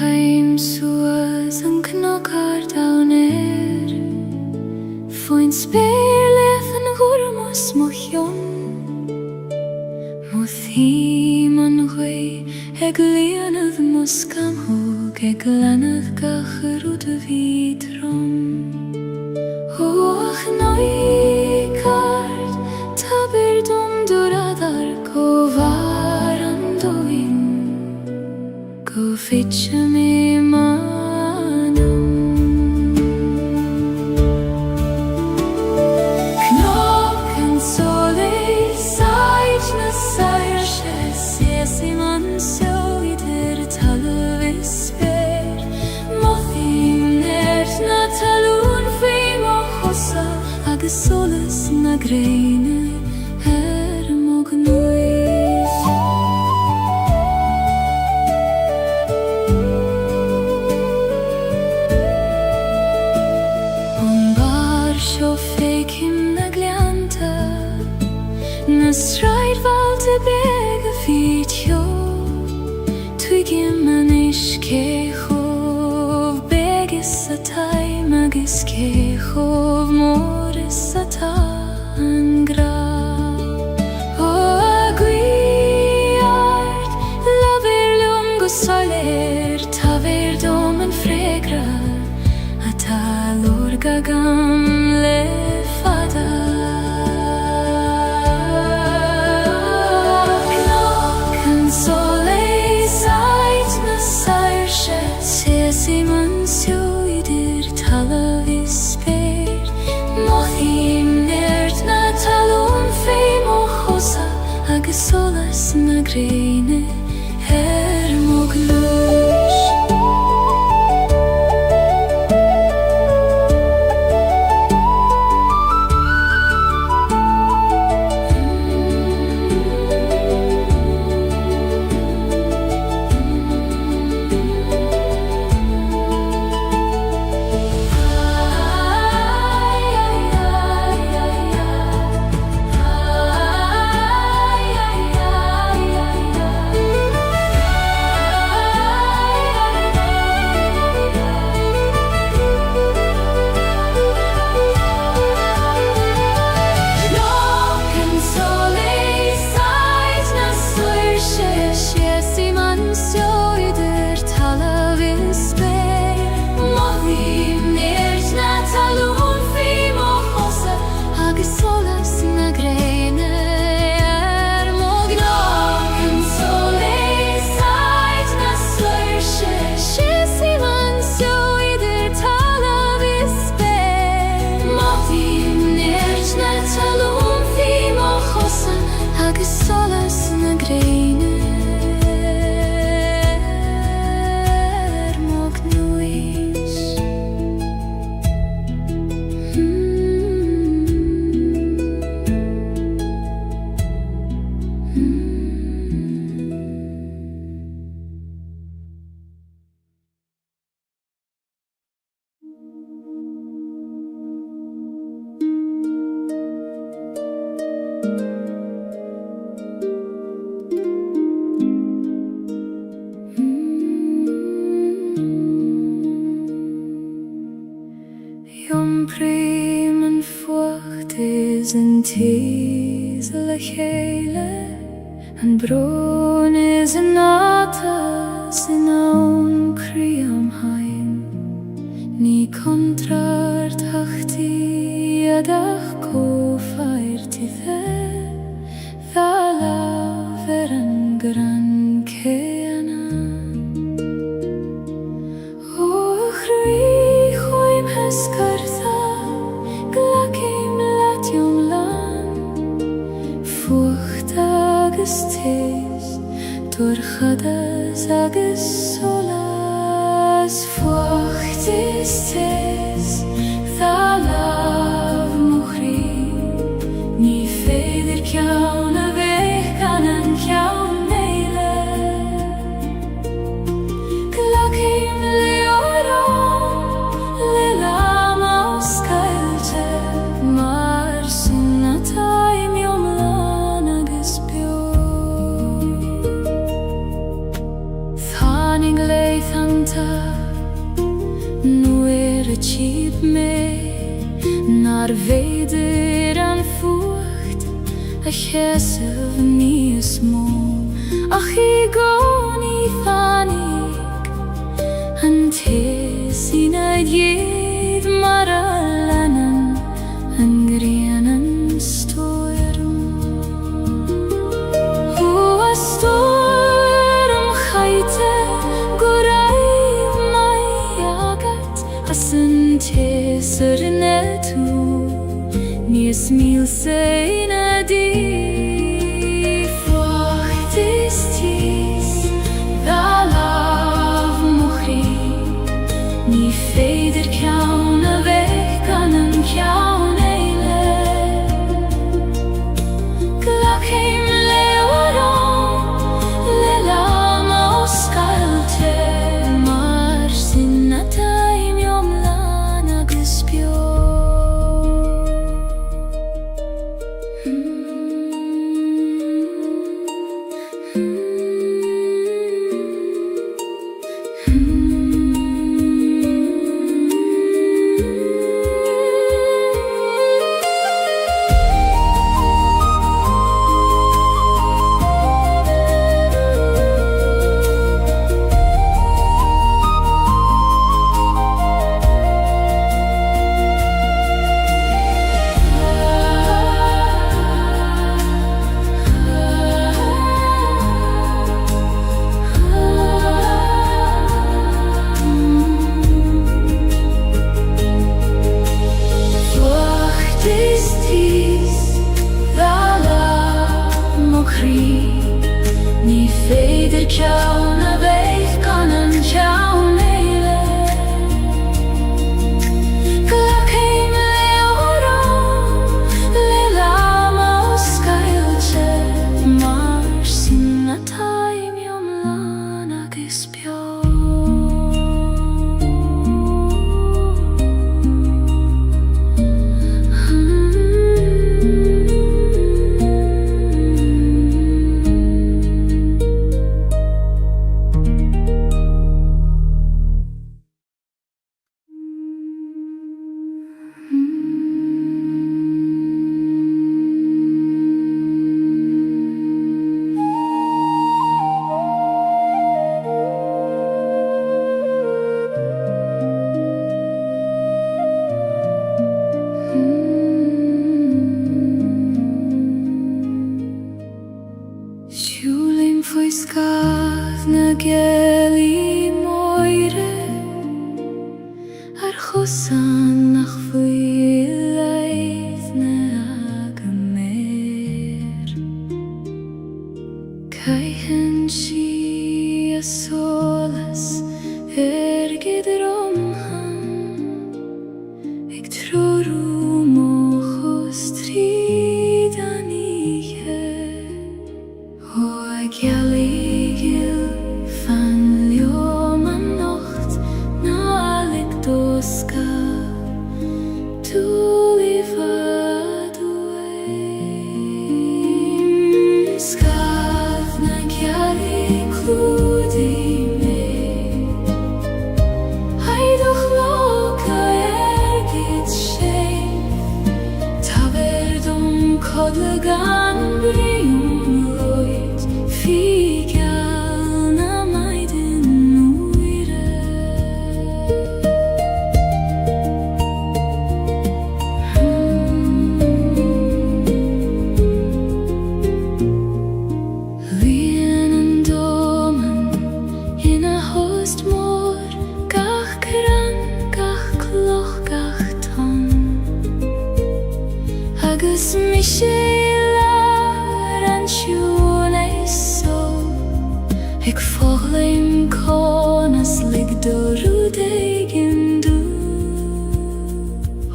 Speaker 1: paim suas an knockar down Foin speleth an gurmos mochion Mothim an gwy eg lianad moskam hog eg lanad gachrud vidrom Och noi kart taber dom duradar go varan doin Go fitcha me manam Knocken sole sajna sajrse Sesi man so ider talvisper Mothim nert na talun fim o chosa Ag solas na greine mognuis Fekim na glianta Na straid valte bega fitjo Twigim an iskechov Begis atai magis kechov Moris ata an grav O aguiart Laver lungo soler Taver dom en fregra Ata lorgagam Solas na greine mognuis An teas le Gaeilge An bron is an atas in aun criam hain Ni contrart hachti adach ko fairti Thala ver an gran keana O chrui choim heskartha Glakim latium Fucht agus tes Torchadas agus solas Fucht is tes Thalav muchri Ni feder kjaun a vech kan an kjaun neile Glakim leoron Lelam aus Gaeilge Mar sunnataim jomlan agus bio Thanig leith an maar weder aan vocht, a chesef nie smó. Ach I go nie fanig, an tes I nad jed mar alanan, an grianan storm. O a storm chaite, goraiv mai agat, as an tes netu, nies mil se na di. Ní féidir ceann a bheith gan an ceann éile. Glacéim leabharán le lám ó scailte, mar sin a taimneom lean agus beo. Ní féidir ceann a bheith gan an ceann éile. Glacéim leabharán le lám ó scailte, mar sin a taimneom lean agus beo. Siúlim faoi scadh na Gaeilge moire, ar chosan nach faoi leith na agaméir. Caitheann si a solas gidromhan, ag trorú mo chus tríd anige. O a Gaeilge fan leom an nocht, na alig doska, túlivad uaim. Scadh na Gaeilge clúdi mé, haidach loca gid sé, tá verdum codla gan briún. Figeal na maidin uire. Líon an dóman ina host mór, gach cran, gach cloch, gach ton, agus mi sé lear an siún ag foghlaim conas lig dorú deigin dú.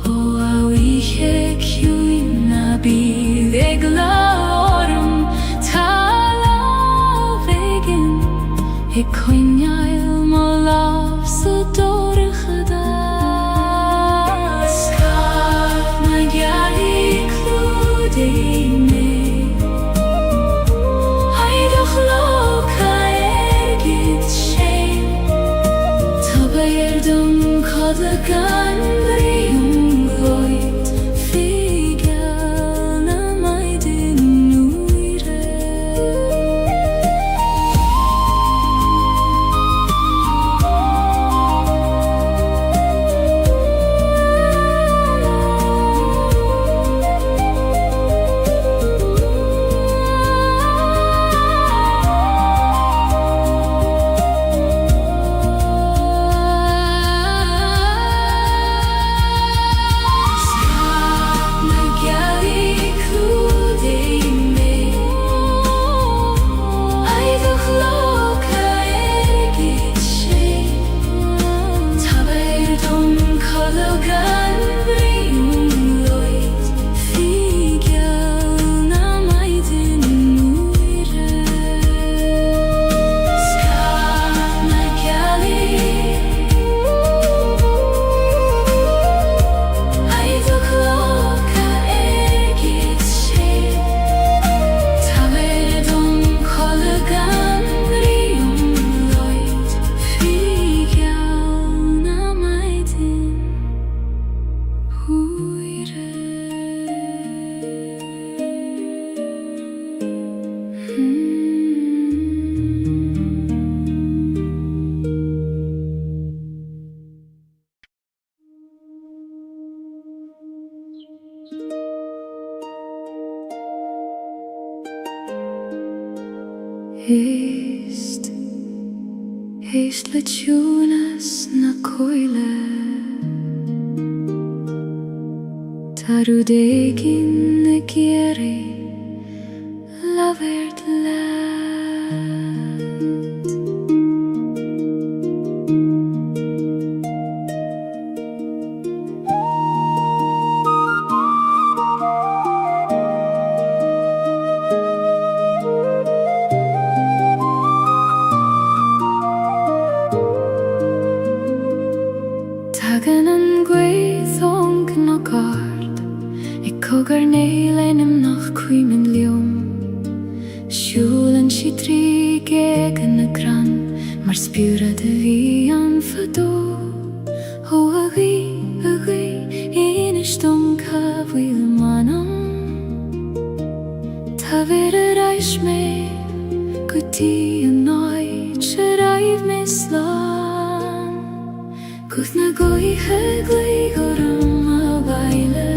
Speaker 1: O a wiche ciúin na bíd ag láorm, tá lábhaigin ag coinneáil mo láb sa dóracha dá. Scadh na Gaeilge clúdi mé, haidach loca gid sé, tá verdum codla gan briún glóid. Heist le tunas na coile Tarudegin na gieri la verd land Tagan an gweithong na gard Cogar neilenim nach cuimen liom Siúlan si trí gegan na gran Mar spiúra de bhí an fadó Ó a ghi, inistum ca bhuiil manam Tá ver a reis me go tí an náid se raibh me slán Guth na goithe gléigoram a bhaile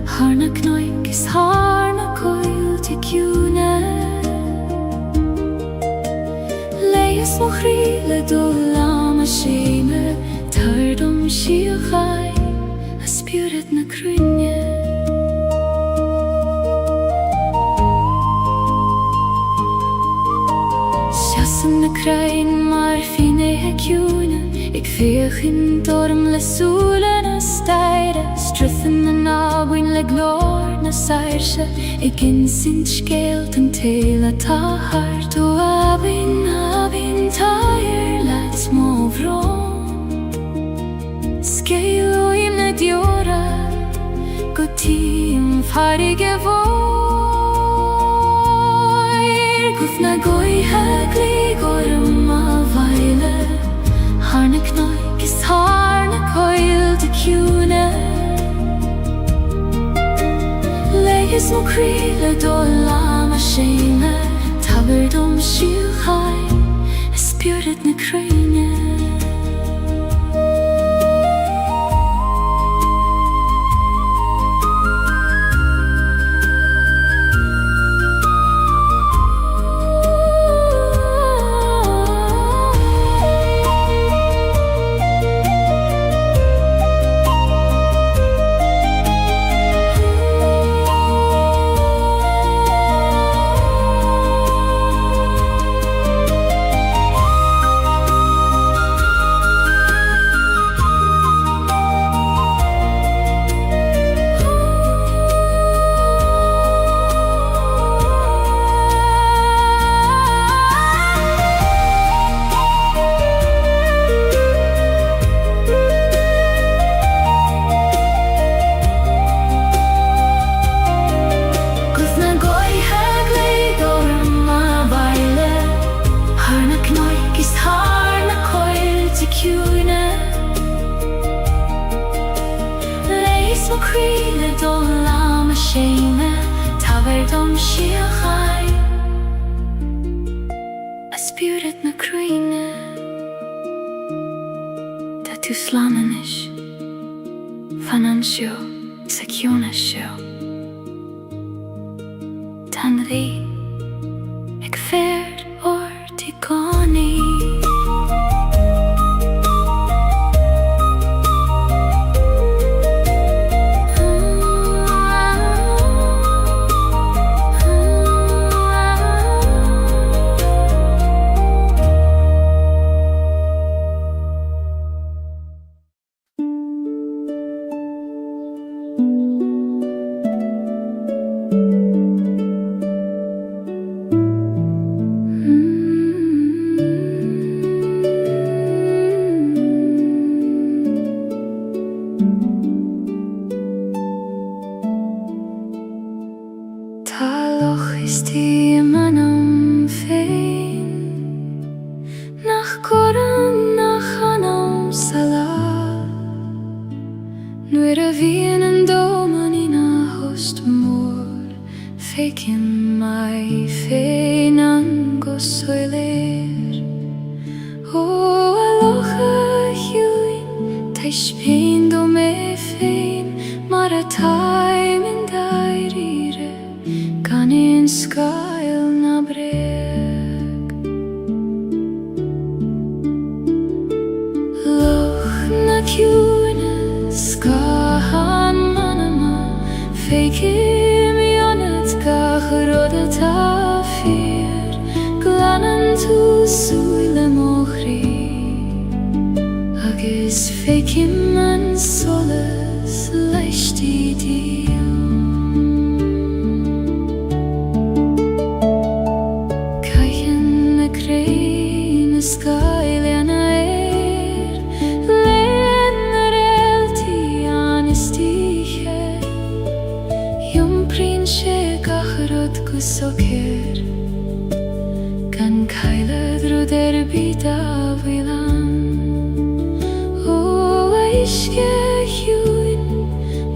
Speaker 1: Harna knoik is harna coil te cúne Leis mo chríle do lama séime Tardom si a chai a spiúret na crúne Siasan na crain mar fine he cúne Ik veeg in dorm le soele na steire Struthen na nabuin le glór na sairse Ik in sint skeelt an tela ta hart O abin tair lads mo vrom Skeil o im na diora Go tím farige voir Guth na goi hagli gorum a vaile Harna knoik is harna coil de cúne Leis mo críle do lama séime Tabardom siú chai a spiúret na craine Críle do lama séime Tabardom si a chai a spiúret na craine Da tú slanan is Fanan seo sa ciona seo Tan rí ag fér or tí goni Nuair a bhíonn an dóman ina host mór fécinn mai féin an go soiléir Ó a locha hiúin Teis féin do mé féin mar a taim in dair ire gan éon scail na bréir feicim ionad gach roda ta fear glanan tú súile mochri agus feicim an solas leishtí díl caitheann na crain na scaile na air lean na realtí anistiche Jumprinn sé gach rud go socir gan cailad rud bíd a bhuilan Isce hiúin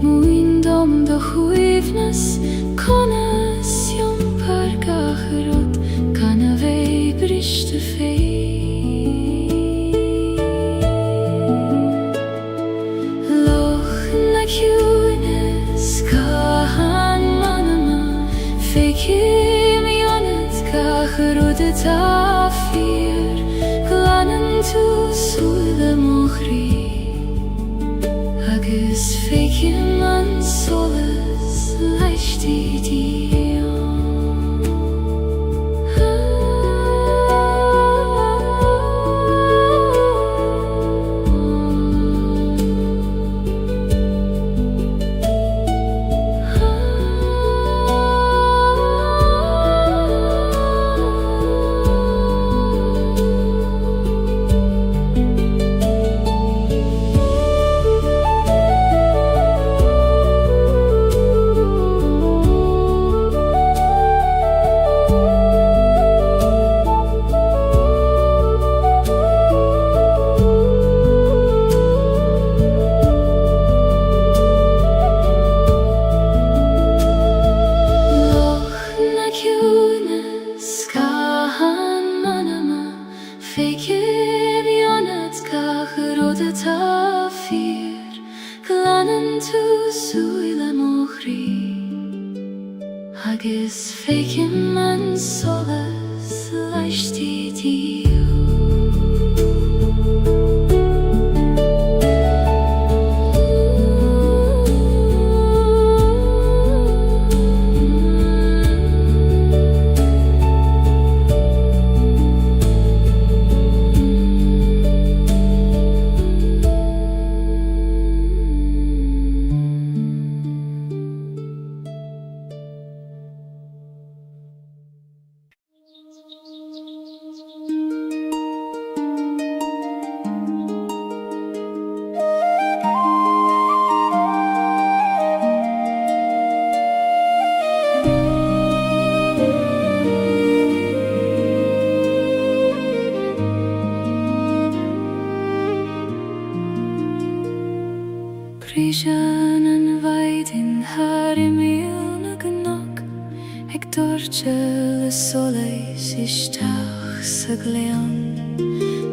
Speaker 1: múin dom do chuimhnas conas iompar gach rud gan a bheith briste fé Loch na ciúnas cahan manama feicim ionad gach rud atá fear glanan tú súile mochri agus feicim an solas leishtí díl Feicim ionad gach rud atá fear glanan tú súile mochri agus feicim an solas leishtí díl Prísean an bhaidin harimíl na gnach ag dúirte le solas isteach sa gléan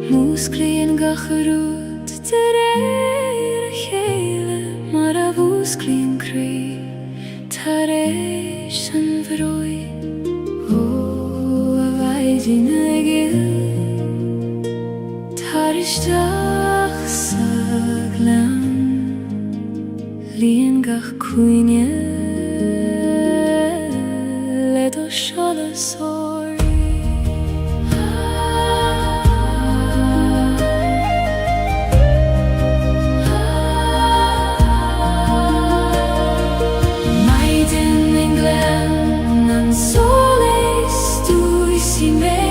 Speaker 1: Músclaíonn gach rud de réir a chéile mar a bhúsclaíonn crí tar éis an bhróin ó a bhaidin ag il tar isteach sa gléan Líon gach cuine le do solas óirí Maidin in glen an solas dúisi mé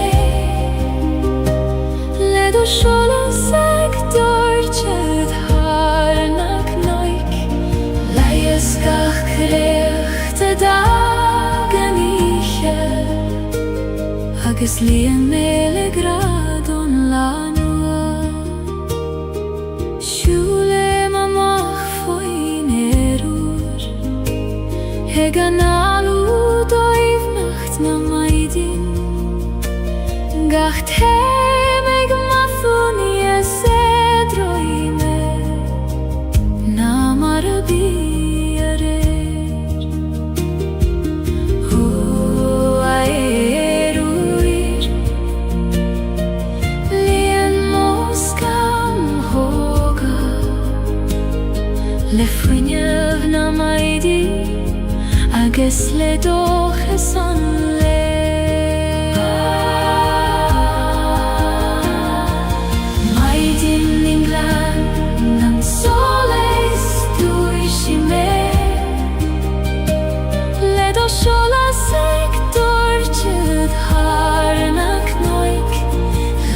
Speaker 1: le do solas ag dúirte gach creacht a dagan iche agus líon méle grad ón lánua Siúlem amach foin úr ag an alú dóibhnacht na maidin gach téim ag mathúni a sédroime na mar a bí Le fuinneamh na maidí agus le dóchas an le. Maid in England an solas dúi si mé, le do solas ag dúirtead harnach noig,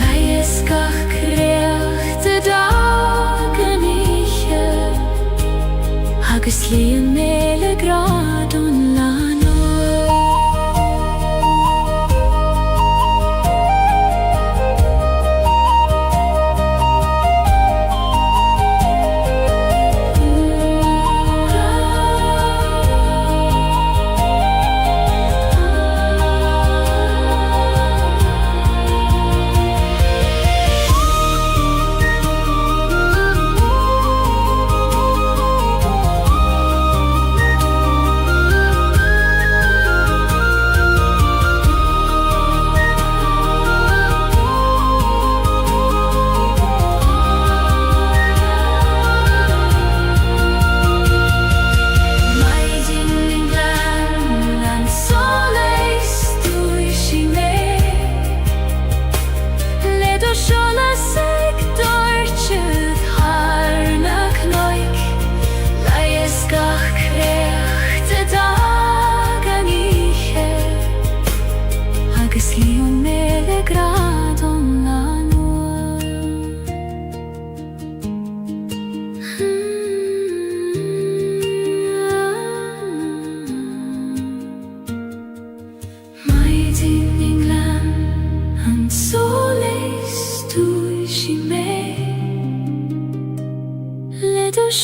Speaker 1: leias gach creacht a dagan ihe, agus líon méle gradún lánói.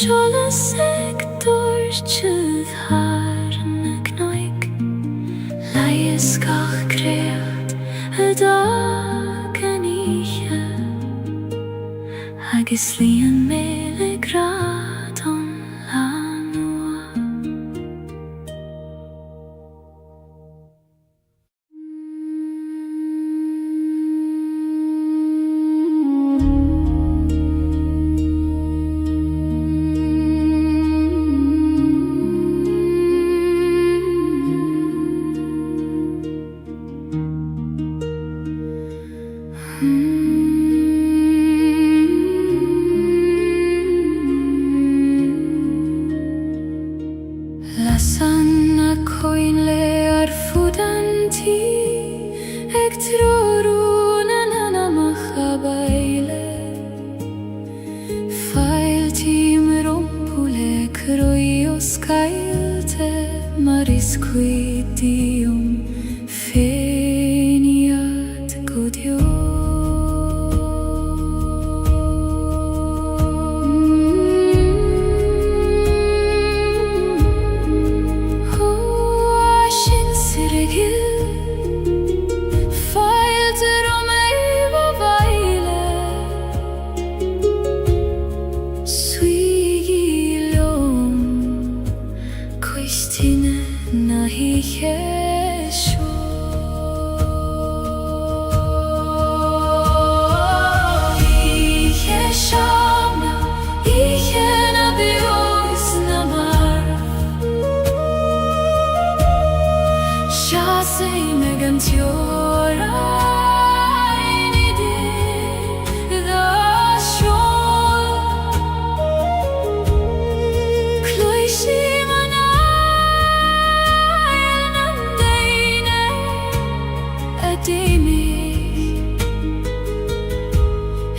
Speaker 1: Solas ag dúirtead harnach noig, leias gach creacht a dagan ihe, agus líon méle gradún lánói. Lasan a coin le ar fudanti, ag trorún an anamach a baile. Failtim rompule croios Gaeilge, maris quidium feniat godio.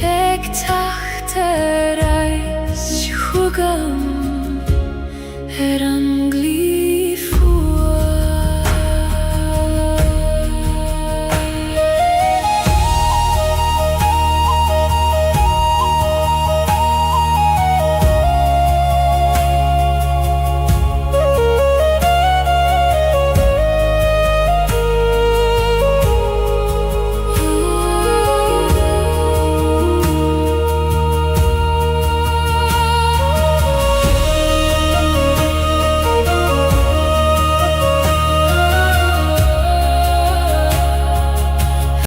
Speaker 1: Ag tachte